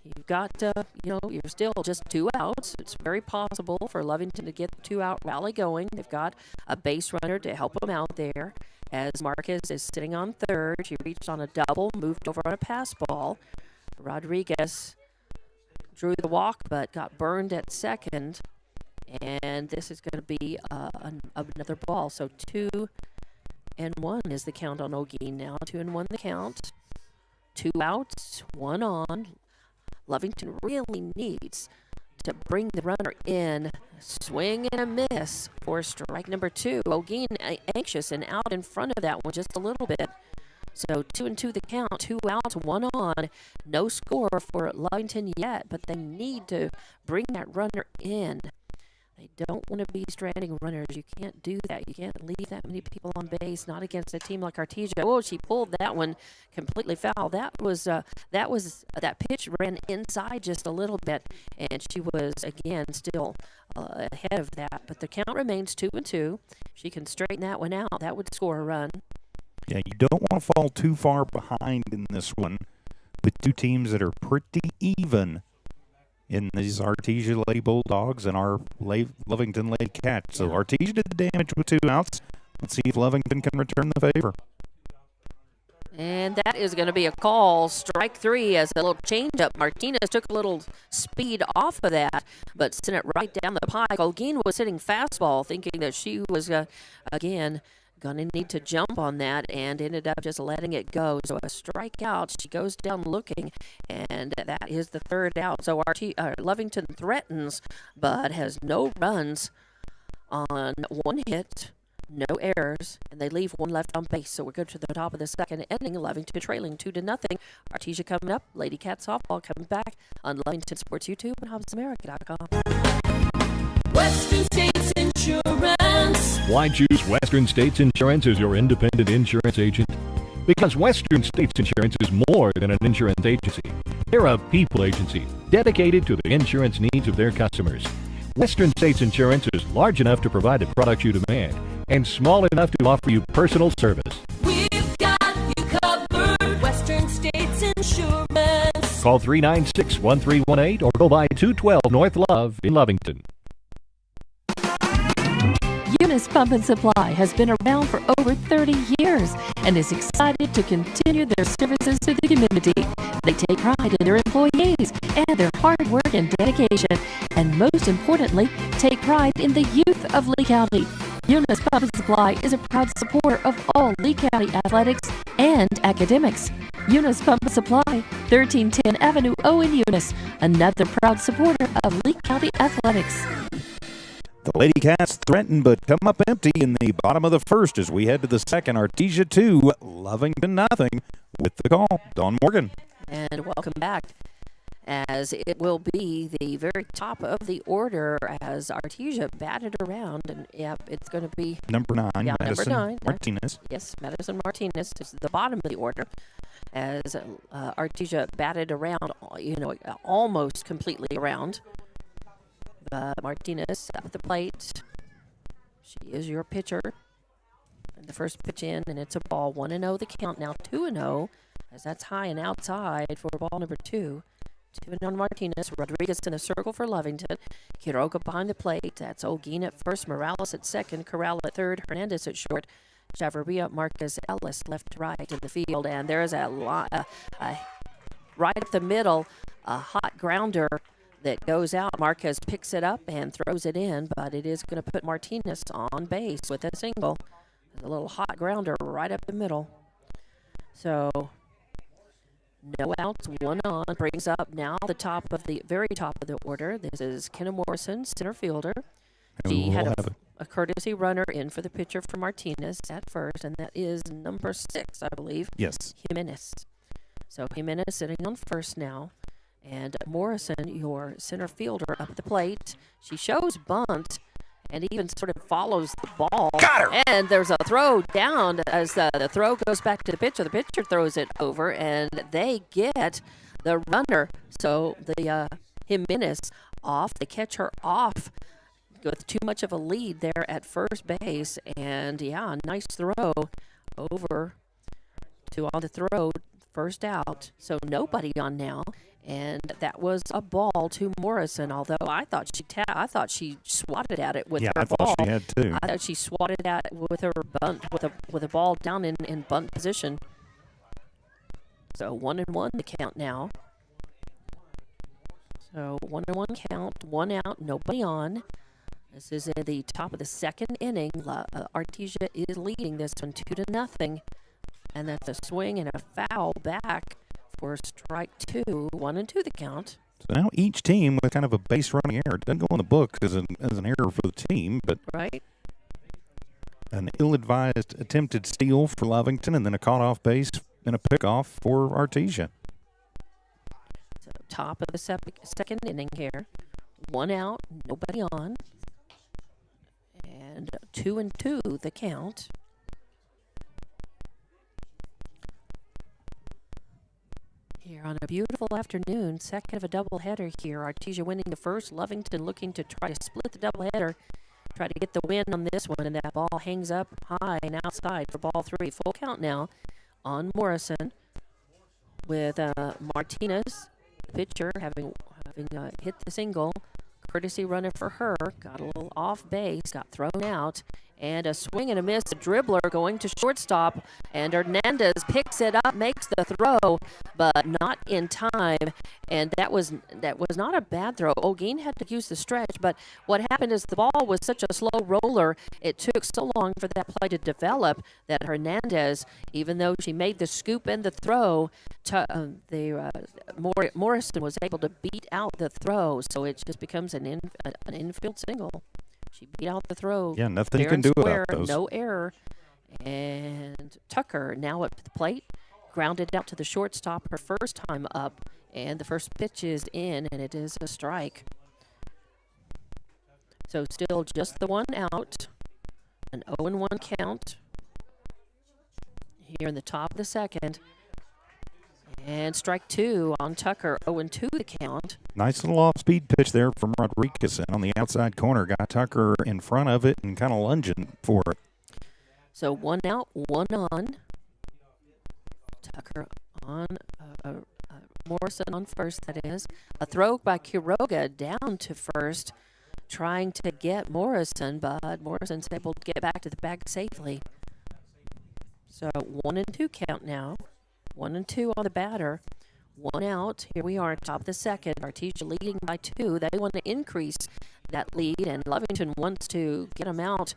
you've got, you're still just 2 outs. It's very possible for Lovington to get the 2-out rally going. They've got a base runner to help them out there. As Marquez is sitting on third, she reached on a double, moved over on a pass ball. Rodriguez drew the walk, but got burned at second. And this is going to be another ball. So 2-1 is the count on O'Gean now. 2-1 the count. 2 outs, 1 on. Lovington really needs to bring the runner in. Swing and a miss for strike number 2. O'Gean anxious and out in front of that one just a little bit. So 2-2 the count, 2 outs, 1 on. No score for Lovington yet, but they need to bring that runner in. They don't want to be stranding runners. You can't do that. You can't leave that many people on base, not against a team like Artesia. Oh, she pulled that one completely foul. That pitch ran inside just a little bit, and she was, again, still ahead of that. But the count remains 2-2. She can straighten that one out. That would score a run. Yeah, you don't want to fall too far behind in this one with two teams that are pretty even in these Artesia Lady Bulldogs and our Lovington Lady Cats. So Artesia did the damage with 2 outs. Let's see if Lovington can return the favor. And that is going to be a call. Strike 3 as a little changeup. Martinez took a little speed off of that, but sent it right down the pike. Olguin was hitting fastball, thinking that she was, again, going to need to jump on that, and ended up just letting it go. So a strikeout. She goes down looking, and that is the third out. So Lovington threatens, but has no runs on one hit. No errors, and they leave one left on base. So we're good to the top of the second inning. Lovington trailing 2-0. Artesia coming up. Lady Cat softball coming back on Lovington Sports YouTube and HobbsAmerica.com. Western States Insurance. Why choose Western States Insurance as your independent insurance agent? Because Western States Insurance is more than an insurance agency. They're a people agency dedicated to the insurance needs of their customers. Western States Insurance is large enough to provide the products you demand and small enough to offer you personal service. We've got you covered. Western States Insurance. Call 396-1318 or go by 212 North Love in Lovington. Eunice Pump and Supply has been around for over 30 years and is excited to continue their services to the community. They take pride in their employees and their hard work and dedication, and most importantly, take pride in the youth of Lee County. Eunice Pump and Supply is a proud supporter of all Lee County athletics and academics. Eunice Pump and Supply, 1310 Avenue O in Eunice, another proud supporter of Lee County athletics. The Lady Cats threaten but come up empty in the bottom of the first as we head to the second. Artesia 2, Lovington nothing. With the call, Dawn Morgan. And welcome back, as it will be the very top of the order as Artesia batted around. And, it's going to be Number 9, Madison number 9. Martinez. Yes, Madison Martinez is the bottom of the order as Artesia batted around, almost completely around. Martinez up at the plate. She is your pitcher. And the first pitch in, and it's a ball. 1-0 the count. Now 2-0, as that's high and outside for ball number 2. 2-0 Martinez. Rodriguez in the circle for Lovington. Quiroga behind the plate. That's Olguin at first. Morales at second. Corral at third. Hernandez at short. Chavarria, Marquez, Ellis left to right in the field. And there's right up the middle, a hot grounder that goes out. Marquez picks it up and throws it in, but it is going to put Martinez on base with a single. A little hot grounder right up the middle. So no outs, 1 on. Brings up now the very top of the order. This is Kenna Morrison, center fielder. She had a courtesy runner in for the pitcher for Martinez at first, and that is number 6, I believe. Yes. Jimenez. So Jimenez sitting on first now. And Morrison, your center fielder, up the plate. She shows bunt and even sort of follows the ball. Got her! And there's a throw down as the throw goes back to the pitcher. The pitcher throws it over, and they get the runner. So the Jimenez off. They catch her off with too much of a lead there at first base. And, nice throw over to on the throw. First out. So nobody on now. And that was a ball to Morrison, although I thought she swatted at it with her ball. I thought she had too. I thought she swatted at it with her bunt, with a ball down in bunt position. So 1-1 the count now. So 1-1 count, 1 out, nobody on. This is in the top of the second inning. Artesia is leading this one 2-0. And that's a swing and a foul back for strike 2, 1-2 the count. So now each team with kind of a base running error. It doesn't go in the book as an error for the team, but right. An ill-advised attempted steal for Lovington, and then a caught off base and a pickoff for Artesia. So top of the second inning here. 1 out, nobody on. And 2-2 the count. Here on a beautiful afternoon, second of a doubleheader here. Artesia winning the first. Lovington looking to try to split the doubleheader. Try to get the win on this one, and that ball hangs up high and outside for ball 3. Full count now on Morrison with Martinez, the pitcher, having hit the single. Courtesy runner for her. Got a little off base, got thrown out, And a swing and a miss, a dribbler going to shortstop, and Hernandez picks it up, makes the throw, but not in time. And that was not a bad throw. Olguin had to use the stretch, but what happened is the ball was such a slow roller, it took so long for that play to develop that Hernandez, even though she made the scoop and the throw, Morrison was able to beat out the throw, so it just becomes an infield single. She beat out the throw. Yeah, nothing you fair can and do square, about those. no error. And Tucker now up to the plate, grounded out to the shortstop her first time up, and the first pitch is in, and it is a strike. So still just the one out, an 0-1 count here in the top of the second. And strike two on Tucker, 0-2 the count. Nice little off-speed pitch there from Rodriguez, and on the outside corner, got Tucker in front of it and kind of lunging for it. So one out, one on. Tucker on, Morrison on first, that is. A throw by Quiroga down to first, trying to get Morrison, but Morrison's able to get back to the bag safely. So 1-2 count now. 1-2 on the batter. One out. Here we are, top of the second. Artesia leading by 2. They want to increase that lead, and Lovington wants to get them out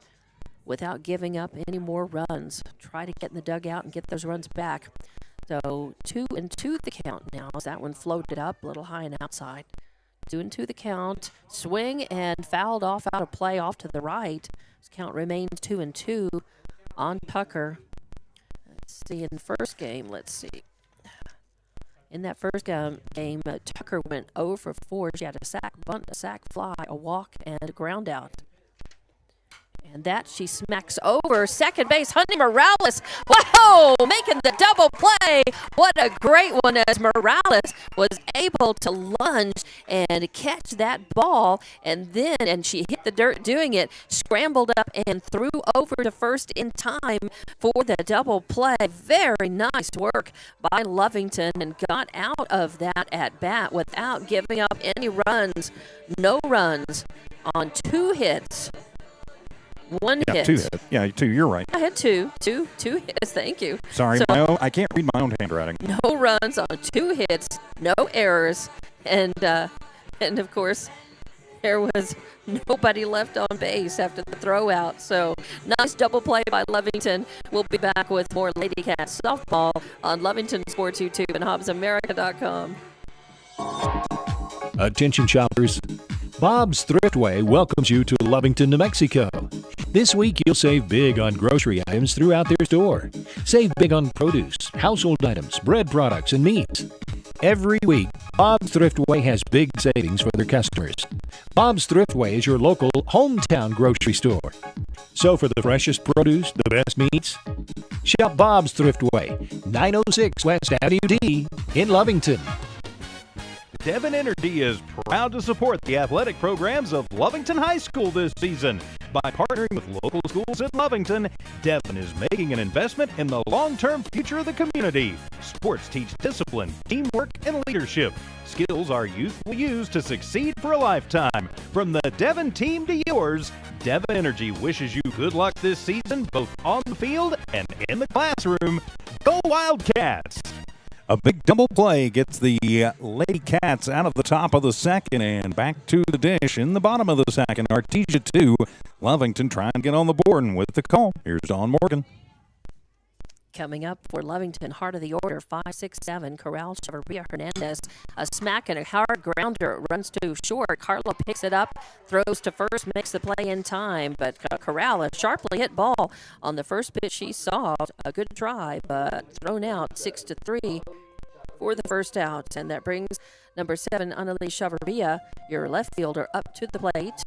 without giving up any more runs. Try to get in the dugout and get those runs back. So 2-2 the count now, as that one floated up a little high and outside. 2-2 the count. Swing and fouled off out of play off to the right. This count remains 2-2 on Tucker. Let's see, in the first game, In that first game, Tucker went 0 for 4. She had a sack bunt, a sack fly, a walk, and a ground out. And that she smacks over second base, Honey Morales. Whoa, making the double play. What a great one, as Morales was able to lunge and catch that ball. And she hit the dirt doing it, scrambled up and threw over to first in time for the double play. Very nice work by Lovington, and got out of that at bat without giving up any runs. No runs on 2 hits. One hit. 2 hits. Yeah, 2. You're right. I had two hits. Thank you. Sorry, So, I can't read my own handwriting. no runs on 2 hits, no errors, and of course, there was nobody left on base after the throw out. So nice double play by Lovington. We'll be back with more Lady Cats softball on Lovington Sports YouTube and HobbsAmerica.com. Attention shoppers. Bob's Thriftway welcomes you to Lovington, New Mexico. This week, you'll save big on grocery items throughout their store. Save big on produce, household items, bread products, and meats. Every week, Bob's Thriftway has big savings for their customers. Bob's Thriftway is your local hometown grocery store. So for the freshest produce, the best meats, shop Bob's Thriftway, 906 West Avenue D in Lovington. Devon Energy is proud to support the athletic programs of Lovington High School this season. By partnering with local schools in Lovington, Devon is making an investment in the long-term future of the community. Sports teach discipline, teamwork, and leadership. Skills our youth will use to succeed for a lifetime. From the Devon team to yours, Devon Energy wishes you good luck this season, both on the field and in the classroom. Go Wildcats! A big double play gets the Lady Cats out of the top of the second and back to the dish in the bottom of the second. Artesia 2, Lovington trying to get on the board, and with the call, here's Dawn Morgan. Coming up for Lovington, heart of the order, 5-6-7, Corral, Chavarria, Hernandez. A smack and a hard grounder, runs too short. Carla picks it up, throws to first, makes the play in time. But Corral, a sharply hit ball on the first pitch she saw. A good try, but thrown out 6-3 for the first out. And that brings number 7, Annalise Chavarria, your left fielder, up to the plate.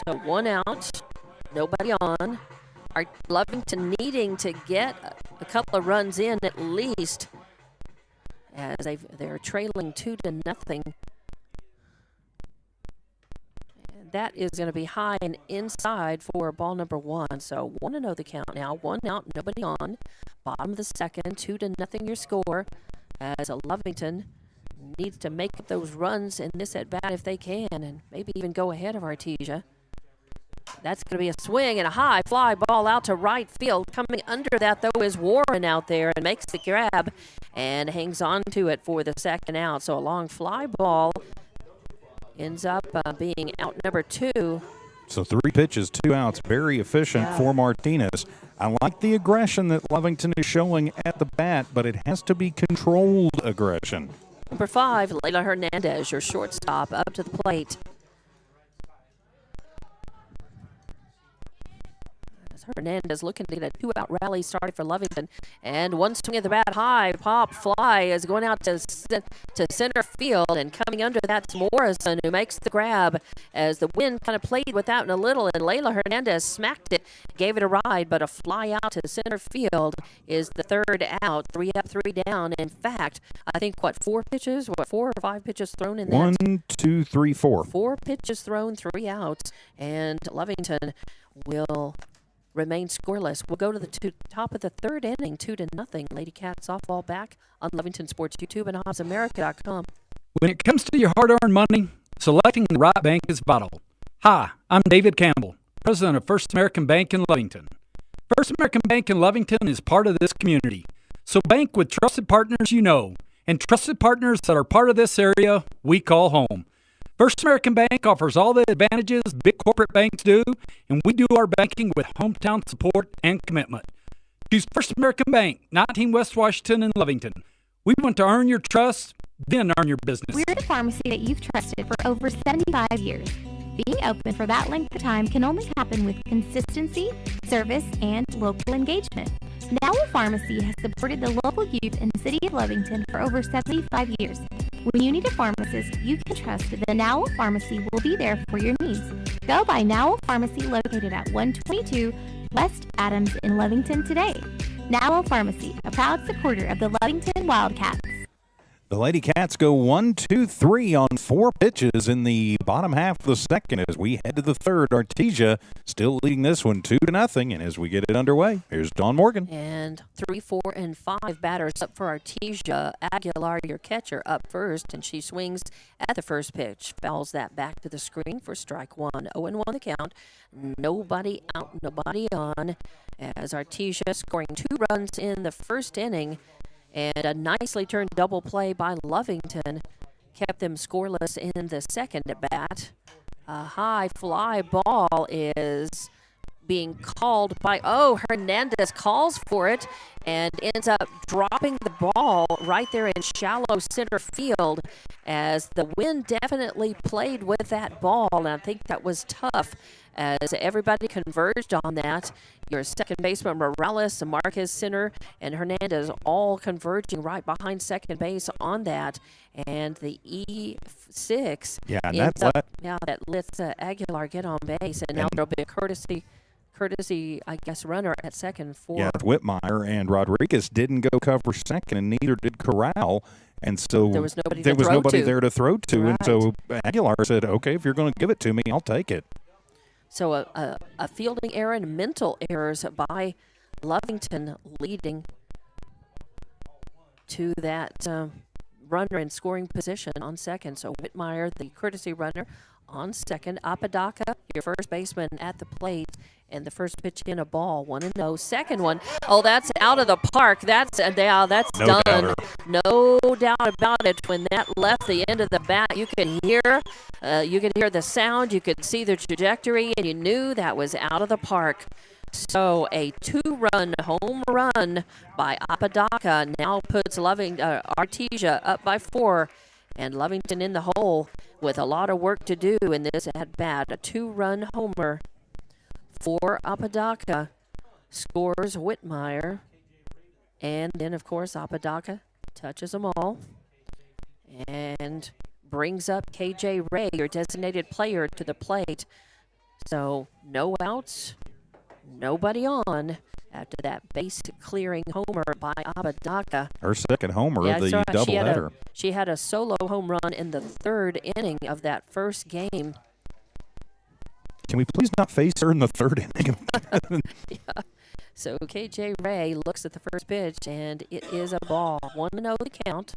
So one out, nobody on. Are Lovington needing to get a couple of runs in at least, as they're trailing 2-0. And that is going to be high and inside for ball number 1. So 1-0 the count now. One out, nobody on. Bottom of the second, 2-0 your score. As Lovington needs to make up those runs in this at bat if they can, and maybe even go ahead of Artesia. That's going to be a swing and a high fly ball out to right field. Coming under that, though, is Warren out there and makes the grab and hangs on to it for the second out. So a long fly ball ends up being out number 2. So 3 pitches, 2 outs, very efficient for Martinez. I like the aggression that Lovington is showing at the bat, but it has to be controlled aggression. Number 5, Layla Hernandez, your shortstop, up to the plate. Hernandez looking to get a 2-out rally started for Lovington. And one swing at the bat, high pop fly is going out to center field. And coming under that's Morrison, who makes the grab as the wind kind of played with that in a little. And Layla Hernandez smacked it, gave it a ride, but a fly out to center field is the third out. 3 up, 3 down. In fact, I think, 4 pitches? 4 or 5 pitches thrown in that? 1, 2, 3, 4. 4 pitches thrown, 3 outs. And Lovington will remain scoreless. We'll go to the top of the third inning, 2-0. Lady Cat softball back on Lovington Sports YouTube and HobbsAmerica.com. When it comes to your hard-earned money, selecting the right bank is vital. Hi, I'm David Campbell, president of First American Bank in Lovington. First American Bank in Lovington is part of this community. So bank with trusted partners you know, and trusted partners that are part of this area we call home. First American Bank offers all the advantages big corporate banks do, and we do our banking with hometown support and commitment. Choose First American Bank, 19 West Washington in Lovington. We want to earn your trust, then earn your business. We're the pharmacy that you've trusted for over 75 years. Being open for that length of time can only happen with consistency, service, and local engagement. Now Pharmacy has supported the local youth in the city of Lovington for over 75 years. When you need a pharmacist, you can trust that the Now Pharmacy will be there for your needs. Go by Now Pharmacy located at 122 West Adams in Lovington today. Now Pharmacy, a proud supporter of the Lovington Wildcats. The Lady Cats go 1, 2, 3 on 4 pitches in the bottom half of the second as we head to the third. Artesia still leading this one 2-0. And as we get it underway, here's Dawn Morgan. And 3, 4, and 5 batters up for Artesia. Aguilar, your catcher, up first, and she swings at the first pitch. Fouls that back to the screen for strike 1. 0-1 the count. Nobody out, nobody on. As Artesia scoring 2 runs in the first inning. And a nicely turned double play by Lovington kept them scoreless in the second at bat. A high fly ball is being called by, Hernandez calls for it and ends up dropping the ball right there in shallow center field as the wind definitely played with that ball. And I think that was tough as everybody converged on that. Your second baseman, Morales, Marquez center, and Hernandez all converging right behind second base on that. And the E6 that lets Aguilar get on base. And now there'll be a courtesy, I guess, runner at second for... Yeah, Whitmire and Rodriguez didn't go cover second, and neither did Corral. And so there was nobody there to throw to. Right. And so Aguilar said, okay, if you're going to give it to me, I'll take it. So a fielding error and mental errors by Lovington leading to that runner in scoring position on second. So Whitmire, the courtesy runner, on second. Apodaca, your first baseman at the plate, and the first pitch in a ball, 1-0. Second one, that's out of the park. That's done. Doubter. No doubt about it. When that left the end of the bat, you could hear the sound, you could see the trajectory, and you knew that was out of the park. So a 2-run home run by Apodaca now puts Artesia up by 4. And Lovington in the hole with a lot of work to do in this at-bat. A 2-run homer for Apodaca. Scores Whitmire. And then, of course, Apodaca touches them all. And brings up KJ Ray, your designated player, to the plate. So no outs, nobody on after that base-clearing homer by Apodaca. Her second homer of the doubleheader. She had a solo home run in the third inning of that first game. Can we please not face her in the third inning? Yeah. So KJ Ray looks at the first pitch, and it is a ball. 1-0 the count.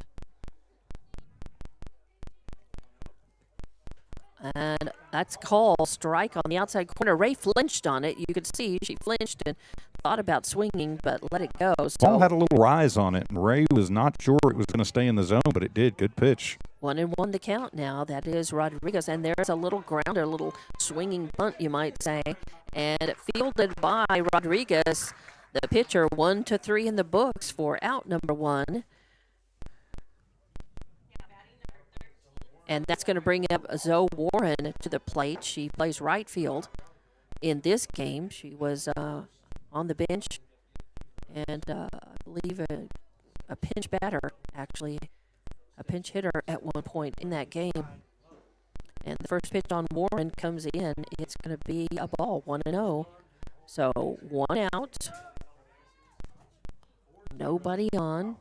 And that's called strike on the outside corner. Ray flinched on it. You could see she flinched and thought about swinging, but let it go. Ball So had a little rise on it, and Ray was not sure it was going to stay in the zone, but it did. Good pitch. 1-1 the count now. That is Rodriguez. And there's a little grounder, a little swinging bunt, you might say. And fielded by Rodriguez. The pitcher, 1-3 in the books for out number 1. And that's going to bring up Zoe Warren to the plate. She plays right field in this game. She was on the bench and I believe a pinch batter, actually, a pinch hitter at one point in that game. And the first pitch on Warren comes in. It's going to be a ball, 1-0. So 1 out, nobody on.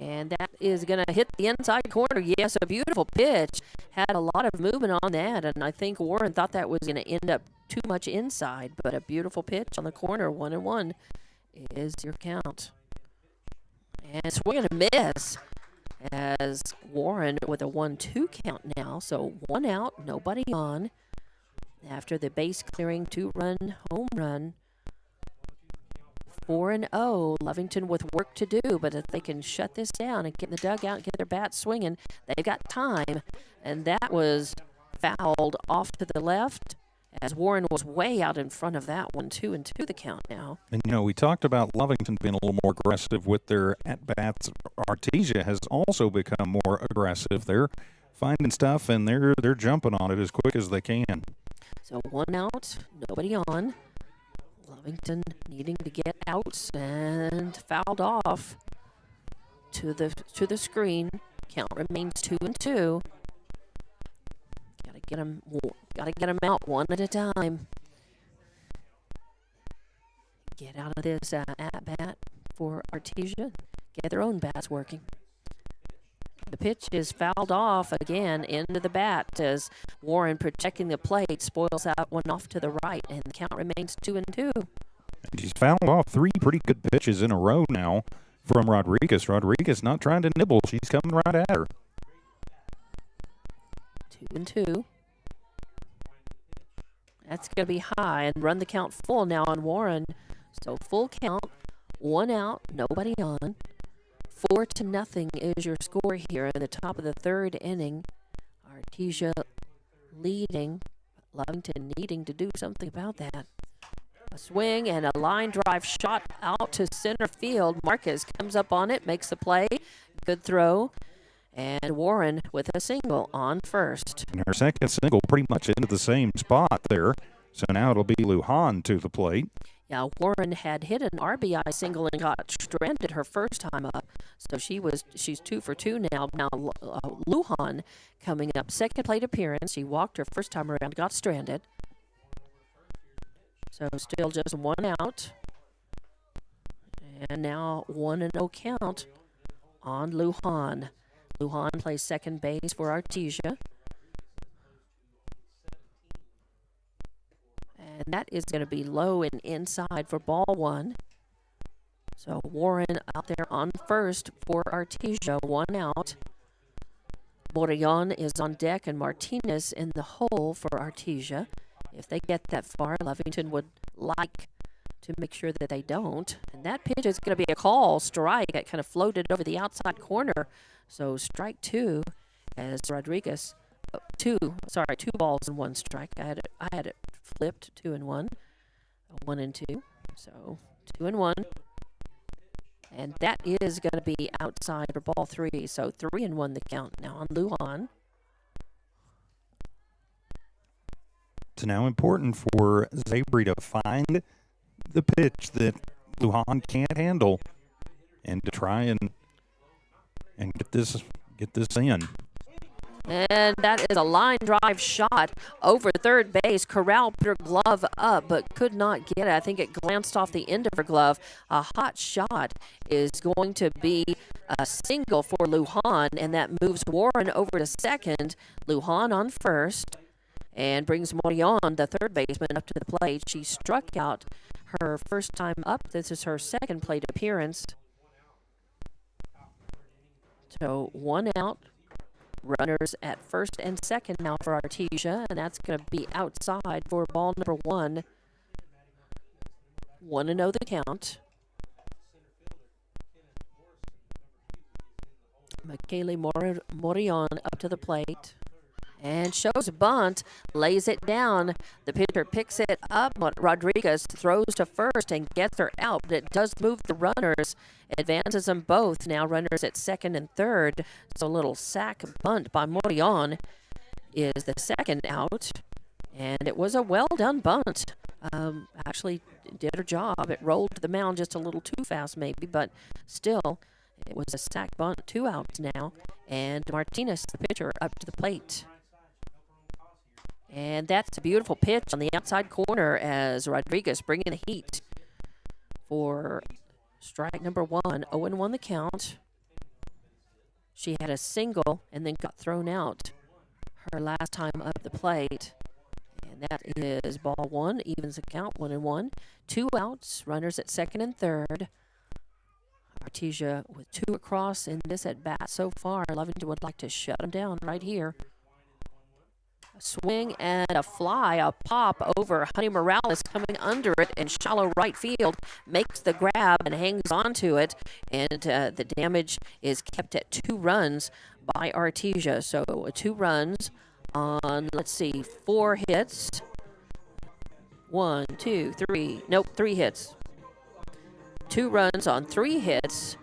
And that is going to hit the inside corner. Yes, a beautiful pitch. Had a lot of movement on that, and I think Warren thought that was going to end up too much inside, but a beautiful pitch on the corner. 1-1 is your count. And swing and a miss as Warren with a 1-2 count now. So 1 out, nobody on. After the base clearing 2-run home run. 4-0. Lovington with work to do, but if they can shut this down and get in the dugout and get their bats swinging, they've got time. And that was fouled off to the left as Warren was way out in front of that one. 2-2 the count now. And, we talked about Lovington being a little more aggressive with their at-bats. Artesia has also become more aggressive. They're finding stuff, and they're jumping on it as quick as they can. So 1 out, nobody on. Lovington needing to get outs and fouled off to the screen. Count remains 2-2. Gotta get them out one at a time. Get out of this at bat for Artesia. Get their own bats working. The pitch is fouled off again into the bat as Warren, protecting the plate, spoils that one off to the right, and the count remains 2-2. She's fouled off 3 pretty good pitches in a row now from Rodriguez. Rodriguez not trying to nibble. She's coming right at her. 2-2. That's going to be high and run the count full now on Warren. So full count, 1 out, nobody on. 4-0 is your score here in the top of the 3rd inning. Artesia leading, Lovington needing to do something about that. A swing and a line drive shot out to center field. Marquez comes up on it, makes the play. Good throw. And Warren with a single on first. And her second single pretty much into the same spot there. So now it'll be Lujan to the plate. Yeah, Warren had hit an RBI single and got stranded her first time up. So she's 2 for 2 now. Now Lujan coming up, second plate appearance. She walked her first time around, got stranded. So still just 1 out. And now 1-0 count on Lujan. Lujan plays second base for Artesia. And that is going to be low and inside for ball 1. So Warren out there on first for Artesia, 1 out. Morillon is on deck and Martinez in the hole for Artesia. If they get that far, Lovington would like to make sure that they don't. And that pitch is going to be a call, strike. It kind of floated over the outside corner. So strike 2 as Rodriguez, 2 balls and 1 strike. I had it flipped, 2-1, 1-2. So 2-1. And that is going to be outside for ball 3. So 3-1 the count now on Lujan. It's now important for Zabri to find the pitch that Lujan can't handle and to try and get this in. And that is a line drive shot over third base. Corral put her glove up but could not get it. I think it glanced off the end of her glove. A hot shot is going to be a single for Lujan, and that moves Warren over to second. Lujan on first and brings Morillon, the third baseman, up to the plate. She struck out her first time up. This is her second plate appearance. So 1 out. Runners at first and second now for Artesia, and that's going to be outside for ball number 1. 1-0 the count. Michele Morion up to the plate and shows a bunt, lays it down. The pitcher picks it up. Rodriguez throws to first and gets her out, but it does move the runners, advances them both. Now runners at second and third. So a little sack bunt by Morion is the second out, and it was a well-done bunt. Actually did her job. It rolled to the mound just a little too fast maybe, but still, it was a sack bunt. 2 outs now, and Martinez, the pitcher, up to the plate. And that's a beautiful pitch on the outside corner as Rodriguez bringing the heat for strike number 1. 0-1 the count. She had a single and then got thrown out her last time up the plate. And that is ball 1, evens the count, 1-1. 2 outs, runners at second and third. Artesia with 2 across in this at bat so far. Lovington would like to shut them down right here. A swing and a fly, a pop over Honey Morales coming under it in shallow right field, makes the grab and hangs onto it, and the damage is kept at 2 runs by Artesia. So 2 runs on, let's see, 4 hits. 1, 2, 3, nope, 3 hits. 2 runs on 3 hits,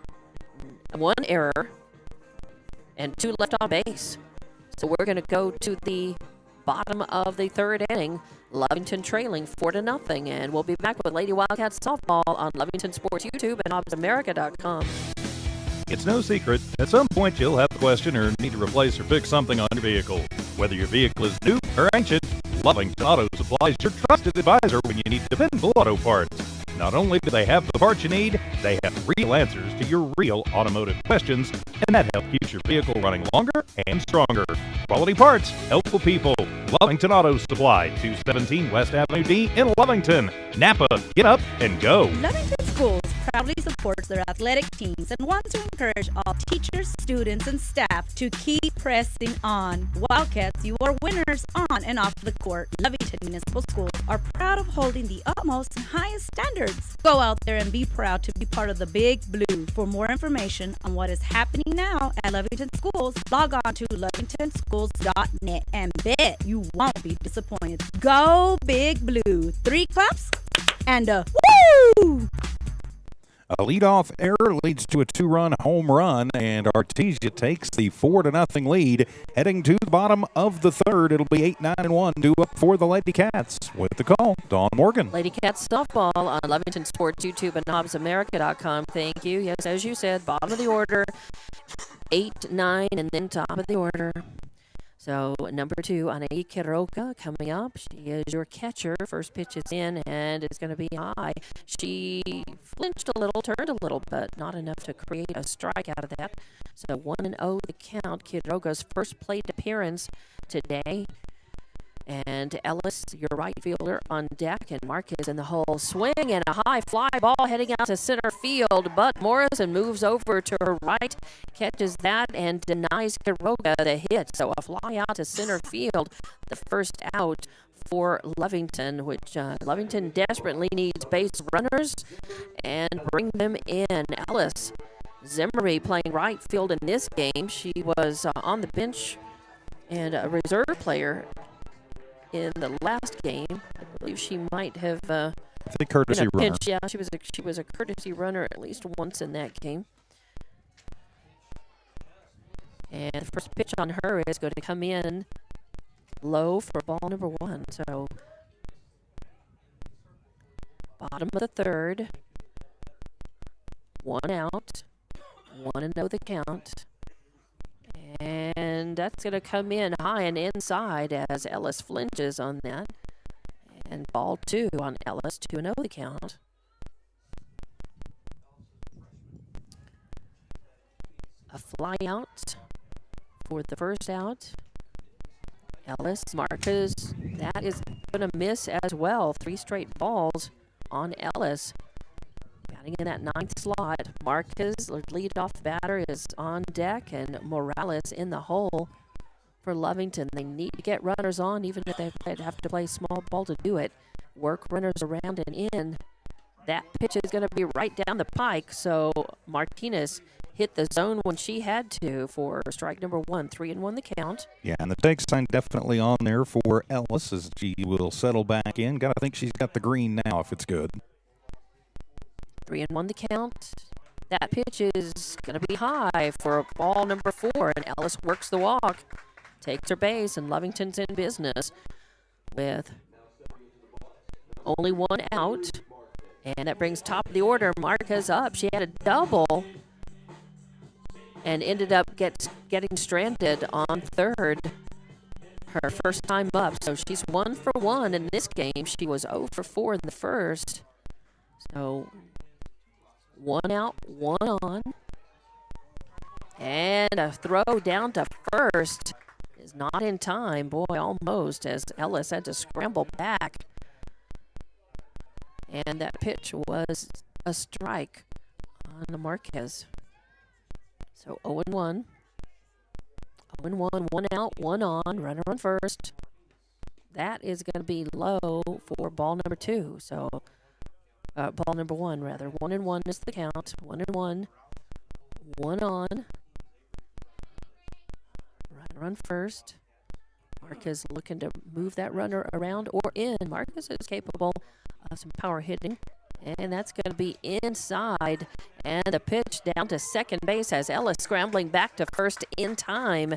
1 error, and 2 left on base. So we're going to go to the bottom of the 3rd inning. Lovington trailing 4-0, and we'll be back with Lady Wildcats softball on Lovington Sports YouTube and ObsAmerica.com. It's no secret, at some point you'll have a question or need to replace or fix something on your vehicle. Whether your vehicle is new or ancient, Lovington Auto Supply is your trusted advisor when you need dependable auto parts. Not only do they have the parts you need, they have real answers to your real automotive questions, and that helps keep your vehicle running longer and stronger. Quality parts, helpful people. Lovington Auto Supply, 217 West Avenue D in Lovington. Napa, get up and go. Lovington Schools proudly supports their athletic teams and wants to encourage all teachers, students, and staff to keep pressing on. Wildcats, you are winners on and off the court. Lovington Municipal Schools are proud of holding the utmost and highest standards. Go out there and be proud to be part of the Big Blue. For more information on what is happening now at Lovington Schools, log on to lovingtonschools.net and bet you won't be disappointed. Go Big Blue. 3 claps and a woo! A leadoff error leads to a 2-run home run, and Artesia takes the 4-0 lead. Heading to the bottom of the 3rd, it'll be 8-9-1 due up for the Lady Cats. With the call, Dawn Morgan. Lady Cats softball on Lovington Sports YouTube and ObsAmerica.com. Thank you. Yes, as you said, bottom of the order, 8, 9, and then top of the order. So number 2, Anaí Quiroga coming up. She is your catcher. First pitch is in, and it's going to be high. She flinched a little, turned a little, but not enough to create a strike out of that. So 1-0 the count. Quiroga's first plate appearance today. And Ellis, your right fielder, on deck, and Marquez in the hole. Swing and a high fly ball heading out to center field, but Morrison moves over to her right, catches that, and denies Quiroga the hit. So a fly out to center field, the first out for Lovington, which Lovington desperately needs base runners and bring them in. Ellis Zimmery playing right field in this game. She was on the bench and a reserve player in the last game. I believe she might have I think courtesy runner. Pinch. Yeah, she was a courtesy runner at least once in that game. And the first pitch on her is going to come in low for ball number 1. So bottom of the 3rd, 1 out, 1-0 the count. And that's going to come in high and inside as Ellis flinches on that. And ball 2 on Ellis, 2-0 the count. A fly out for the first out. Ellis Marquez, that is going to miss as well. 3 straight balls on Ellis. Batting in that 9th slot. Marquez, leadoff batter, is on deck, and Morales in the hole. for Lovington. They need to get runners on, even if they have to play small ball to do it. Work runners around and in. That pitch is going to be right down the pike, so Martinez hit the zone when she had to for strike number 1. 3-1 the count. Yeah, and the take sign definitely on there for Ellis as she will settle back in. I think she's got the green now if it's good. 3-1 the count. That pitch is going to be high for ball number 4, and Ellis works the walk, takes her base, and Lovington's in business with only 1 out. And that brings top of the order Marquez up. She had a double and ended up getting stranded on third her first time up. So she's 1 for 1 in this game. She was 0 for 4 in the first. So 1 out, 1 on. And a throw down to first is not in time. Boy, almost, as Ellis had to scramble back. And that pitch was a strike on the Marquez. So 0-1. 0-1, 1 out, 1 on, runner on first. That is going to be low for ball number 2. So ball number 1, rather. 1-1 is the count. 1-1. 1 on. Runner on first. Marquez looking to move that runner around or in. Marquez is capable of some power hitting, and that's going to be inside. And the pitch down to second base has Ellis scrambling back to first in time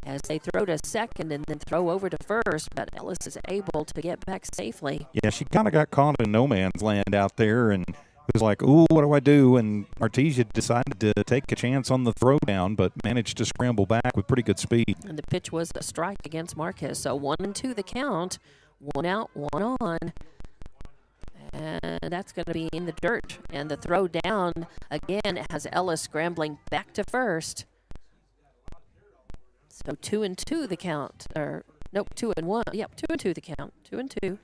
as they throw to second and then throw over to first, but Ellis is able to get back safely. Yeah, she kind of got caught in no man's land out there and was like, ooh, what do I do? And Artesia decided to take a chance on the throwdown, but managed to scramble back with pretty good speed. And the pitch was a strike against Marquez. So 1-2 the count. 1 out, 1 on. And that's going to be in the dirt. And the throw down, again, has Ellis scrambling back to first. So 2-2 the count. Or, nope, 2-1. Yep, 2-2 the count. 2-2.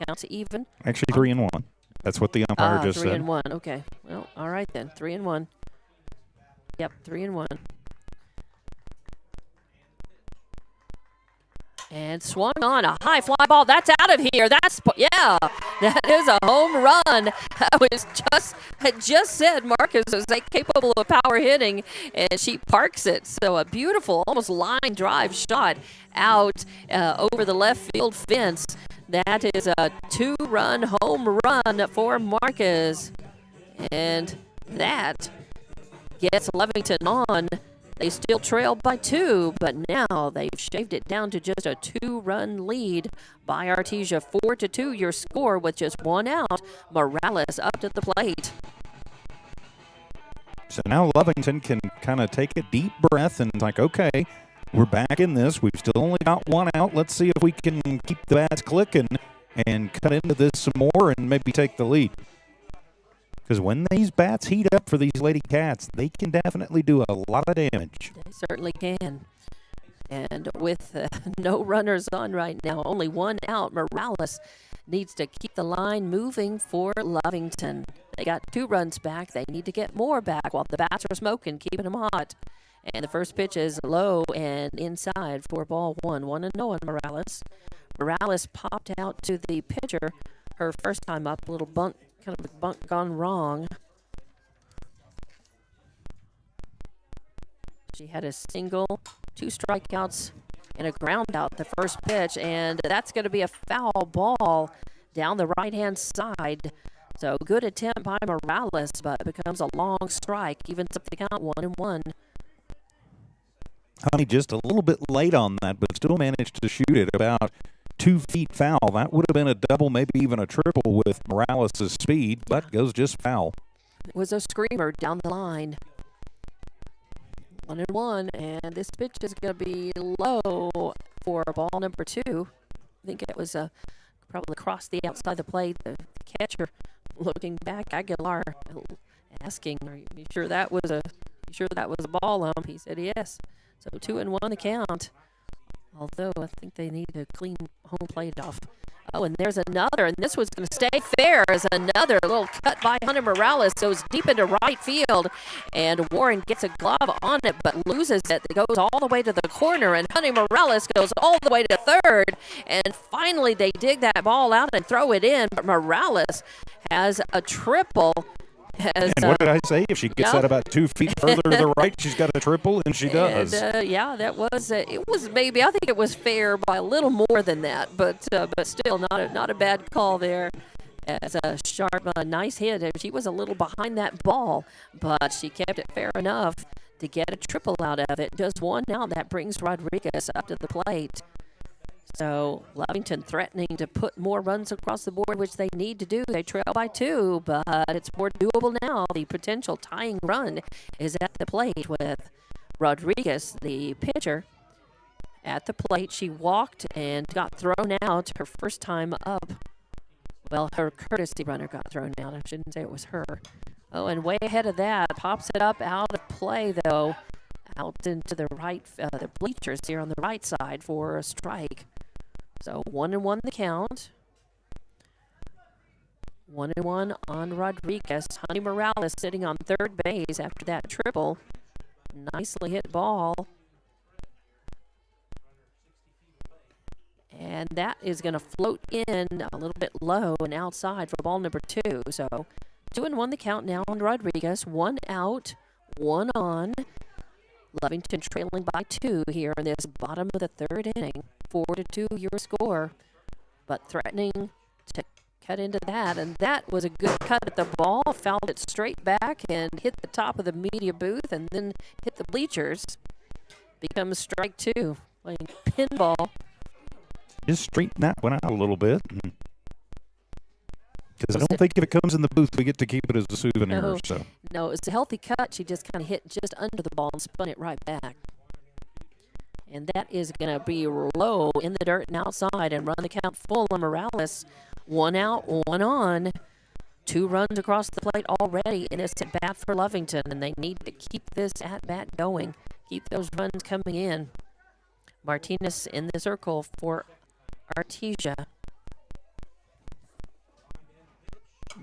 Counts even. Actually, 3-1. That's what the umpire just said. 3-1. Okay. Well, all right then. 3-1. Yep, 3-1. And swung on a high fly ball. That's out of here. That is a home run. I just said Marcus is capable of power hitting, and she parks it. So a beautiful, almost line drive shot out over the left field fence. That is a 2-run home run for Marquez. And that gets Lovington on. They still trail by 2, but now they've shaved it down to just a 2-run lead by Artesia. 4-2 your score with just 1 out. Morales up to the plate. So now Lovington can kind of take a deep breath and like, okay, we're back in this. We've still only got 1 out. Let's see if we can keep the bats clicking and cut into this some more and maybe take the lead. Because when these bats heat up for these Lady Cats, they can definitely do a lot of damage. They certainly can. And with no runners on right now, only 1 out, Morales needs to keep the line moving for Lovington. They got 2 runs back. They need to get more back while the bats are smoking, keeping them hot. And the first pitch is low and inside for ball 1. 1-0 on Morales. Morales popped out to the pitcher her first time up, a little bunt. Kind of a bunt gone wrong. She had a single, 2 strikeouts, and a ground out the first pitch, and that's going to be a foul ball down the right-hand side. So good attempt by Morales, but it becomes a long strike, evens up the count 1-1. Honey, just a little bit late on that, but still managed to shoot it about 2 feet foul. That would have been a double, maybe even a triple with Morales' speed, but goes just foul. It was a screamer down the line. 1-1, and this pitch is going to be low for ball number 2. I think it was probably across the outside the plate. The catcher looking back, Aguilar asking, "Are you sure that was a ball hump?" He said yes. So 2-1 the count Although I think they need to clean home plate off. Oh, and there's another, and this was going to stay fair as another little cut by Hunter Morales goes deep into right field, and Warren gets a glove on it but loses it. It goes all the way to the corner, and Hunter Morales goes all the way to third, and finally they dig that ball out and throw it in, but Morales has a triple. And what did I say? If she gets that about 2 feet further to the right, she's got a triple, and she does. Yeah, that was it. Was maybe, I think it was fair by a little more than that, but still not a bad call there. As a sharp, nice hit. She was a little behind that ball, but she kept it fair enough to get a triple out of it. Just one out. That brings Rodriguez up to the plate. So Lovington threatening to put more runs across the board, which they need to do. They trail by 2, but it's more doable now. The potential tying run is at the plate with Rodriguez, the pitcher, at the plate. She walked and got thrown out her first time up. Well, her courtesy runner got thrown out. I shouldn't say it was her. Oh, and way ahead of that, pops it up out of play, though, out into the right, the bleachers here on the right side for a strike. So 1-1 the count. 1-1 on Rodriguez. Honey Morales sitting on third base after that triple. Nicely hit ball. And that is going to float in a little bit low and outside for ball number 2. So 2-1 the count now on Rodriguez. 1 out, 1 on. Lovington trailing by 2 here in this bottom of the third inning. 4-2 your score, but threatening to cut into that, and that was a good cut at the ball. Fouled it straight back and hit the top of the media booth and then hit the bleachers. Becomes strike 2, playing pinball. Just straighten that one out a little bit. Because I don't think if it comes in the booth, we get to keep it as a souvenir. No, it was a healthy cut. She just kind of hit just under the ball and spun it right back. And that is going to be low in the dirt and outside and run the count full on Morales. 1 out, 1 on. 2 runs across the plate already, and it's at bat for Lovington, and they need to keep this at bat going. Keep those runs coming in. Martinez in the circle for Artesia.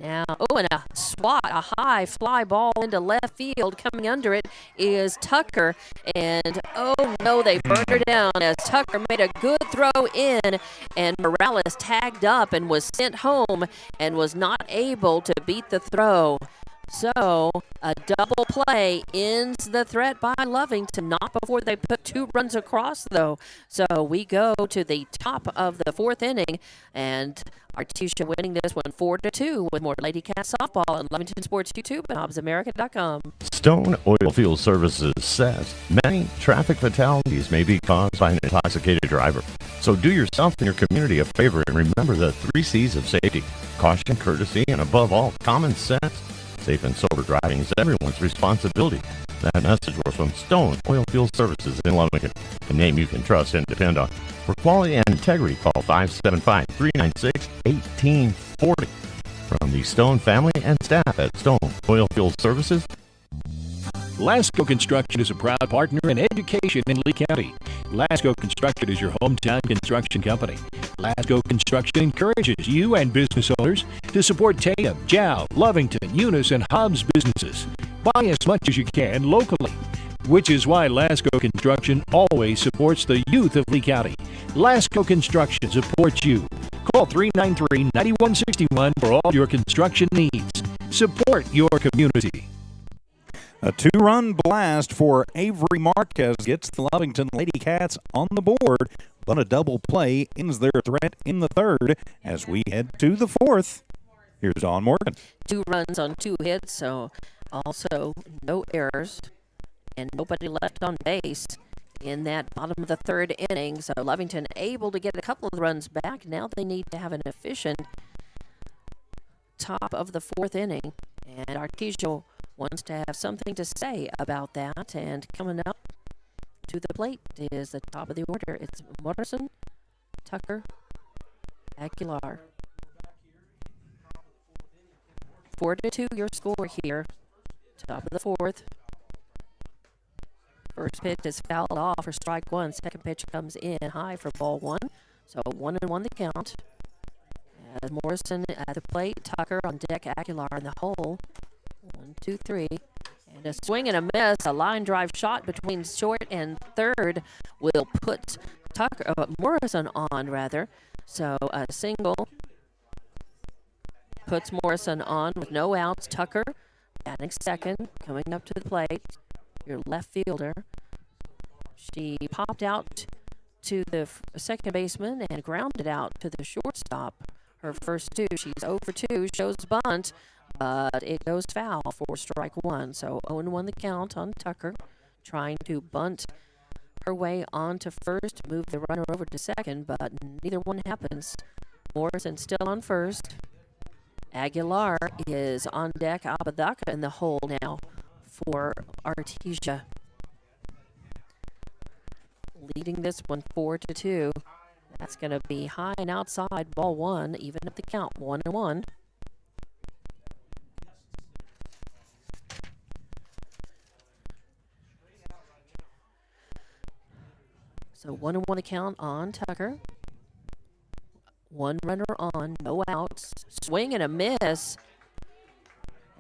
Now, and a swat, a high fly ball into left field. Coming under it is Tucker, and oh no, they burned her down as Tucker made a good throw in, and Morales tagged up and was sent home and was not able to beat the throw. So a double play ends the threat by Lovington, not before they put 2 runs across, though. So we go to the top of the 4th inning, and Artesia winning this one 4-2 with more Lady Cats softball on Lovington Sports YouTube and HobbsAmerica.com. Stone Oilfield Services says many traffic fatalities may be caused by an intoxicated driver. So do yourself and your community a favor and remember the 3 C's of safety: caution, courtesy, and above all, common sense. Safe and sober driving is everyone's responsibility. That message was from Stone Oilfield Services in Lovington, a name you can trust and depend on. For quality and integrity, call 575-396-1840. From the Stone family and staff at Stone Oilfield Services. Lasco Construction is a proud partner in education in Lee County. Lasco Construction is your hometown construction company. Lasco Construction encourages you and business owners to support Taya, Jow, Lovington, Eunice, and Hobbs businesses. Buy as much as you can locally, which is why Lasco Construction always supports the youth of Lee County. Lasco Construction supports you. Call 393-9161 for all your construction needs. Support your community. A 2-run blast for Avery Marquez gets the Lovington Lady Cats on the board, but a double play ends their threat in the 3rd as we head to the 4th. Here's Dawn Morgan. 2 runs on 2 hits, so also no errors and nobody left on base in that bottom of the 3rd inning. So Lovington able to get a couple of runs back. Now they need to have an efficient top of the 4th inning, and Artesia wants to have something to say about that. And coming up to the plate is the top of the order. It's Morrison, Tucker, Aguilar. 4-2 your score here. Top of the 4th. First pitch is fouled off for strike one. Second pitch comes in high for ball one. So 1-1 the count. As Morrison at the plate, Tucker on deck, Aguilar in the hole. 1, 2, 3. And a swing and a miss. A line drive shot between short and third will put Morrison on, rather. So a single puts Morrison on with no outs. Tucker batting second, coming up to the plate. Your left fielder. She popped out to the second baseman and grounded out to the shortstop. Her first two, she's 0 for 2, shows bunt, but it goes foul for strike one. So 0-1 the count on Tucker, trying to bunt her way on to first, move the runner over to second, but neither one happens. Morrison still on first. Aguilar is on deck. Apodaca in the hole now for Artesia. Leading this one 4-2. That's going to be high and outside, ball one, even at the count, 1-1. So 1-1 the count on Tucker. One runner on, no outs. Swing and a miss.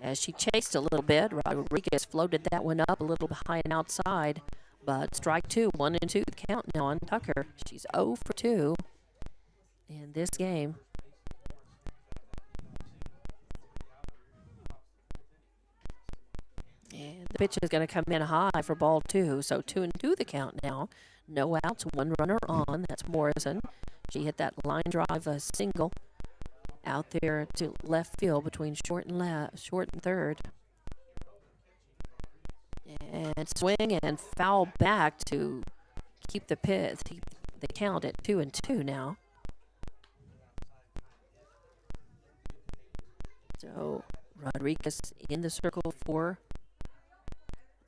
As she chased a little bit, Rodriguez floated that one up a little high and outside. But strike two, 1-2 the count now on Tucker. She's 0 for 2 in this game. And the pitch is going to come in high for ball two. So 2-2 the count now. No outs, one runner on. That's Morrison. She hit that line drive, a single out there to left field between short and third. And swing and foul back to keep the count at 2-2 now. So Rodriguez in the circle for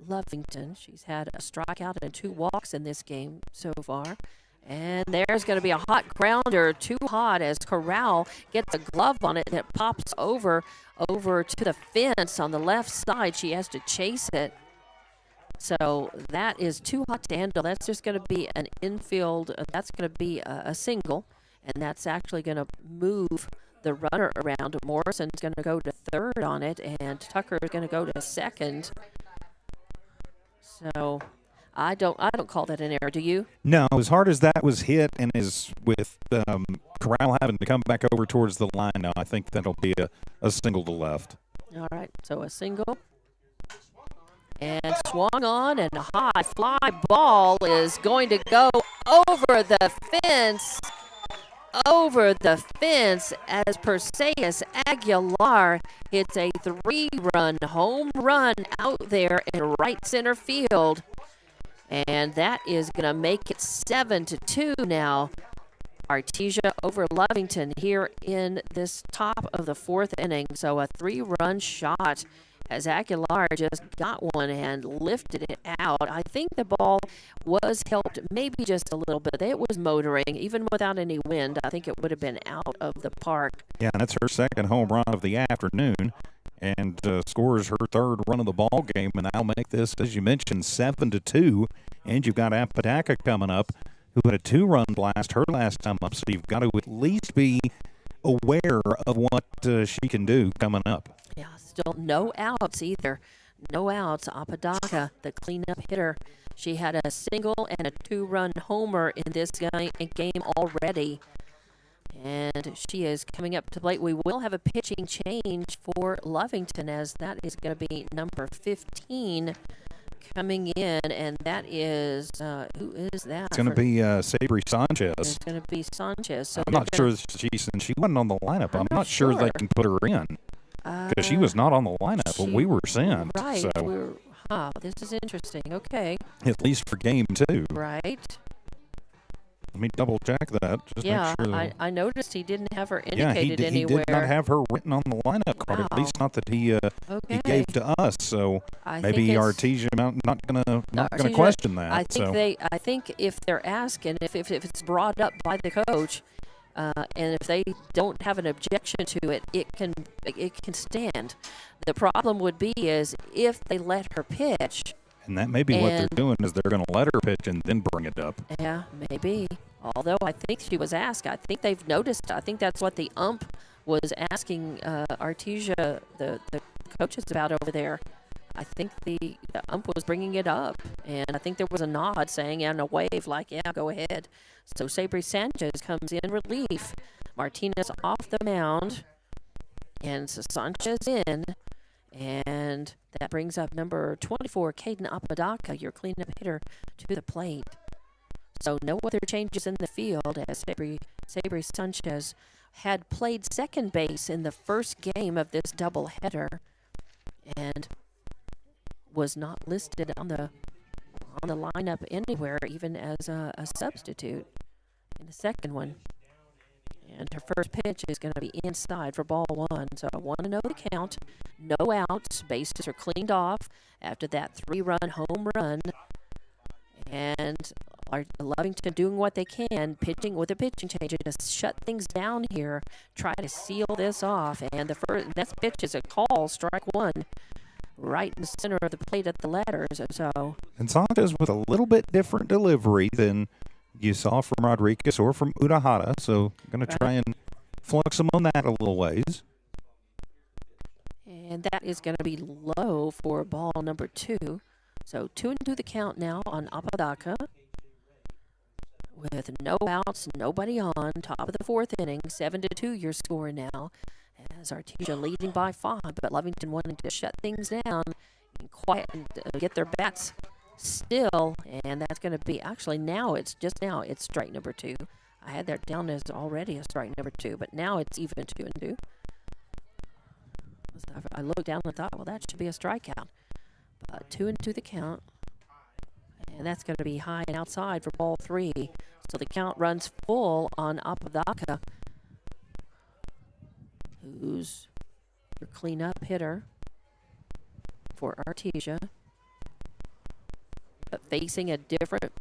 Lovington. She's had a strikeout and 2 walks in this game so far. And there's going to be a hot grounder, too hot, as Corral gets a glove on it and it pops over to the fence on the left side. She has to chase it. So that is too hot to handle. That's just going to be an infield. That's going to be a single, and that's actually going to move the runner around. Morrison's going to go to third on it, and Tucker is going to go to second. So I don't call that an error. Do you? No, as hard as that was hit, and as with Corral having to come back over towards the line now, I think that'll be a single to left. All right, so a single. And swung on, and a high fly ball is going to go over the fence. Over the fence as Perseus Aguilar hits a 3-run home run out there in right center field. And that is going to make it 7-2 now. Artesia over Lovington here in this top of the 4th inning. So a 3-run shot as Aguilar just got one and lifted it out. I think the ball was helped maybe just a little bit. It was motoring. Even without any wind, I think it would have been out of the park. Yeah, that's her second home run of the afternoon, and scores her 3rd run of the ball game, and that'll make this, as you mentioned, 7-2. And you've got Apodaca coming up, who had a 2-run blast her last time up, so you've got to at least be aware of what she can do coming up. Yeah, still no outs either. No outs. Apodaca, the cleanup hitter. She had a single and a 2-run homer in this game already. And she is coming up to plate. We will have a pitching change for Lovington, as that is going to be number 15 coming in, and that is, who is that? It's going to be Sabri Sanchez. It's going to be Sanchez. So I'm not sure she wasn't on the lineup. I'm not sure they can put her in, because she was not on the lineup when we were sent. Right. So. This is interesting. Okay. At least for game 2. Right. Let me double check that. Just yeah, make sure I noticed he didn't have her indicated he anywhere. He did not have her written on the lineup card, at least not that he gave to us. So maybe Artesia not gonna question that. I think if they're asking, if it's brought up by the coach, and if they don't have an objection to it, it can stand. The problem would be is if they let her pitch And that may be what they're And- doing is they're going to let her pitch and then bring it up. Yeah, maybe. Although I think she was asked. I think they've noticed. I think that's what the ump was asking Artesia, the coaches, about over there. I think the ump was bringing it up, and I think there was a nod saying and a wave like, yeah, go ahead. So Sabri Sanchez comes in relief. Martinez off the mound, and so Sanchez in, and that brings up number 24, Caden Apodaca, your cleanup hitter, to the plate. So no other changes in the field as Sabri Sanchez had played second base in the first game of this doubleheader and was not listed on the lineup anywhere, even as a substitute in the second one. And her first pitch is going to be inside for ball one. So 1-0 the count. No outs. Bases are cleaned off after that 3-run home run. And Lovington doing what they can, pitching with a pitching change to shut things down here, try to seal this off. And the next pitch is a call, strike one, right in the center of the plate at the letters. So. And Sanchez with a little bit different delivery than you saw from Rodriguez or from Urahara. So going to try and flux them on that a little ways. And that is going to be low for ball number 2. So 2-2 the count now on Apodaca. With no outs, nobody on, top of the fourth inning, 7-2 your score now. As Artesia leading by 5, but Lovington wanting to shut things down and quiet and get their bats still. And that's going to be, actually now it's strike number 2. I had that down as already a strike number 2, but now it's even 2-2. I looked down and thought, well, that should be a strikeout. But 2-2 the count. And that's going to be high and outside for ball 3. So the count runs full on Apodaca, who's your cleanup hitter for Artesia. But facing a different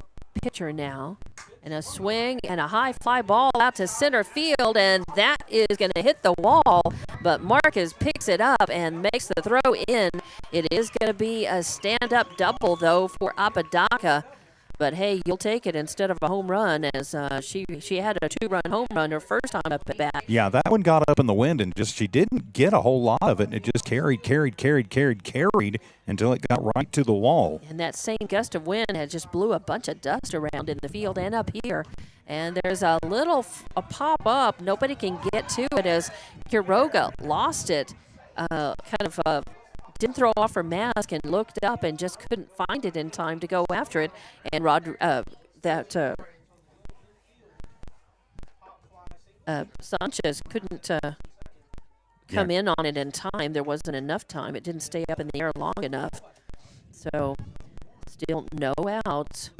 pitcher now. And a swing and a high fly ball out to center field, and that is going to hit the wall. But Marcus picks it up and makes the throw in. It is going to be a stand-up double, though, for Apodaca. But, hey, you'll take it instead of a home run, as she had a 2-run home run her first time up at bat. Yeah, that one got up in the wind, and just she didn't get a whole lot of it. And it just carried until it got right to the wall. And that same gust of wind had just blew a bunch of dust around in the field and up here. And there's a little a pop-up. Nobody can get to it as Quiroga lost it, didn't throw off her mask and looked up and just couldn't find it in time to go after it. And Sanchez couldn't come in on it in time. There wasn't enough time. It didn't stay up in the air long enough. So still no outs.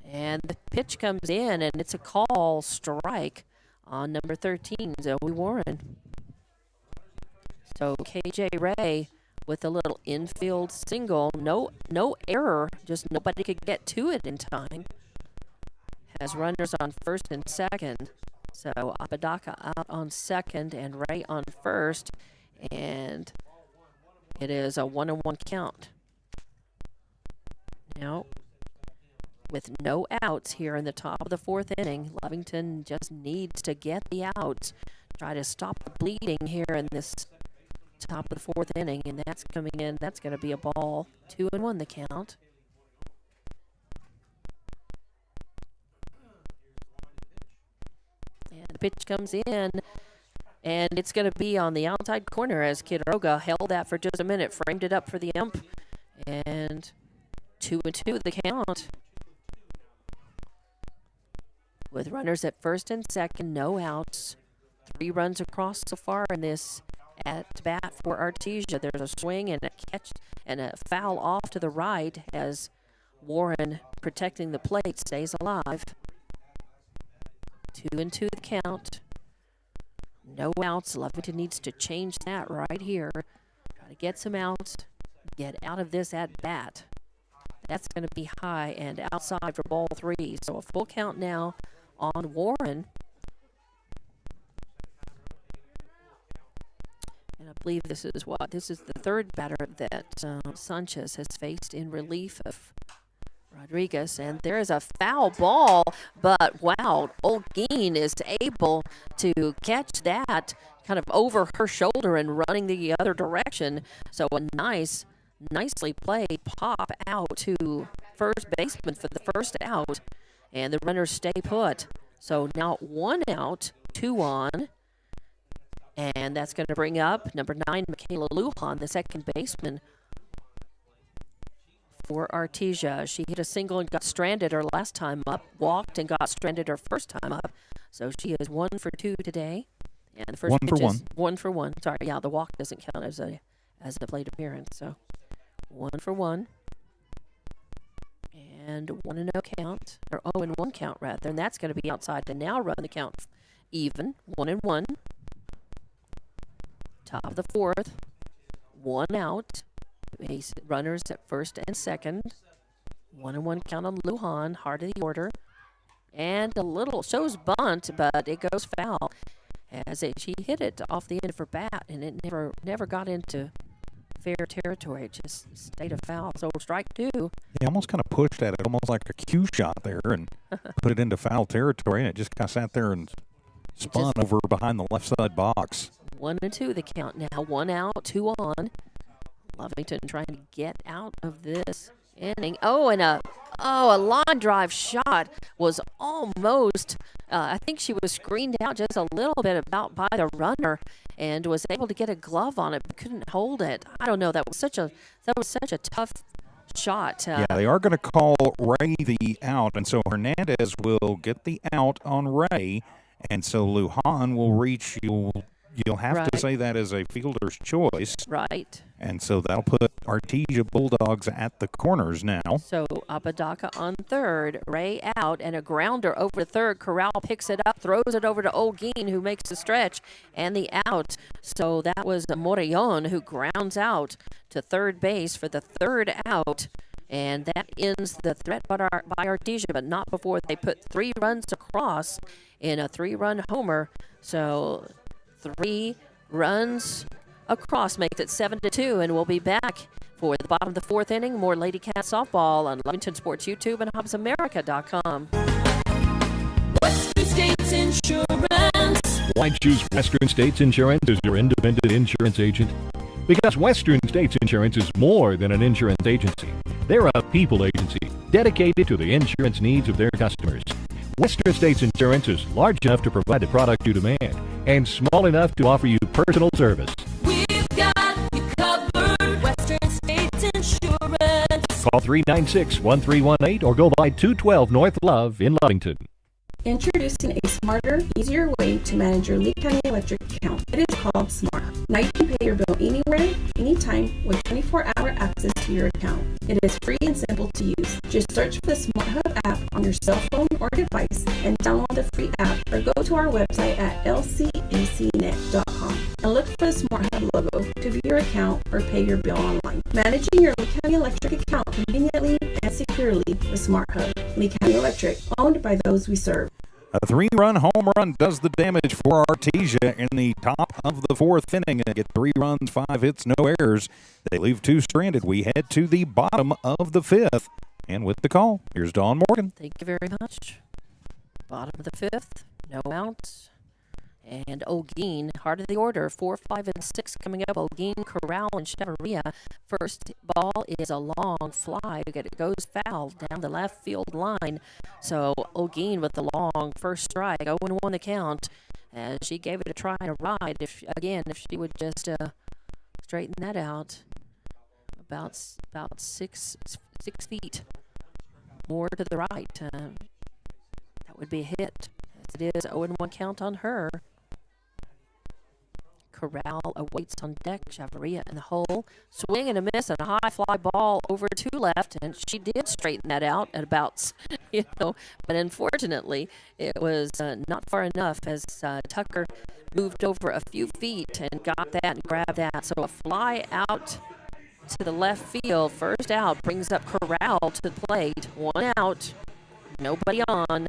And the pitch comes in, and it's a call strike on number 13, Zoe Warren. So KJ Ray with a little infield single. No error, just nobody could get to it in time. Has runners on first and second. So Apodaca out on second and Ray on first. And it is a 1-1 count. Now, with no outs here in the top of the fourth inning, Lovington just needs to get the outs. Try to stop the bleeding here in this top of the fourth inning, and that's coming in. That's going to be a ball. 2-1 the count. And the pitch comes in, and it's going to be on the outside corner as Quiroga held that for just a minute, framed it up for the ump, and 2-2 the count. With runners at first and second, no outs. 3 runs across so far in this at bat for Artesia. There's a swing and a catch and a foul off to the right as Warren, protecting the plate, stays alive. 2-2 the count. No outs. Lovington needs to change that right here. Try to get some outs. Get out of this at bat. That's going to be high and outside for ball 3. So a full count now on Warren. And I believe this is the third batter that Sanchez has faced in relief of Rodriguez, and there is a foul ball, but wow, Olguin is able to catch that kind of over her shoulder and running the other direction. So a nicely played pop out to first baseman for the first out, and the runners stay put. So now 1 out, 2 on, and that's going to bring up number 9, Michaela Lujan, the second baseman for Artesia. She hit a single and got stranded her last time up, walked and got stranded her first time up. So she is 1 for 2 today. And the first 1 pitch for is 1. 1 for 1. Sorry, yeah, the walk doesn't count as a plate appearance. So 1 for 1. And 1-0 count, or 0-1 count rather, and that's going to be outside to now run the count even. 1-1. Top of the fourth. 1 out. Base runners at first and second. 1-1 count on Lujan, heart of the order. And a little shows bunt, but it goes foul as she hit it off the end of her bat, and it never got into fair territory. It just stayed a foul. So strike 2. He almost kind of pushed at it, almost like a cue shot there, and put it into foul territory, and it just kind of sat there and spun over behind the left side box. 1-2 the count now. 1 out, 2 on. Lovington trying to get out of this inning. Oh, and a line drive shot was almost, I think she was screened out just a little bit about by the runner and was able to get a glove on it, but couldn't hold it. I don't know. That was such a tough shot. Yeah, they are going to call Ray the out, and so Hernandez will get the out on Ray, and so Lujan will reach. You'll have to say that as a fielder's choice. Right. And so that'll put Artesia Bulldogs at the corners now. So Apodaca on third, Ray out, and a grounder over third. Corral picks it up, throws it over to Olguin, who makes the stretch, and the out. So that was Morellon who grounds out to third base for the third out. And that ends the threat by Artesia, but not before they put 3 runs across in a 3-run homer. So 3 runs across makes it 7-2, and we'll be back for the bottom of the 4th inning. More Lady Cat softball on Lovington Sports YouTube and HobbsAmerica.com. Western States Insurance. Why choose Western States Insurance as your independent insurance agent? Because Western States Insurance is more than an insurance agency. They're a people agency dedicated to the insurance needs of their customers. Western States Insurance is large enough to provide the product you demand and small enough to offer you personal service. We've got you covered. Western States Insurance. Call 396-1318 or go by 212 North Love in Lovington. Introducing a smarter, easier way to manage your Lee County Electric account. It is called Smart. Now you can pay your bill anywhere, anytime, with 24-hour access to your account. It is free and simple to use. Just search for the Smart Hub app on your cell phone or device and download the free app, or go to our website at lcecnet.com and look for the Smart Hub logo to view your account or pay your bill online. Managing your Lee County Electric account conveniently and securely with Smart Hub. Lee County Electric, owned by those we serve. A 3-run home run does the damage for Artesia in the top of the 4th inning. They get 3 runs, 5 hits, no errors. They leave 2 stranded. We head to the bottom of the 5th. And with the call, here's Dawn Morgan. Thank you very much. Bottom of the 5th, no outs. And Olguin, heart of the order, 4, 5, and 6 coming up. Olguin, Corral, and Chavarria. First ball is a long fly. It goes foul down the left field line. So Olguin with the long first strike, 0-1 the count. And she gave it a try and a ride. If she would just straighten that out, about 6 feet more to the right, that would be a hit. As it is 0-1 count on her. Corral awaits on deck. Chavarria in the hole. Swing and a miss and a high fly ball over to left, and she did straighten that out at about, but unfortunately it was not far enough as Tucker moved over a few feet and got that and grabbed that. So a fly out to the left field. First out brings up Corral to the plate. 1 out. Nobody on.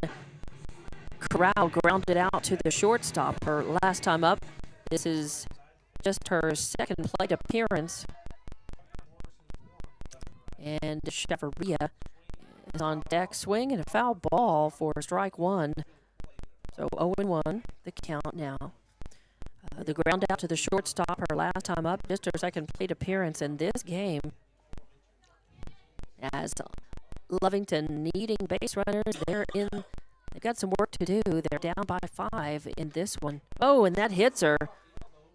Corral grounded out to the shortstop her last time up. This is just her second plate appearance. And Chavaria is on deck, swing and a foul ball for strike one. So 0-1, the count now. The ground out to the shortstop, her last time up, just her second plate appearance in this game. As Lovington needing base runners, they've got some work to do. They're down by 5 in this one. Oh, and that hits her.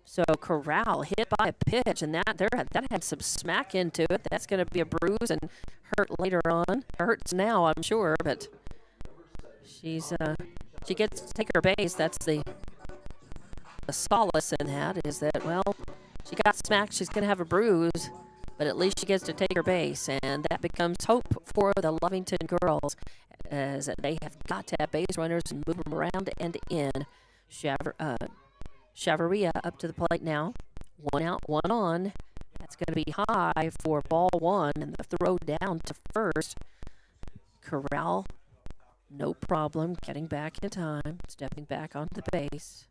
So Corral hit by a pitch, and that had some smack into it. That's going to be a bruise and hurt later on. Hurts now, I'm sure, but she gets to take her base. That's the solace in that, is that, well, she got smacked. She's going to have a bruise, but at least she gets to take her base, and that becomes hope for the Lovington girls, as they have got to have base runners and move them around and in. Chavaria up to the plate now. 1 out, 1 on. That's going to be high for ball 1, and the throw down to first. Corral, no problem, getting back in time, stepping back onto the base.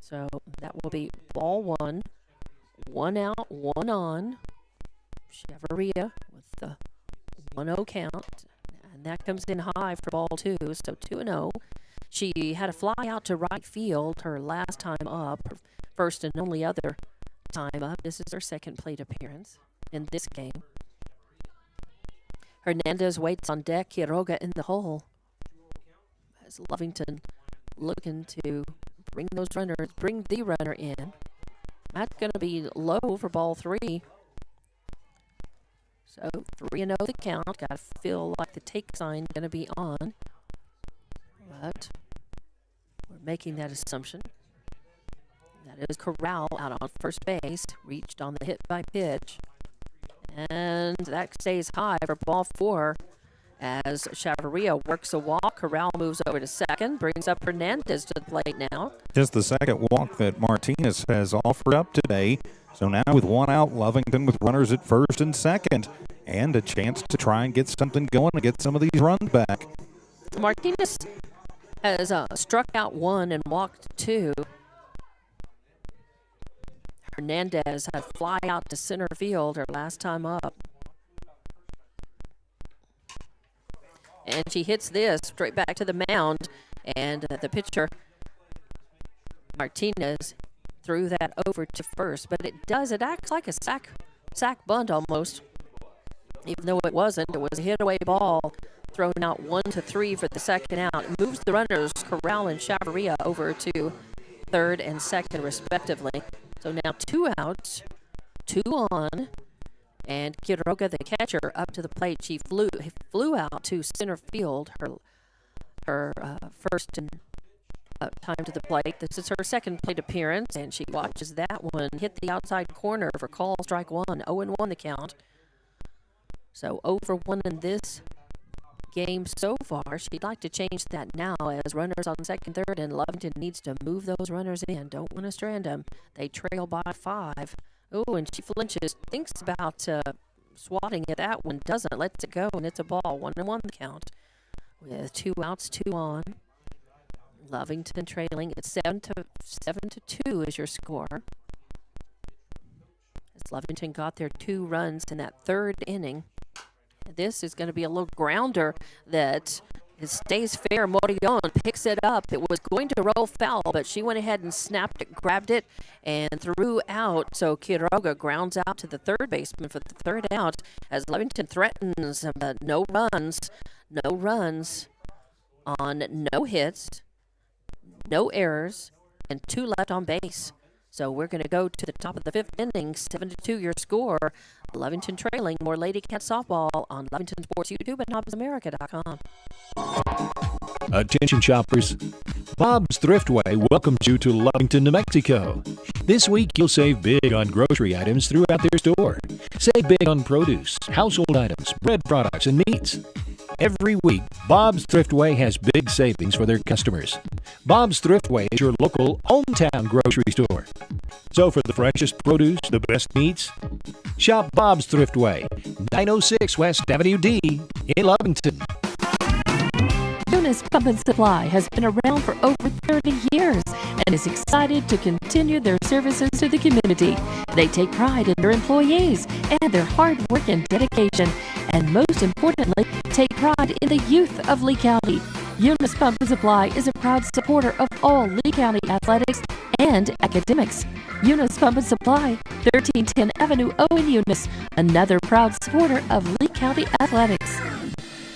So that will be ball 1. 1 out, 1 on. Chavaria with the 1-0 count. And that comes in high for ball 2, so 2-0. She had a fly out to right field her last time up, her first and only other time up. This is her second plate appearance in this game. Hernandez waits on deck, Quiroga in the hole. As Lovington looking to bring the runner in. That's going to be low for ball 3. So 3-0 the count. Got to feel like the take sign going to be on. But we're making that assumption. That is Corral out on first base. Reached on the hit by pitch. And that stays high for ball 4. As Chavaria works a walk, Corral moves over to second, brings up Hernandez to the plate now. Just the second walk that Martinez has offered up today. So now with 1 out, Lovington with runners at first and second, and a chance to try and get something going and get some of these runs back. Martinez has struck out 1 and walked 2. Hernandez had a fly out to center field her last time up. And she hits this straight back to the mound, and the pitcher, Martinez, threw that over to first. But it acts like a sack bunt almost, even though it wasn't. It was a hit-away ball thrown out 1-3 for the second out. It moves the runners, Corral and Chavaria, over to third and second, respectively. So now 2 outs, 2 on. And Quiroga, the catcher, up to the plate. She flew out to center field, her first and time to the plate. This is her second plate appearance, and she watches that one hit the outside corner for call strike 1. 0-1 the count. So 0-1 in this game so far. She'd like to change that now, as runners on second, third, and Lovington needs to move those runners in. Don't want to strand them. They trail by 5. Oh, and she flinches, thinks about swatting at that one, doesn't, lets it go, and it's a ball. 1-1 the count. With 2 outs, 2 on. Lovington trailing at 7-2 is your score. As Lovington got their 2 runs in that third inning. This is going to be a little grounder that stays fair. Morillon picks it up. It was going to roll foul, but she went ahead and snapped it, grabbed it, and threw out. So Quiroga grounds out to the third baseman for the third out, as Lovington threatens no runs on no hits, no errors, and 2 left on base. So we're going to go to the top of the 5th inning, 7-2 your score. Lovington trailing. More Lady Cat softball on Lovington Sports YouTube and HobbsAmerica.com. Attention shoppers, Bob's Thriftway welcomes you to Lovington, New Mexico. This week you'll save big on grocery items throughout their store. Save big on produce, household items, bread products, and meats. Every week, Bob's Thriftway has big savings for their customers. Bob's Thriftway is your local hometown grocery store. So for the freshest produce, the best meats, shop Bob's Thriftway, 906 West Avenue D in Lovington. Eunice Pump and Supply has been around for over 30 years and is excited to continue their services to the community. They take pride in their employees and their hard work and dedication, and most importantly, take pride in the youth of Lee County. Eunice Pump and Supply is a proud supporter of all Lee County athletics and academics. Eunice Pump and Supply, 1310 Avenue O in Eunice, another proud supporter of Lee County athletics.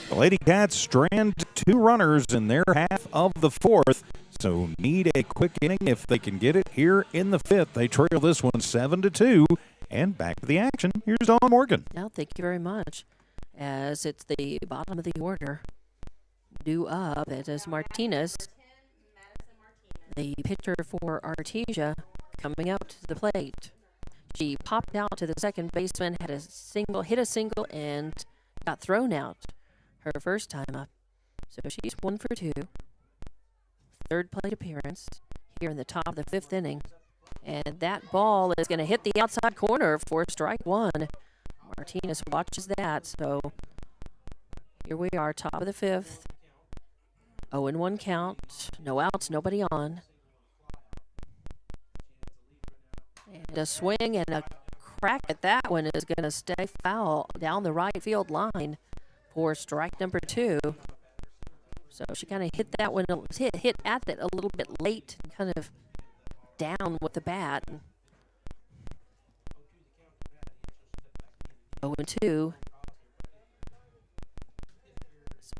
The Lady Cats strand 2 runners in their half of the 4th, so need a quick inning if they can get it here in the 5th. They trail this one 7-2, and back to the action. Here's Dawn Morgan. Now, thank you very much. As it's the bottom of the order, due up, it is Martinez, the pitcher for Artesia, coming out to the plate. She popped out to the second baseman, hit a single, and got thrown out her first time up. So she's 1 for 2. Third plate appearance here in the top of the 5th inning. And that ball is going to hit the outside corner for strike 1. Martinez watches that. So here we are, top of the 5th. 0-1 count. No outs, nobody on. And a swing and a crack at that one is going to stay foul down the right field line for strike number 2. So she kind of hit that one, hit at it a little bit late, kind of down with the bat. 0-2.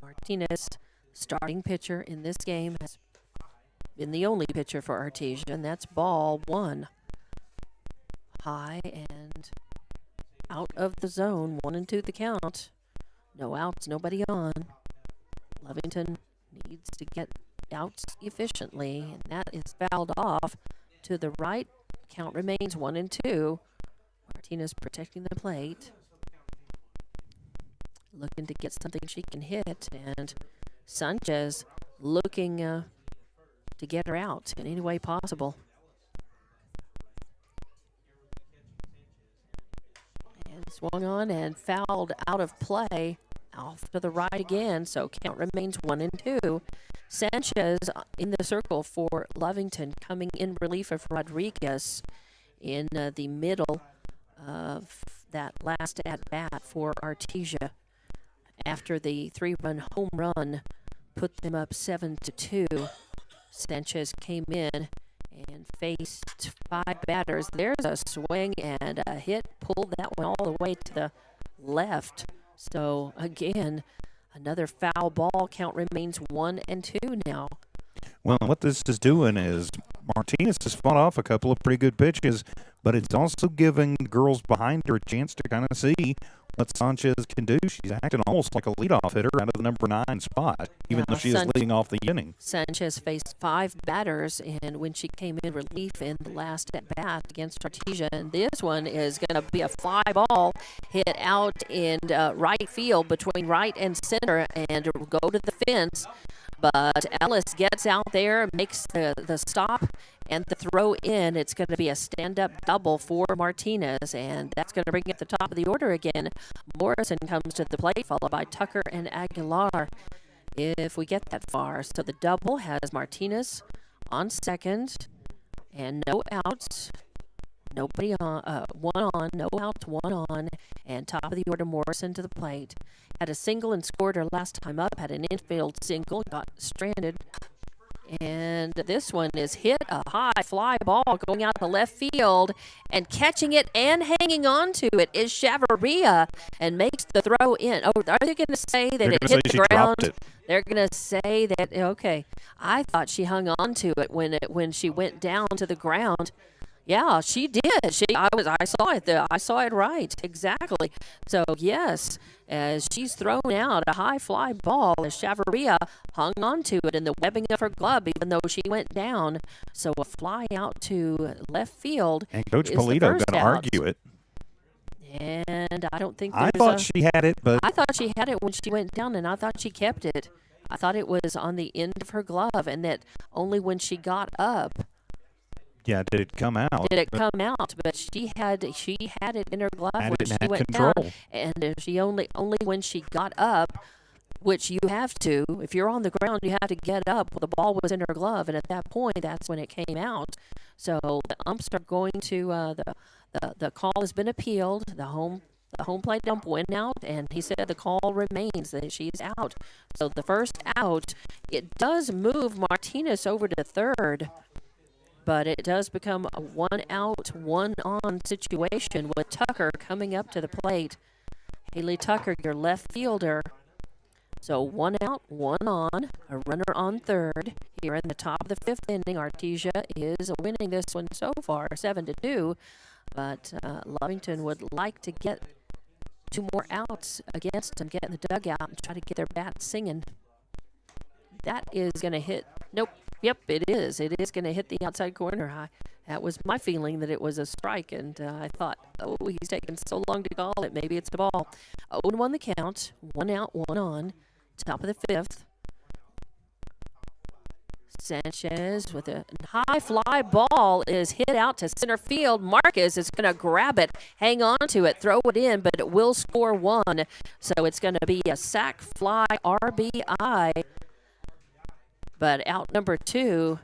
Martinez, starting pitcher in this game, has been the only pitcher for Artesia, and that's ball 1. High and out of the zone, 1-2 the count. No outs, nobody on. Lovington needs to get outs efficiently, and that is fouled off to the right. Count remains 1-2. Martinez protecting the plate, looking to get something she can hit, and Sanchez looking to get her out in any way possible. And swung on and fouled out of play, off to the right again, so count remains 1-2. Sanchez in the circle for Lovington, coming in relief of Rodriguez in the middle of that last at-bat for Artesia. After the 3-run home run put them up 7-2, Sanchez came in and faced 5 batters. There's a swing and a hit, pulled that one all the way to the left. So again, another foul ball. Count remains 1-2 now. Well, what this is doing is Martinez has fought off a couple of pretty good pitches, but it's also giving the girls behind her a chance to kind of see what Sanchez can do. She's acting almost like a leadoff hitter out of the number 9 spot, even though she is leading off the inning. Sanchez faced 5 batters, and when she came in relief in the last at-bat against Artesia, and this one is going to be a fly ball hit out in right field between right and center and go to the fence. But Ellis gets out there, makes the stop and the throw in. It's going to be a stand-up double for Martinez, and that's going to bring it to the top of the order again. Morrison comes to the plate, followed by Tucker and Aguilar, if we get that far. So the double has Martinez on second, and no outs. Nobody on, 1 on, no outs, 1 on, and top of the order, Morrison to the plate. Had a single and scored her last time up, had an infield single, got stranded. And this one is hit, a high fly ball going out to left field, and catching it and hanging on to it is Chavarria, and makes the throw in. Oh, are they going to say that it hit the ground? They're going to say that, okay. I thought she hung on to it when she went down to the ground. Yeah, she did. I saw it there. I saw it right. Exactly. So, yes, as she's thrown out a high fly ball, as Chavarria hung on to it in the webbing of her glove, even though she went down. So a fly out to left field. And Coach Polito going to argue it. And I don't think I thought she had it, but I thought she had it when she went down, and I thought she kept it. I thought it was on the end of her glove, and that only when she got up. Yeah, did it come out? Did it come out? But she had it in her glove when she went control. down, and she only when she got up, which you have to. If you're on the ground, you have to get up. Well, the ball was in her glove, and at that point, that's when it came out. So the umps are going to the call has been appealed. The home plate ump went out, and he said the call remains that she's out. So the first out, it does move Martinez over to third, but it does become a 1 out, 1 on situation with Tucker coming up to the plate. Haley Tucker, your left fielder. So 1 out, 1 on, a runner on third. Here in the top of the 5th inning, Artesia is winning this one so far, 7-2. But Lovington would like to get 2 more outs against them, get in the dugout and try to get their bat singing. That is going to hit. Nope. Yep, it is. It is going to hit the outside corner. That was my feeling, that it was a strike, and I thought, oh, he's taking so long to call it. Maybe it's a ball. 0-1 the count. 1 out, 1 on. Top of the 5th. Sanchez with a high fly ball is hit out to center field. Marcus is going to grab it, hang on to it, throw it in, but it will score 1. So it's going to be a sac fly RBI. But out number 2,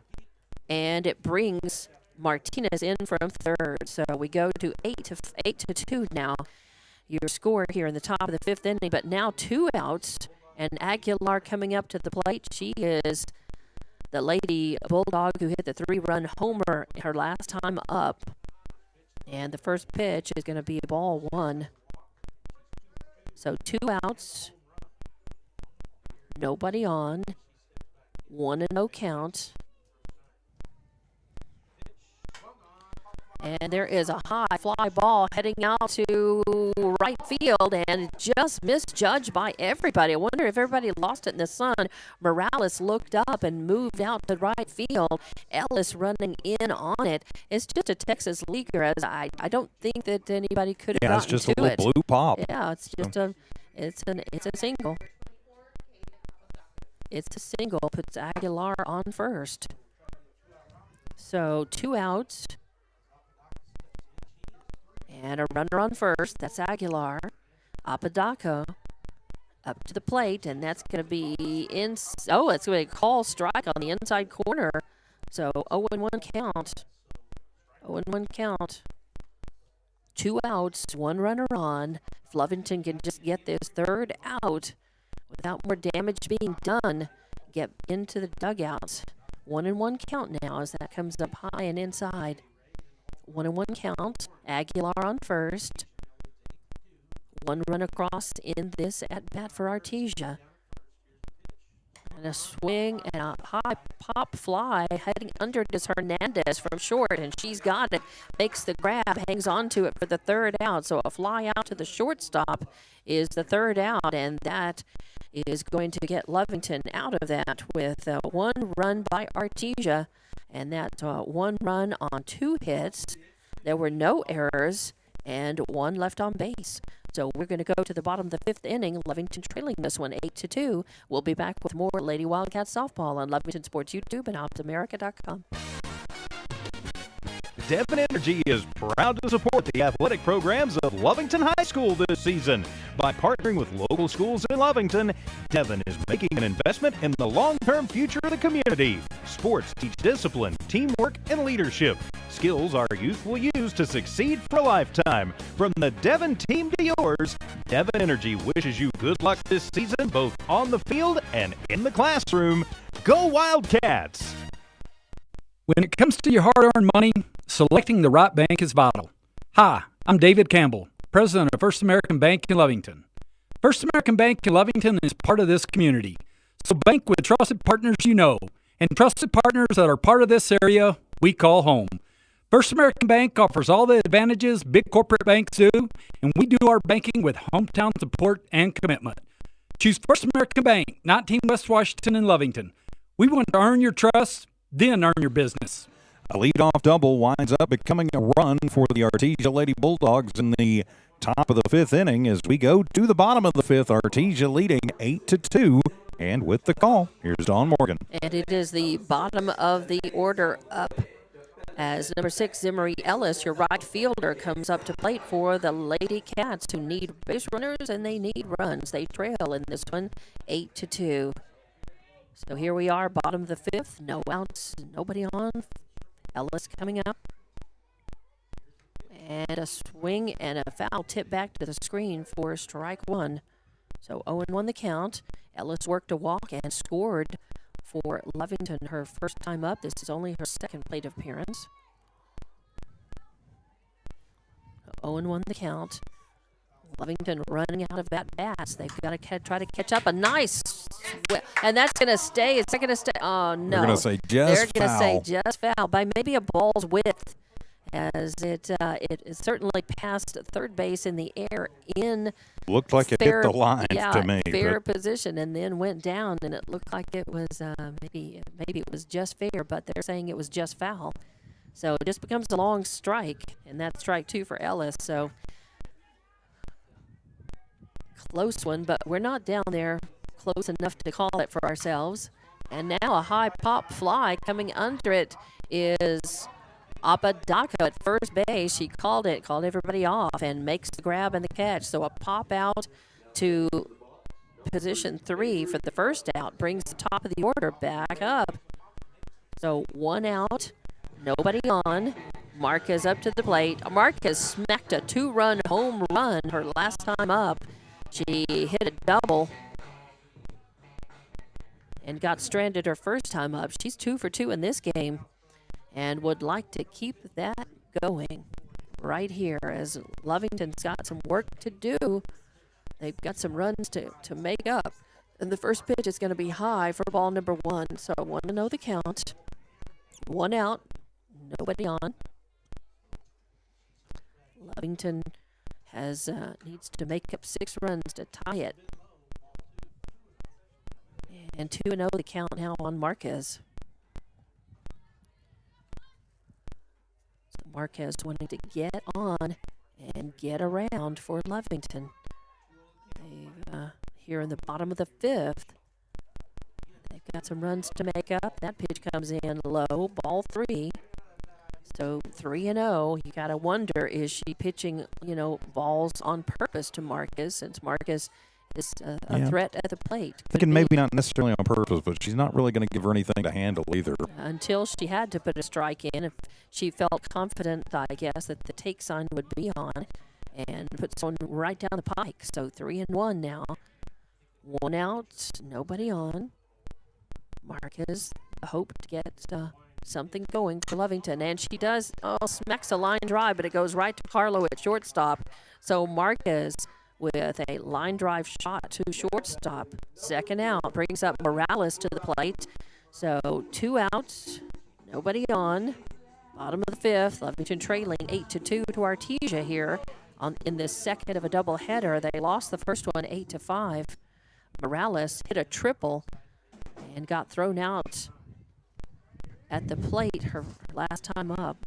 and it brings Martinez in from third. So we go to 8-2 now. Your score here in the top of the 5th inning, but now 2 outs, and Aguilar coming up to the plate. She is the Lady Bulldog who hit the 3-run homer her last time up. And the first pitch is going to be ball 1. So 2 outs, nobody on, 1-0 count. And there is a high fly ball heading out to right field, and just misjudged by everybody. I wonder if everybody lost it in the sun. Morales looked up and moved out to right field. Ellis running in on it. It's just a Texas leaguer, as I don't think that anybody could have gotten to it. Yeah, it's just a little blue pop. Yeah, it's just it's a single. It's a single. Puts Aguilar on first. So 2 outs. And a runner on first. That's Aguilar. Apodaca up to the plate, and that's going to be in. Oh, it's going to call strike on the inside corner. So 0-1 count. 0-1 count. 2 outs, 1 runner on. If Lovington can just get this 3rd out without more damage being done, get into the dugouts. 1-1 count now as that comes up high and inside. 1-1 count. Aguilar on first. 1 run across in this at bat for Artesia. And a swing and a high pop fly heading under is Hernandez from short, and she's got it. Makes the grab, hangs on to it for the 3rd out. So a fly out to the shortstop is the 3rd out, and that is going to get Lovington out of that with 1 run by Artesia. And that 1 run on 2 hits. There were no errors and 1 left on base. So we're going to go to the bottom of the 5th inning. Lovington trailing this one 8-2. We'll be back with more Lady Wildcat softball on Lovington Sports YouTube and OpsAmerica.com. Devon Energy is proud to support the athletic programs of Lovington High School this season. By partnering with local schools in Lovington, Devon is making an investment in the long-term future of the community. Sports teach discipline, teamwork, and leadership. Skills our youth will use to succeed for a lifetime. From the Devon team to yours, Devon Energy wishes you good luck this season, both on the field and in the classroom. Go Wildcats! When it comes to your hard-earned money, selecting the right bank is vital. Hi, I'm David Campbell, president of First American Bank in Lovington. First American Bank in Lovington is part of this community. So bank with trusted partners you know, and trusted partners that are part of this area we call home. First American Bank offers all the advantages big corporate banks do, and we do our banking with hometown support and commitment. Choose First American Bank, 19 West Washington in Lovington. We want to earn your trust, then earn your business. A leadoff double winds up becoming a run for the Artesia Lady Bulldogs in the top of the 5th inning as we go to the bottom of the 5th. Artesia leading 8-2. And with the call, here's Dawn Morgan. And it is the bottom of the order up as number 6, Zimmery Ellis, your right fielder, comes up to plate for the Lady Cats, who need base runners and they need runs. They trail in this one 8-2. So here we are, bottom of the 5th, no outs, nobody on. Ellis coming up. And a swing and a foul tip back to the screen for strike 1. So 0-1 the count. Ellis worked a walk and scored for Lovington her first time up. This is only her second plate appearance. 0-1 the count. Lovington running out of at-bats. They've got to try to catch up. A nice and that's going to stay. Is that going to stay? Oh, no. They're going to say They're just going to foul. say just foul by maybe a ball's width, as it certainly passed third base in the air in Looked like it fair, hit the line yeah, to me. fair but position, and then went down, and it looked like it was maybe it was just fair, but they're saying it was just foul. So it just becomes a long strike, and that's strike 2 for Ellis. So close one, but we're not down there close enough to call it for ourselves. And now a high pop fly coming under it is Apodaca at first base. She called everybody off, and makes the grab and the catch. So a pop out to position 3 for the first out brings the top of the order back up. So 1 out, nobody on. Marquez up to the plate. Marquez smacked a 2-run home run her last time up. She hit a double and got stranded her first time up. She's 2 for 2 in this game, and would like to keep that going right here, as Lovington's got some work to do. They've got some runs to make up. And the first pitch is going to be high for ball number 1. So 1-0 the count. 1 out, nobody on. Lovington needs to make up 6 runs to tie it. And 2-0 the count now on Marquez. So Marquez wanting to get on and get around for Lovington. They've here in the bottom of the 5th. They've got some runs to make up. That pitch comes in low, ball 3. So 3-0. You got to wonder, is she pitching, balls on purpose to Marquez, since Marquez is a threat at the plate? thinking maybe not necessarily on purpose, but she's not really going to give her anything to handle either. Until she had to put a strike in, if she felt confident, I guess, that the take sign would be on, and put someone right down the pike. So 3-1 now. 1 out, nobody on. Marquez hope to get something going for Lovington, and she does. Smacks a line drive, but it goes right to Carlo at shortstop. So Marquez with a line drive shot to shortstop. 2nd out, brings up Morales to the plate. So 2 outs, nobody on. Bottom of the 5th, Lovington trailing 8-2 to Artesia here in this second of a doubleheader. They lost the first one 8-5. Morales hit a triple and got thrown out at the plate her last time up.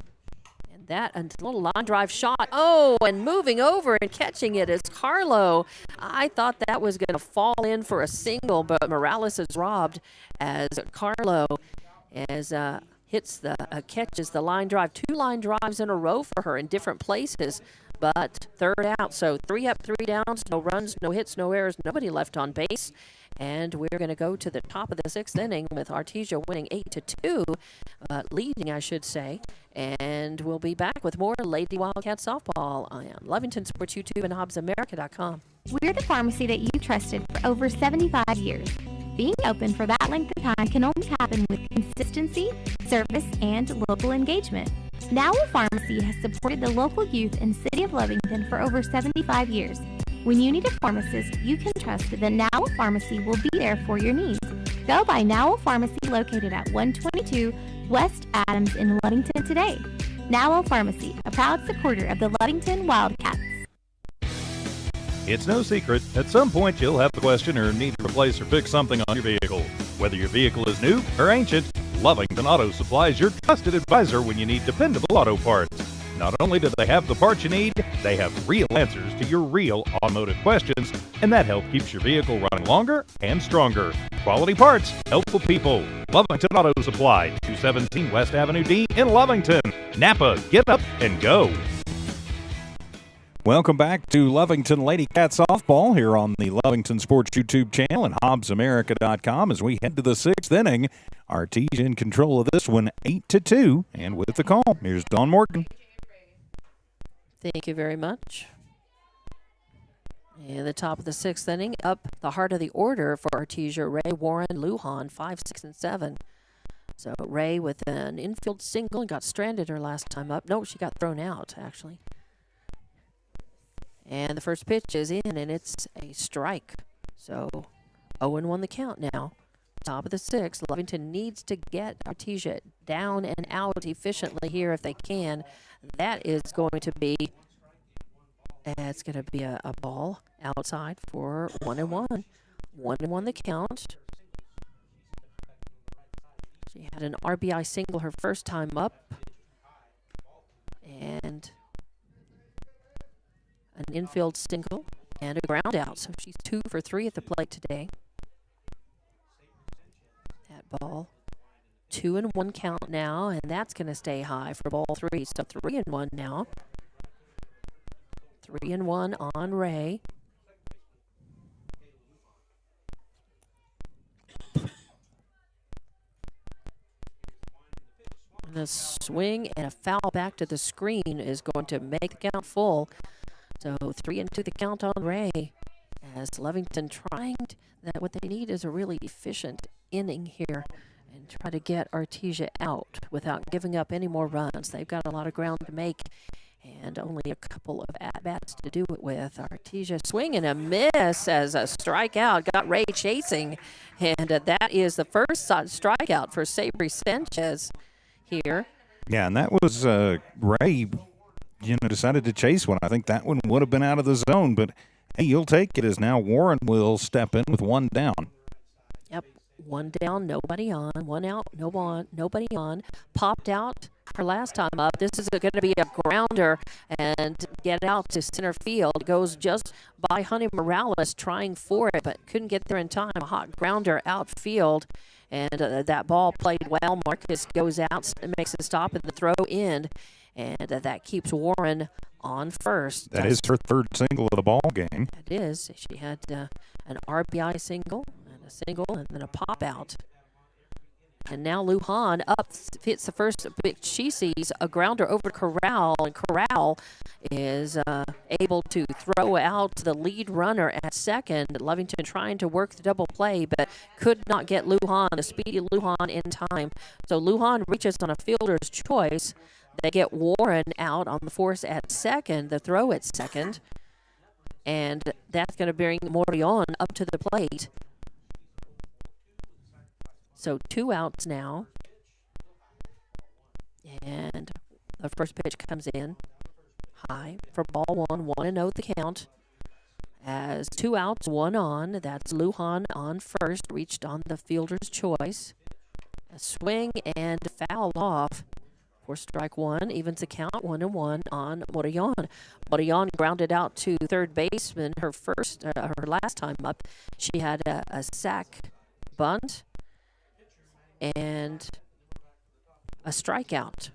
And that, a little line drive shot. And moving over and catching it is Carlo. I thought that was going to fall in for a single, but Morales is robbed, as Carlo catches the line drive. 2 line drives in a row for her in different places, but 3rd out. So 3 up, 3 downs, no runs, no hits, no errors, nobody left on base. And we're going to go to the top of the 6th inning with Artesia winning 8-2, leading, I should say. And we'll be back with more Lady Wildcat softball on Lovington Sports YouTube and HobbsAmerica.com. We're the pharmacy that you've trusted for over 75 years. Being open for that length of time can only happen with consistency, service, and local engagement. Now Pharmacy has supported the local youth in City of Lovington for over 75 years. When you need a pharmacist, you can trust that Now Pharmacy will be there for your needs. Go by Now Pharmacy, located at 122 West Adams in Lovington today. Now Pharmacy, a proud supporter of the Lovington Wildcats. It's no secret, at some point you'll have a question or need to replace or fix something on your vehicle. Whether your vehicle is new or ancient, Lovington Auto Supply is your trusted advisor when you need dependable auto parts. Not only do they have the parts you need, they have real answers to your real automotive questions, and that help keeps your vehicle running longer and stronger. Quality parts, helpful people. Lovington Auto Supply, 217 West Avenue D in Lovington. Napa, get up and go. Welcome back to Lovington Lady Cat Softball here on the Lovington Sports YouTube channel and HobbsAmerica.com as we head to the sixth inning. Artesia in control of this one, 8-2, and with the call, here's Dawn Morgan. Thank you very much. And the top of the sixth inning, up the heart of the order for Artesia, Ray, Warren, Lujan, 5, 6, and 7. So Ray with an infield single and got stranded her last time up. No, she got thrown out, actually. And the first pitch is in, and it's a strike. So 0-1 the count now. Top of the sixth. Lovington needs to get Artesia down and out efficiently here if they can. That is going to be, it's going to be a ball outside for 1-1. 1-1 the count. She had an RBI single her first time up. And an infield single and a ground out. So she's 2 for 3 at the plate today. That ball, 2-1 count now, and that's going to stay high for ball 3. So 3-1 now. 3-1 on Ray. And a swing and a foul back to the screen is going to make the count full. So 3-2 the count on Ray, as Lovington trying that what they need is a really efficient inning here and try to get Artesia out without giving up any more runs. They've got a lot of ground to make and only a couple of at-bats to do it with. Artesia swing and a miss as a strikeout got Ray chasing, and that is the first strikeout for Sabri Sanchez here. Yeah, and that was Ray, decided to chase one. I think that one would have been out of the zone, but hey, you'll take it as now Warren will step in with one down. Yep, one down, nobody on, one out, nobody on. Popped out her last time up. This is going to be a grounder and get out to center field. Goes just by Honey Morales trying for it, but couldn't get there in time. A hot grounder outfield. And that ball played well. Marcus goes out, makes a stop in the throw in, and that keeps Warren on first. That is her third single of the ball game. It is. She had an RBI single and then a pop out. And now Lujan up, hits the first pitch. She sees a grounder over to Corral, and Corral is able to throw out the lead runner at second. Lovington trying to work the double play, but could not get Lujan, the speedy Lujan, in time. So Lujan reaches on a fielder's choice. They get Warren out on the force at second, the throw at second. And that's going to bring Morion up to the plate. So 2 outs now. And the first pitch comes in high for ball 1, 1-0 the count. As 2 outs, 1 on. That's Lujan on first, reached on the fielder's choice. A swing and foul off for strike 1. Evens the count, 1-1 on Morion. Morion grounded out to third baseman her last time up. She had a sac bunt and a strikeout.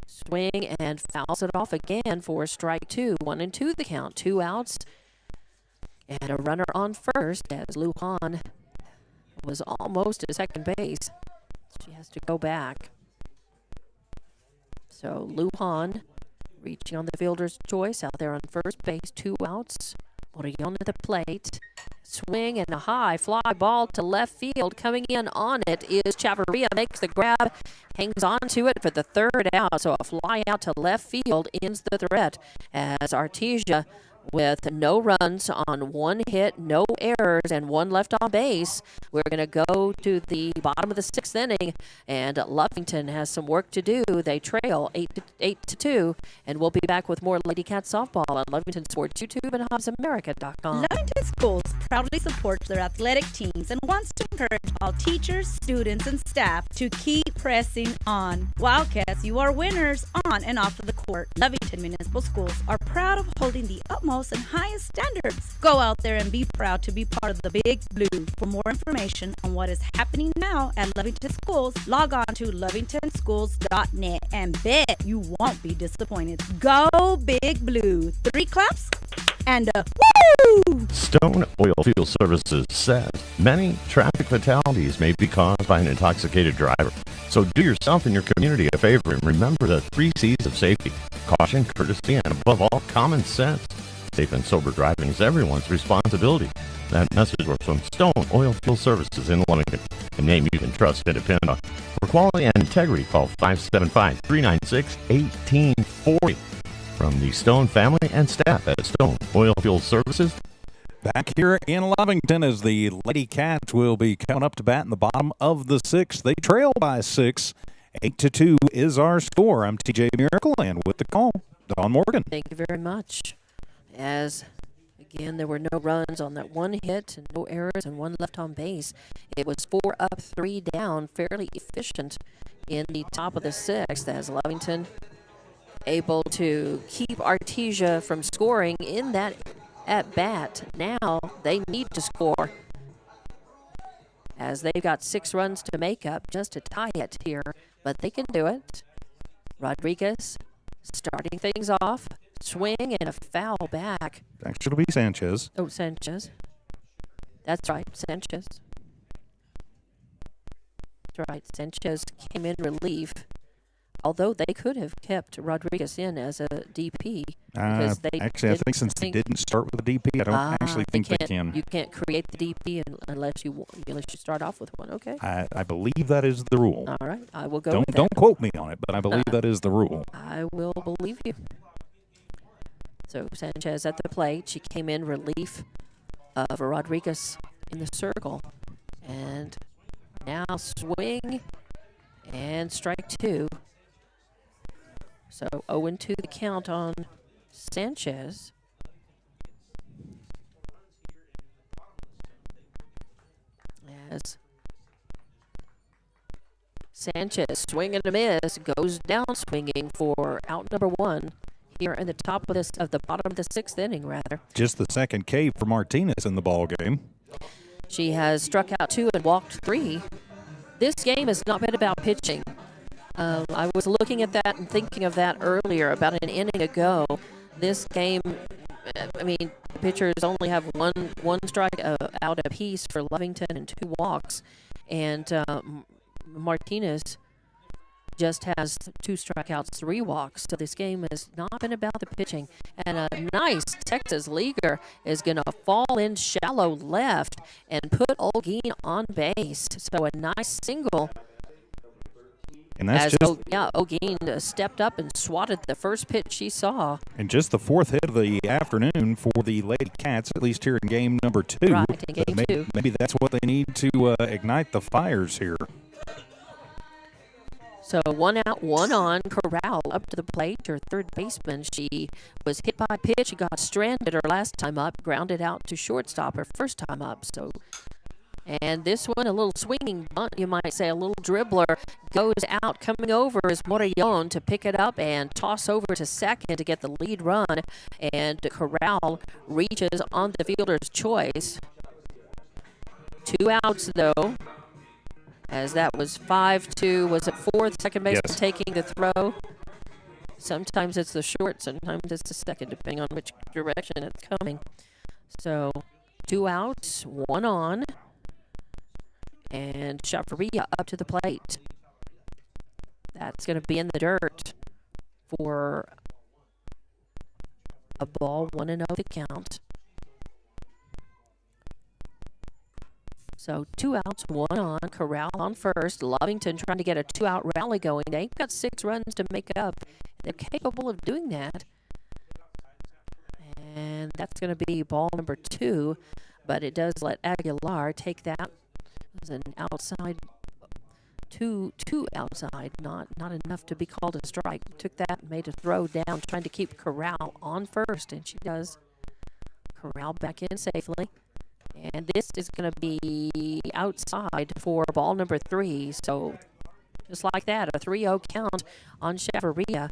Swing and fouls it off again for strike 2. 1-2 the count. 2 outs and a runner on first as Lujan was almost at second base. She has to go back. So Lujan reaching on the fielder's choice out there on first base. 2 outs. Morion at the plate. Swing and a high fly ball to left field. Coming in on it is Chavarria. Makes the grab. Hangs on to it for the third out. So a fly out to left field ends the threat as Artesia, with no runs on 1 hit, no errors, and 1 left on base. We're going to go to the bottom of the 6th inning, and Lovington has some work to do. They trail 8-2, and we'll be back with more Lady Cat Softball on Lovington Sports YouTube and HobbsAmerica.com. Lovington Schools proudly supports their athletic teams and wants to encourage all teachers, students, and staff to keep pressing on. Wildcats, you are winners on and off of the court. Lovington Municipal Schools are proud of holding the utmost utmost and highest standards. Go out there and be proud to be part of the Big Blue. For more information on what is happening now at Lovington Schools, log on to lovingtonschools.net and bet you won't be disappointed. Go Big Blue. 3 claps and a woo! Stone Oilfield Services says many traffic fatalities may be caused by an intoxicated driver. So do yourself and your community a favor and remember the 3 C's of safety: caution, courtesy, and above all, common sense. Safe and sober driving is everyone's responsibility. That message was from Stone Oilfield Services in Lovington, a name you can trust and depend on. For quality and integrity, call 575-396-1840. From the Stone family and staff at Stone Oilfield Services. Back here in Lovington as the Lady Cats will be coming up to bat in the bottom of the 6th. They trail by 6. 8-2 is our score. I'm TJ Miracle, and with the call, Don Morgan. Thank you very much. As, again, there were no runs on that one hit and no errors and 1 left on base. It was 4 up, 3 down, fairly efficient in the top of the 6th as Lovington able to keep Artesia from scoring in that at bat. Now they need to score as they've got 6 runs to make up just to tie it here, but they can do it. Rodriguez starting things off, swing and a foul back. Actually, it'll be Sanchez. Oh, Sanchez. That's right, Sanchez. That's right, Sanchez came in relief. Although they could have kept Rodriguez in as a DP. Actually, I think since they didn't start with a DP, I don't actually think they can. You can't create the DP unless you start off with one. Okay. I believe that is the rule. All right, I will go with that. Don't quote me on it, but I believe that is the rule. I will believe you. So Sanchez at the plate. She came in relief of Rodriguez in the circle. And now swing and strike 2. So 0-2 the count on Sanchez. As Sanchez, swing and a miss, goes down swinging for out number 1 here in the top of the bottom of the 6th inning, rather. Just the second K for Martinez in the ball game. She has struck out 2 and walked 3. This game has not been about pitching. I was looking at that and thinking of that earlier, about an inning ago. This game, I mean, the pitchers only have one strike out apiece for Lovington and 2 walks. And Martinez just has 2 strikeouts, 3 walks. So this game has not been about the pitching. And a nice Texas leaguer is going to fall in shallow left and put Olguin on base. So a nice single. And that's Olguin stepped up and swatted the first pitch she saw. And just the 4th hit of the afternoon for the Lady Cats, at least here in game number 2. Right, in game 2. Maybe that's what they need to ignite the fires here. So 1 out, 1 on. Corral up to the plate, her third baseman. She was hit by a pitch. She got stranded her last time up, grounded out to shortstop her first time up. And this one, a little swinging bunt, you might say, a little dribbler, goes out. Coming over is Morellon to pick it up and toss over to second to get the lead run. And Corral reaches on the fielder's choice. 2 outs, though, as that was 5-2. Was it 4? The second baseman taking the throw. Sometimes it's the short, sometimes it's the second, depending on which direction it's coming. So 2 outs, 1 on. And Chavarria up to the plate. That's going to be in the dirt for a ball, 1-0 the count. So 2 outs, 1 on. Corral on first. Lovington trying to get a 2-out rally going. They've got 6 runs to make up. They're capable of doing that. And that's going to be ball number 2. But it does let Aguilar take that. It was an outside, two outside, not enough to be called a strike. Took that, made a throw down, trying to keep Corral on first, and she does. Corral back in safely. And this is going to be outside for ball number 3. So just like that, a 3-0 count on Chavarria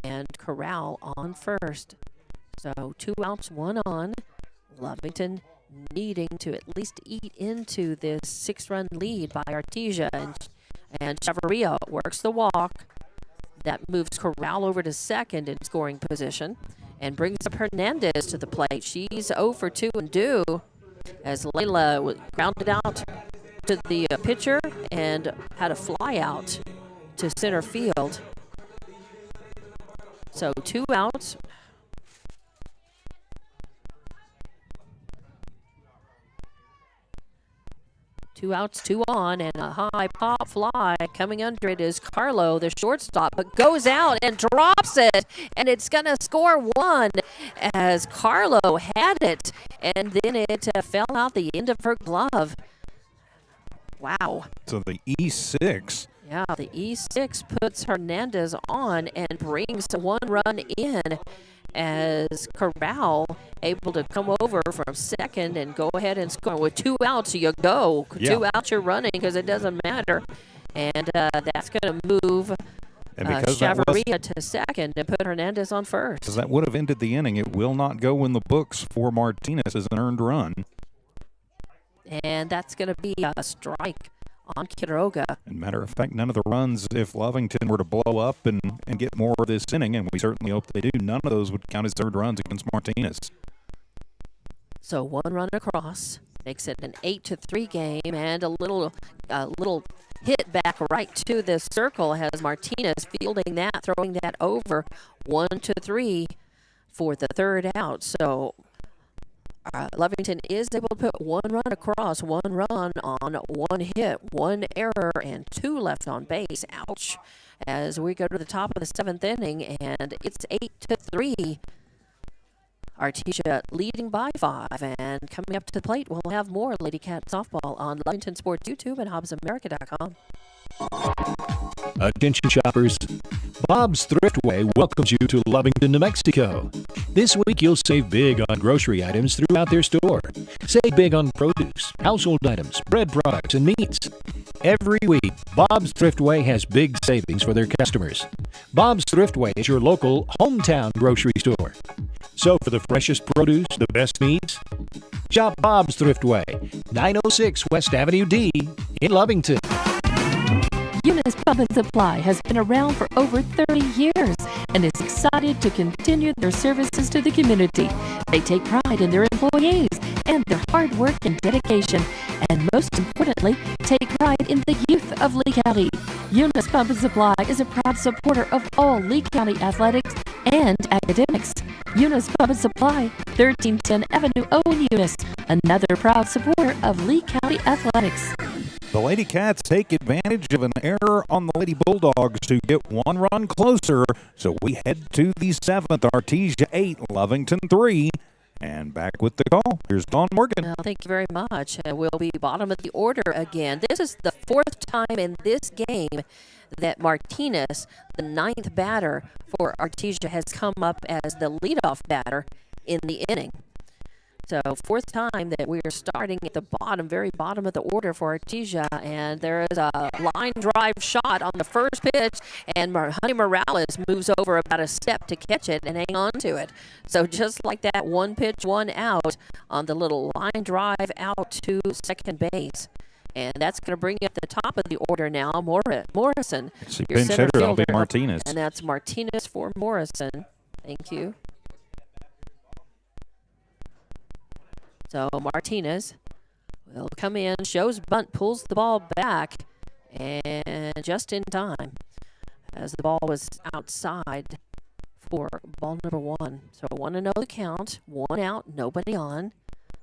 and Corral on first. So 2 outs, 1 on. Lovington needing to at least eat into this 6-run lead by Artesia. And Chavarria works the walk. That moves Corral over to second in scoring position and brings up Hernandez to the plate. She's 0 for 2 and due as Layla grounded out to the pitcher and had a fly out to center field. So 2 outs. Two outs, 2 on, and a high pop fly. Coming under it is Carlo, the shortstop, but goes out and drops it, and it's going to score 1 as Carlo had it, and then it fell out the end of her glove. Wow. So the E6. Yeah, the E6 puts Hernandez on and brings 1 run in as Corral able to come over from second and go ahead and score. With 2 outs, you go. Yeah. 2 outs, you're running because it doesn't matter. And that's going to move Chavarria to second and put Hernandez on first. Because that would have ended the inning. It will not go in the books for Martinez as an earned run. And that's going to be a strike on Quiroga. And matter of fact, none of the runs, if Lovington were to blow up and get more of this inning, and we certainly hope they do, none of those would count as third runs against Martinez. So 1 run across makes it an 8-3 game, and a little hit back right to the circle has Martinez fielding that, throwing that over. 1-3 for the third out. So Lovington is able to put 1 run across, 1 run on 1 hit, 1 error, and 2 left on base. Ouch. As we go to the top of the 7th inning, and it's 8-3. Artesia leading by 5, and coming up to the plate, we'll have more Lady Cat softball on Lovington Sports YouTube and HobbsAmerica.com. Attention shoppers, Bob's Thriftway welcomes you to Lovington, New Mexico. This week you'll save big on grocery items throughout their store. Save big on produce, household items, bread products, and meats. Every week, Bob's Thriftway has big savings for their customers. Bob's Thriftway is your local hometown grocery store. So for the freshest produce, the best meats, shop Bob's Thriftway, 906 West Avenue D in Lovington. Eunice Pub and Supply has been around for over 30 years and is excited to continue their services to the community. They take pride in their employees and their hard work and dedication, and most importantly, take pride in the youth of Lee County. Eunice Pub and Supply is a proud supporter of all Lee County athletics and academics. Eunice Pub and Supply, 1310 Avenue O in Eunice, another proud supporter of Lee County athletics. The Lady Cats take advantage of an error on the Lady Bulldogs to get 1 run closer. So we head to the 7th, Artesia 8, Lovington 3. And back with the call, here's Dawn Morgan. Well, thank you very much. We'll be bottom of the order again. This is the 4th time in this game that Martinez, the 9th batter for Artesia, has come up as the leadoff batter in the inning. So 4th time that we are starting at the bottom, very bottom of the order for Artesia, and there is a line drive shot on the first pitch, and Honey Morales moves over about a step to catch it and hang on to it. So just like that, 1 pitch, 1 out on the little line drive out to second base. And that's going to bring you up the top of the order now, Morrison. See, your pinch center hitter, that'll be fielder. Martinez. And that's Martinez for Morrison. Thank you. So Martinez will come in, shows bunt, pulls the ball back, and just in time as the ball was outside for ball number 1. So 1-0 the count, 1 out, nobody on.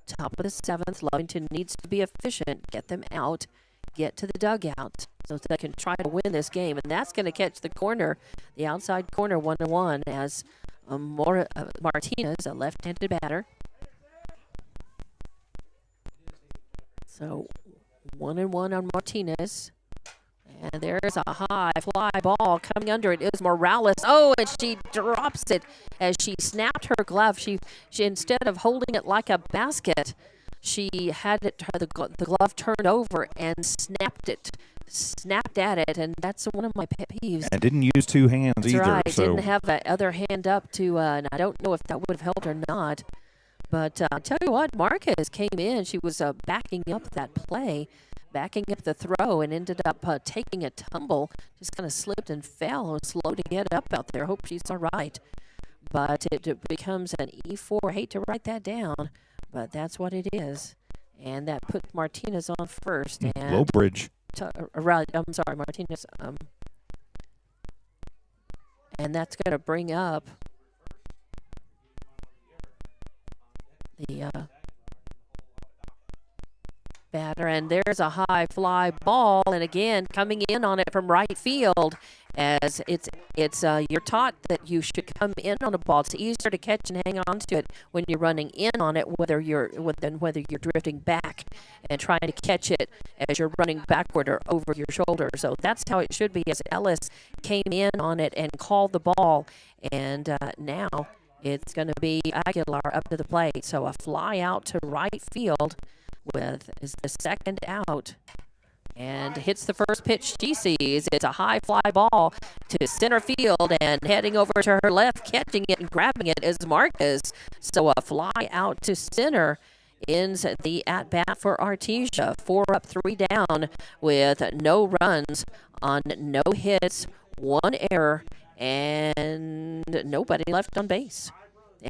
Top of the 7th, Lovington needs to be efficient, get them out, get to the dugout so they can try to win this game. And that's going to catch the corner, the outside corner, 1-1 as Martinez, a left-handed batter. So 1-1 on Martinez. And there's a high fly ball coming under it is Morales. Oh, and she drops it as she snapped her glove. She instead of holding it like a basket, she had it the glove turned over and snapped it snapped at it, and that's one of my pet peeves. And didn't use two hands That's either. right. So Didn't have that other hand up to, and I don't know if that would have helped or not. But I tell you what, Marquez came in. She was backing up that play, backing up the throw, and ended up taking a tumble. Just kind of slipped and fell. It was slow to get up out there. Hope she's all right. But it becomes an E4. Hate to write that down, but that's what it is. And that put Martinez on first. And Lowbridge. I'm sorry, Martinez. And that's going to bring up the batter. And there's a high fly ball. And again, coming in on it from right field, as it's you're taught that you should come in on a ball. It's easier to catch and hang on to it when you're running in on it, whether you're drifting back and trying to catch it as you're running backward or over your shoulder. So that's how it should be. As Ellis came in on it and called the ball, and now it's going to be Aguilar up to the plate. So a fly out to right field is the second out. And hits the first pitch she sees. It's a high fly ball to center field, and heading over to her left, catching it and grabbing it is Marquez. So a fly out to center ends the at-bat for Artesia. 4 up, 3 down with no runs on no hits, 1 error, and nobody left on base.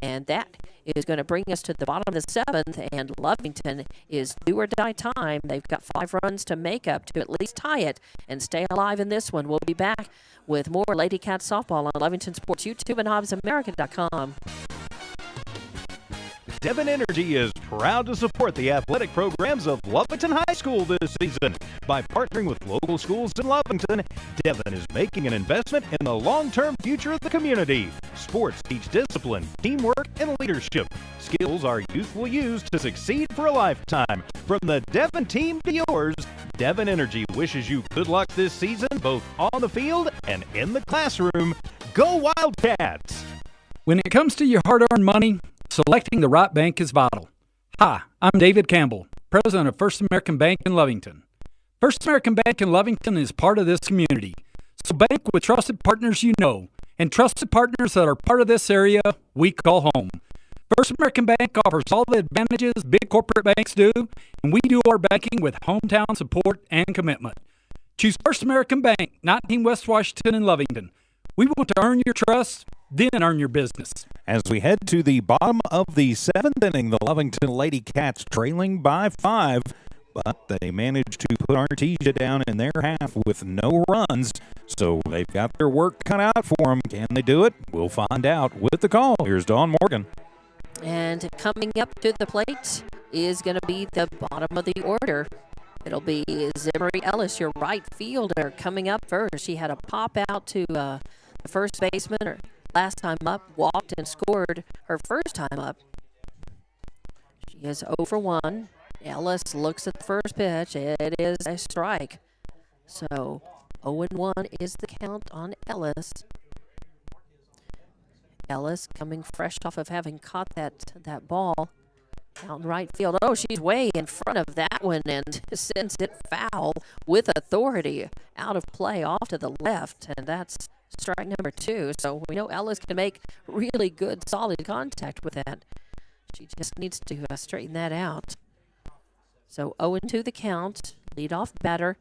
And that is going to bring us to the bottom of the 7th, and Lovington is do or die time. They've got 5 runs to make up to at least tie it and stay alive in this one. We'll be back with more Lady Cats softball on Lovington Sports YouTube and HobbsAmerica.com. Devon Energy is proud to support the athletic programs of Lovington High School this season. By partnering with local schools in Lovington, Devon is making an investment in the long-term future of the community. Sports teach discipline, teamwork, and leadership. Skills our youth will use to succeed for a lifetime. From the Devon team to yours, Devon Energy wishes you good luck this season, both on the field and in the classroom. Go Wildcats! When it comes to your hard-earned money, selecting the right bank is vital. Hi, I'm David Campbell, president of First American Bank in Lovington. First American Bank in Lovington is part of this community. So bank with trusted partners you know, and trusted partners that are part of this area we call home. First American Bank offers all the advantages big corporate banks do, and we do our banking with hometown support and commitment. Choose First American Bank, 19 West Washington in Lovington. We want to earn your trust, then earn your business. As we head to the bottom of the 7th inning, the Lovington Lady Cats trailing by 5, but they managed to put Artesia down in their half with no runs, so they've got their work cut out for them. Can they do it? We'll find out with the call. Here's Dawn Morgan. And coming up to the plate is going to be the bottom of the order. It'll be Zimmery Ellis, your right fielder, coming up first. She had a pop out to the first baseman her last time up, walked and scored her first time up. She is 0 for 1. Ellis looks at the first pitch. It is a strike. So 0-1 is the count on Ellis. Ellis coming fresh off of having caught that ball out in right field. Oh, she's way in front of that one and sends it foul with authority out of play off to the left, and that's strike number 2. So we know Ellis can make really good, solid contact with that. She just needs to straighten that out. So 0-2 the count. Leadoff batter.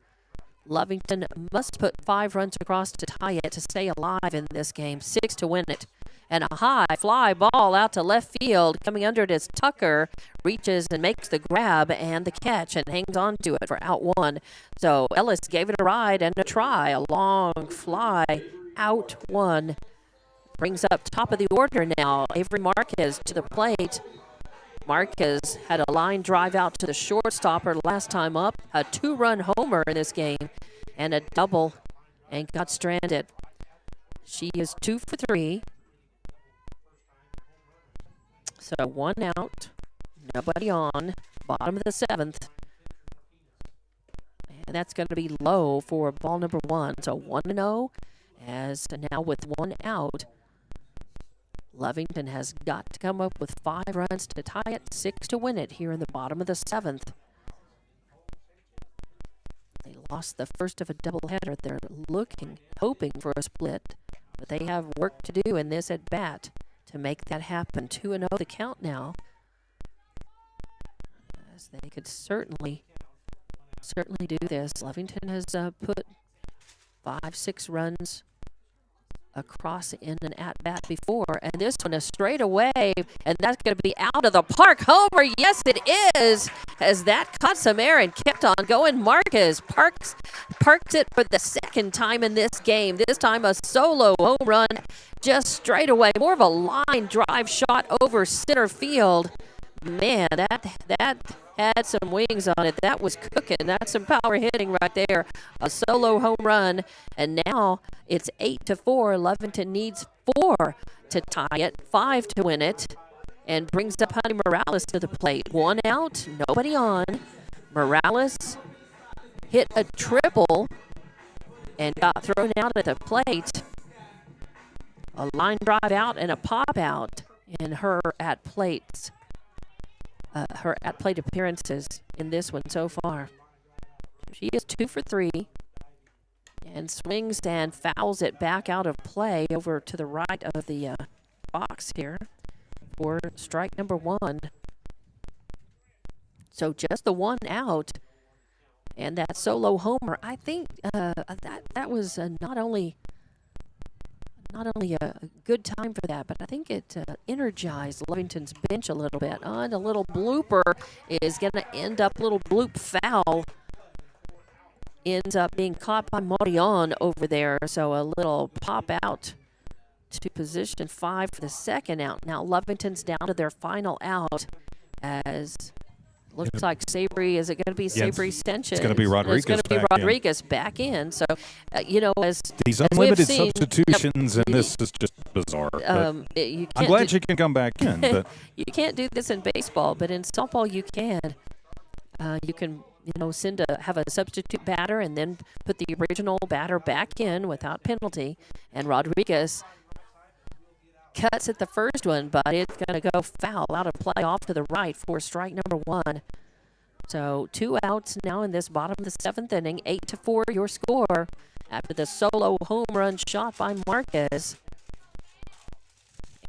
Lovington must put 5 runs across to tie it to stay alive in this game. 6 to win it. And a high fly ball out to left field. Coming under it is Tucker. Reaches and makes the grab and the catch and hangs on to it for out 1. So Ellis gave it a ride and a try. A long fly out 1. Brings up top of the order now. Avery Marquez to the plate. Marquez had a line drive out to the shortstop her last time up. A 2-run homer in this game and a double and got stranded. She is 2 for 3. So 1 out, nobody on, bottom of the 7th. And that's going to be low for ball number 1. So 1-0, as now with 1 out, Lovington has got to come up with 5 runs to tie it, 6 to win it here in the bottom of the 7th. They lost the first of a doubleheader. They're hoping for a split, but they have work to do in this at bat to make that happen. 2-0 the count now, as they could certainly do this. Lovington has put 5-6 runs across in an at-bat before, and this one is straight away, and that's going to be out of the park. Homer, yes it is, as that caught some air and kept on going. Marquez parks it for the second time in this game, this time a solo home run just straight away, more of a line drive shot over center field. Man, that had some wings on it. That was cooking. That's some power hitting right there. A solo home run, and now it's 8-4. Lovington needs 4 to tie it, 5 to win it, and brings up Honey Morales to the plate. 1 out, nobody on. Morales hit a triple and got thrown out at the plate. A line drive out and a pop out in her at-plate appearances in this one so far. She is 2 for 3 and swings and fouls it back out of play over to the right of the box here for strike number 1. So just the 1 out, and that solo homer, I think that was not only a good time for that, but I think it energized Lovington's bench a little bit. And a little blooper is going to end up, little bloop foul ends up being caught by Marion over there. So a little pop out to position 5 for the second out. Now Lovington's down to their final out, as looks like Sabry. Is it going to be Sabry Sanchez? It's going to be Rodriguez. It's going to be Rodriguez back in. So, as these as unlimited seen, substitutions, and this is just bizarre. I'm glad she can come back in. But you can't do this in baseball, but in softball you can. You can, have a substitute batter and then put the original batter back in without penalty. And Rodriguez cuts at the first one, but it's going to go foul out of play off to the right for strike number 1. So 2 outs now in this bottom of the 7th inning. 8-4 your score after the solo home run shot by Marquez.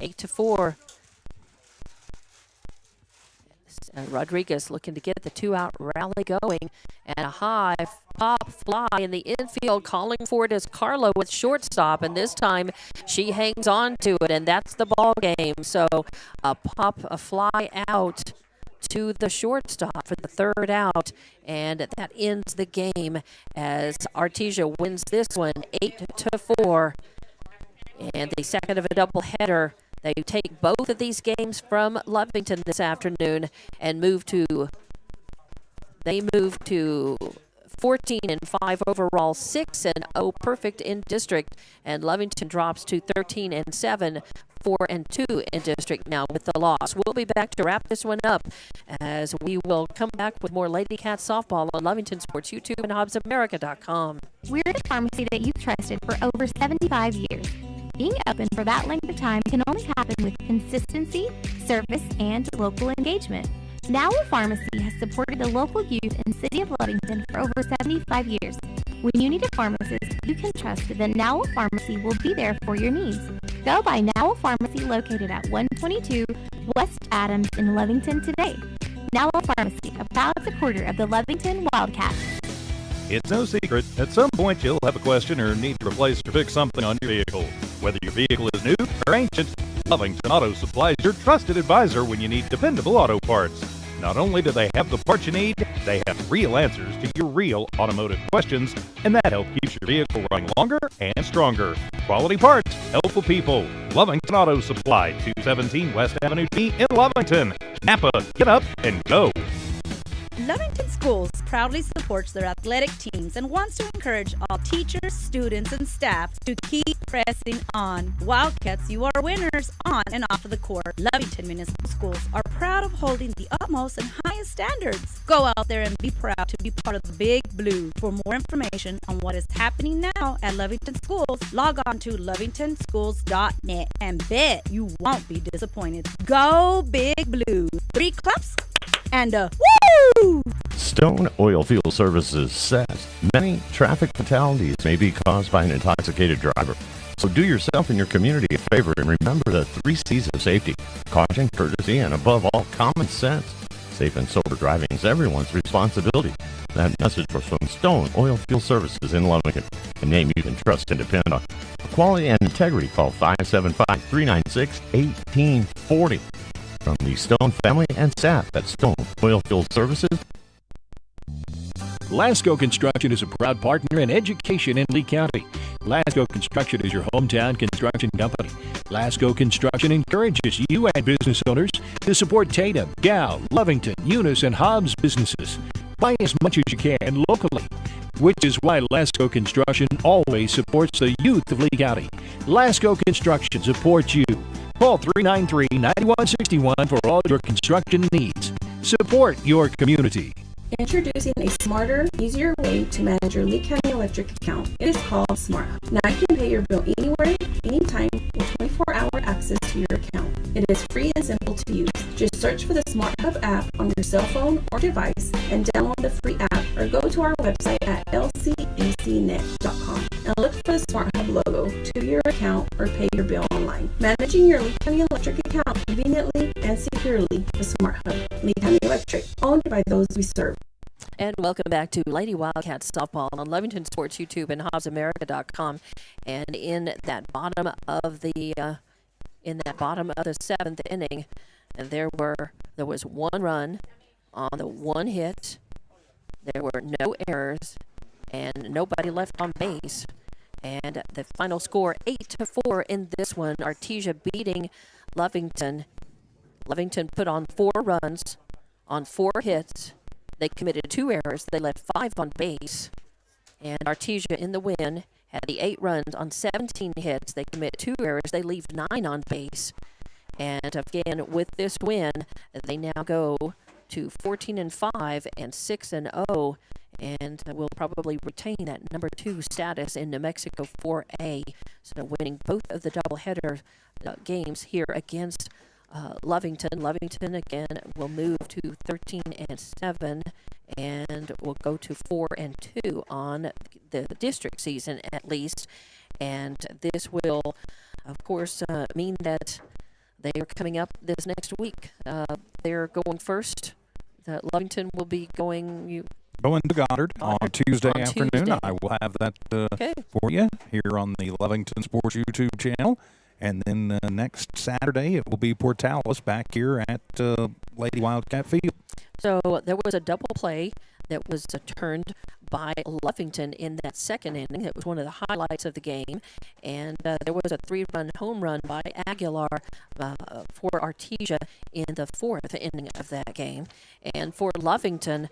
8-4. Rodriguez looking to get the 2-out rally going, and a high pop fly in the infield. Calling for it is Carlo with shortstop, and this time she hangs on to it, and that's the ball game. So a fly out to the shortstop for the 3rd out, and that ends the game as Artesia wins this one 8-4. And the second of a doubleheader. They take both of these games from Lovington this afternoon and move to 14-5 overall, 6-0 perfect in district, and Lovington drops to 13-7, 4-2 in district now with the loss. We'll be back to wrap this one up as we will come back with more Lady Cat softball on Lovington Sports YouTube and HobbsAmerica.com. We're the pharmacy that you've trusted for over 75 years. Being open for that length of time can only happen with consistency, service, and local engagement. Now Pharmacy has supported the local youth in the city of Lovington for over 75 years. When you need a pharmacist, you can trust that Now Pharmacy will be there for your needs. Go by Now Pharmacy, located at 122 West Adams in Lovington today. Now Pharmacy, a proud supporter of the Lovington Wildcats. It's no secret, at some point you'll have a question or need to replace or fix something on your vehicle. Whether your vehicle is new or ancient, Lovington Auto Supply is your trusted advisor when you need dependable auto parts. Not only do they have the parts you need, they have real answers to your real automotive questions, and that helps keep your vehicle running longer and stronger. Quality parts, helpful people. Lovington Auto Supply, 217 West Avenue T in Lovington. Napa, get up and go. Lovington Schools proudly supports their athletic teams and wants to encourage all teachers, students, and staff to keep pressing on. Wildcats, you are winners on and off of the court. Lovington Municipal Schools are proud of holding the utmost and highest standards. Go out there and be proud to be part of the Big Blue. For more information on what is happening now at Lovington Schools, log on to lovingtonschools.net and bet you won't be disappointed. Go Big Blue. 3 claps and a woo! Stone Oilfield Services says many traffic fatalities may be caused by an intoxicated driver. So do yourself and your community a favor and remember the 3 C's of safety: caution, courtesy, and above all, common sense. Safe and sober driving is everyone's responsibility. That message was from Stone Oilfield Services in Lovington, a name you can trust and depend on. For quality and integrity, call 575-396-1840. From the Stone family and staff at Stone Oilfield Services. Lasco Construction is a proud partner in education in Lee County. Lasco Construction is your hometown construction company. Lasco Construction encourages you and business owners to support Tatum, Gow, Lovington, Eunice, and Hobbs businesses. Buy as much as you can locally, which is why Lasco Construction always supports the youth of Lee County. Lasco Construction supports you. Call 393-9161 for all your construction needs. Support your community. Introducing a smarter, easier way to manage your Lee County Electric account. It is called SmartHub. Now you can pay your bill anywhere, anytime, with 24-hour access to your account. It is free and simple to use. Just search for the SmartHub app on your cell phone or device and download the free app, or go to our website at lcecnet.com and look for the SmartHub logo to your account or pay your bill online. Managing your Lee County Electric account conveniently and securely with SmartHub. Lee County Electric, owned by those we serve. And welcome back to Lady Wildcats softball on Lovington Sports YouTube and HobbsAmerica.com. And in that bottom of the 7th inning, and there was 1 run on the 1 hit. There were no errors and nobody left on base. And the final score 8-4 in this one. Artesia beating Lovington. Lovington put on 4 runs on 4 hits. They committed 2 errors. They left 5 on base. And Artesia in the win had the 8 runs on 17 hits. They commit 2 errors. They leave 9 on base. And again, with this win, they now go to 14-5 and 6-0, and will probably retain that number 2 status in New Mexico 4A. So winning both of the doubleheader games here against Lovington. Lovington again will move to 13-7 and will go to 4-2 on the district season at least. And this will, of course, mean that they are coming up this next week. They're going first. Lovington will be going to Goddard on Tuesday afternoon. Tuesday. I will have that for you here on the Lovington Sports YouTube channel. And then next Saturday, it will be Portales back here at Lady Wildcat Field. So there was a double play that was turned by Lovington in that second inning. It was one of the highlights of the game. And there was a 3-run home run by Aguilar for Artesia in the 4th inning of that game. And for Lovington,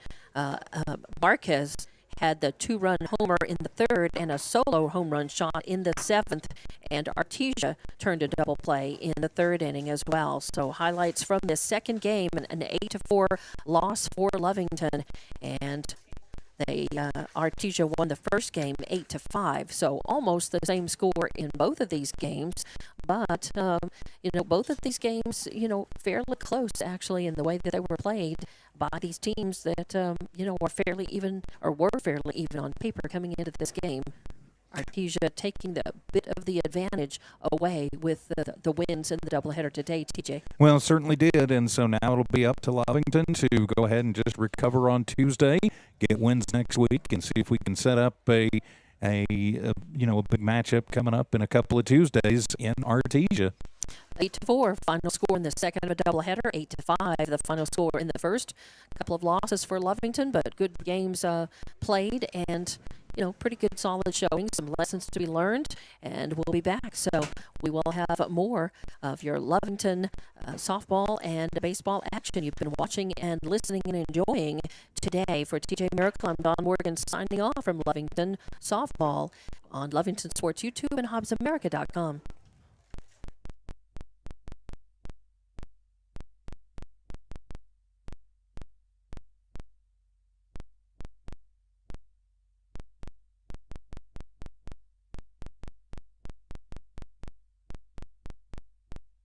Marquez had the 2-run homer in the 3rd and a solo home run shot in the 7th, and Artesia turned a double play in the 3rd inning as well. So highlights from this second game, an 8-4 loss for Lovington, and Artesia won the first game 8-5, so almost the same score in both of these games. But both of these games, fairly close actually in the way that they were played by these teams that were fairly even on paper coming into this game. Artesia taking the bit of the advantage away with the wins in the doubleheader today, TJ. Well, it certainly did, and so now it'll be up to Lovington to go ahead and just recover on Tuesday, get wins next week, and see if we can set up a big matchup coming up in a couple of Tuesdays in Artesia. 8-4, final score in the second of a doubleheader. 8-5, the final score in the first. A couple of losses for Lovington, but good games played, and pretty good solid showing, some lessons to be learned, and we'll be back. So we will have more of your Lovington softball and baseball action you've been watching and listening and enjoying today. For TJ Miracle, I'm Don Morgan signing off from Lovington Softball on Lovington Sports YouTube and HobbsAmerica.com.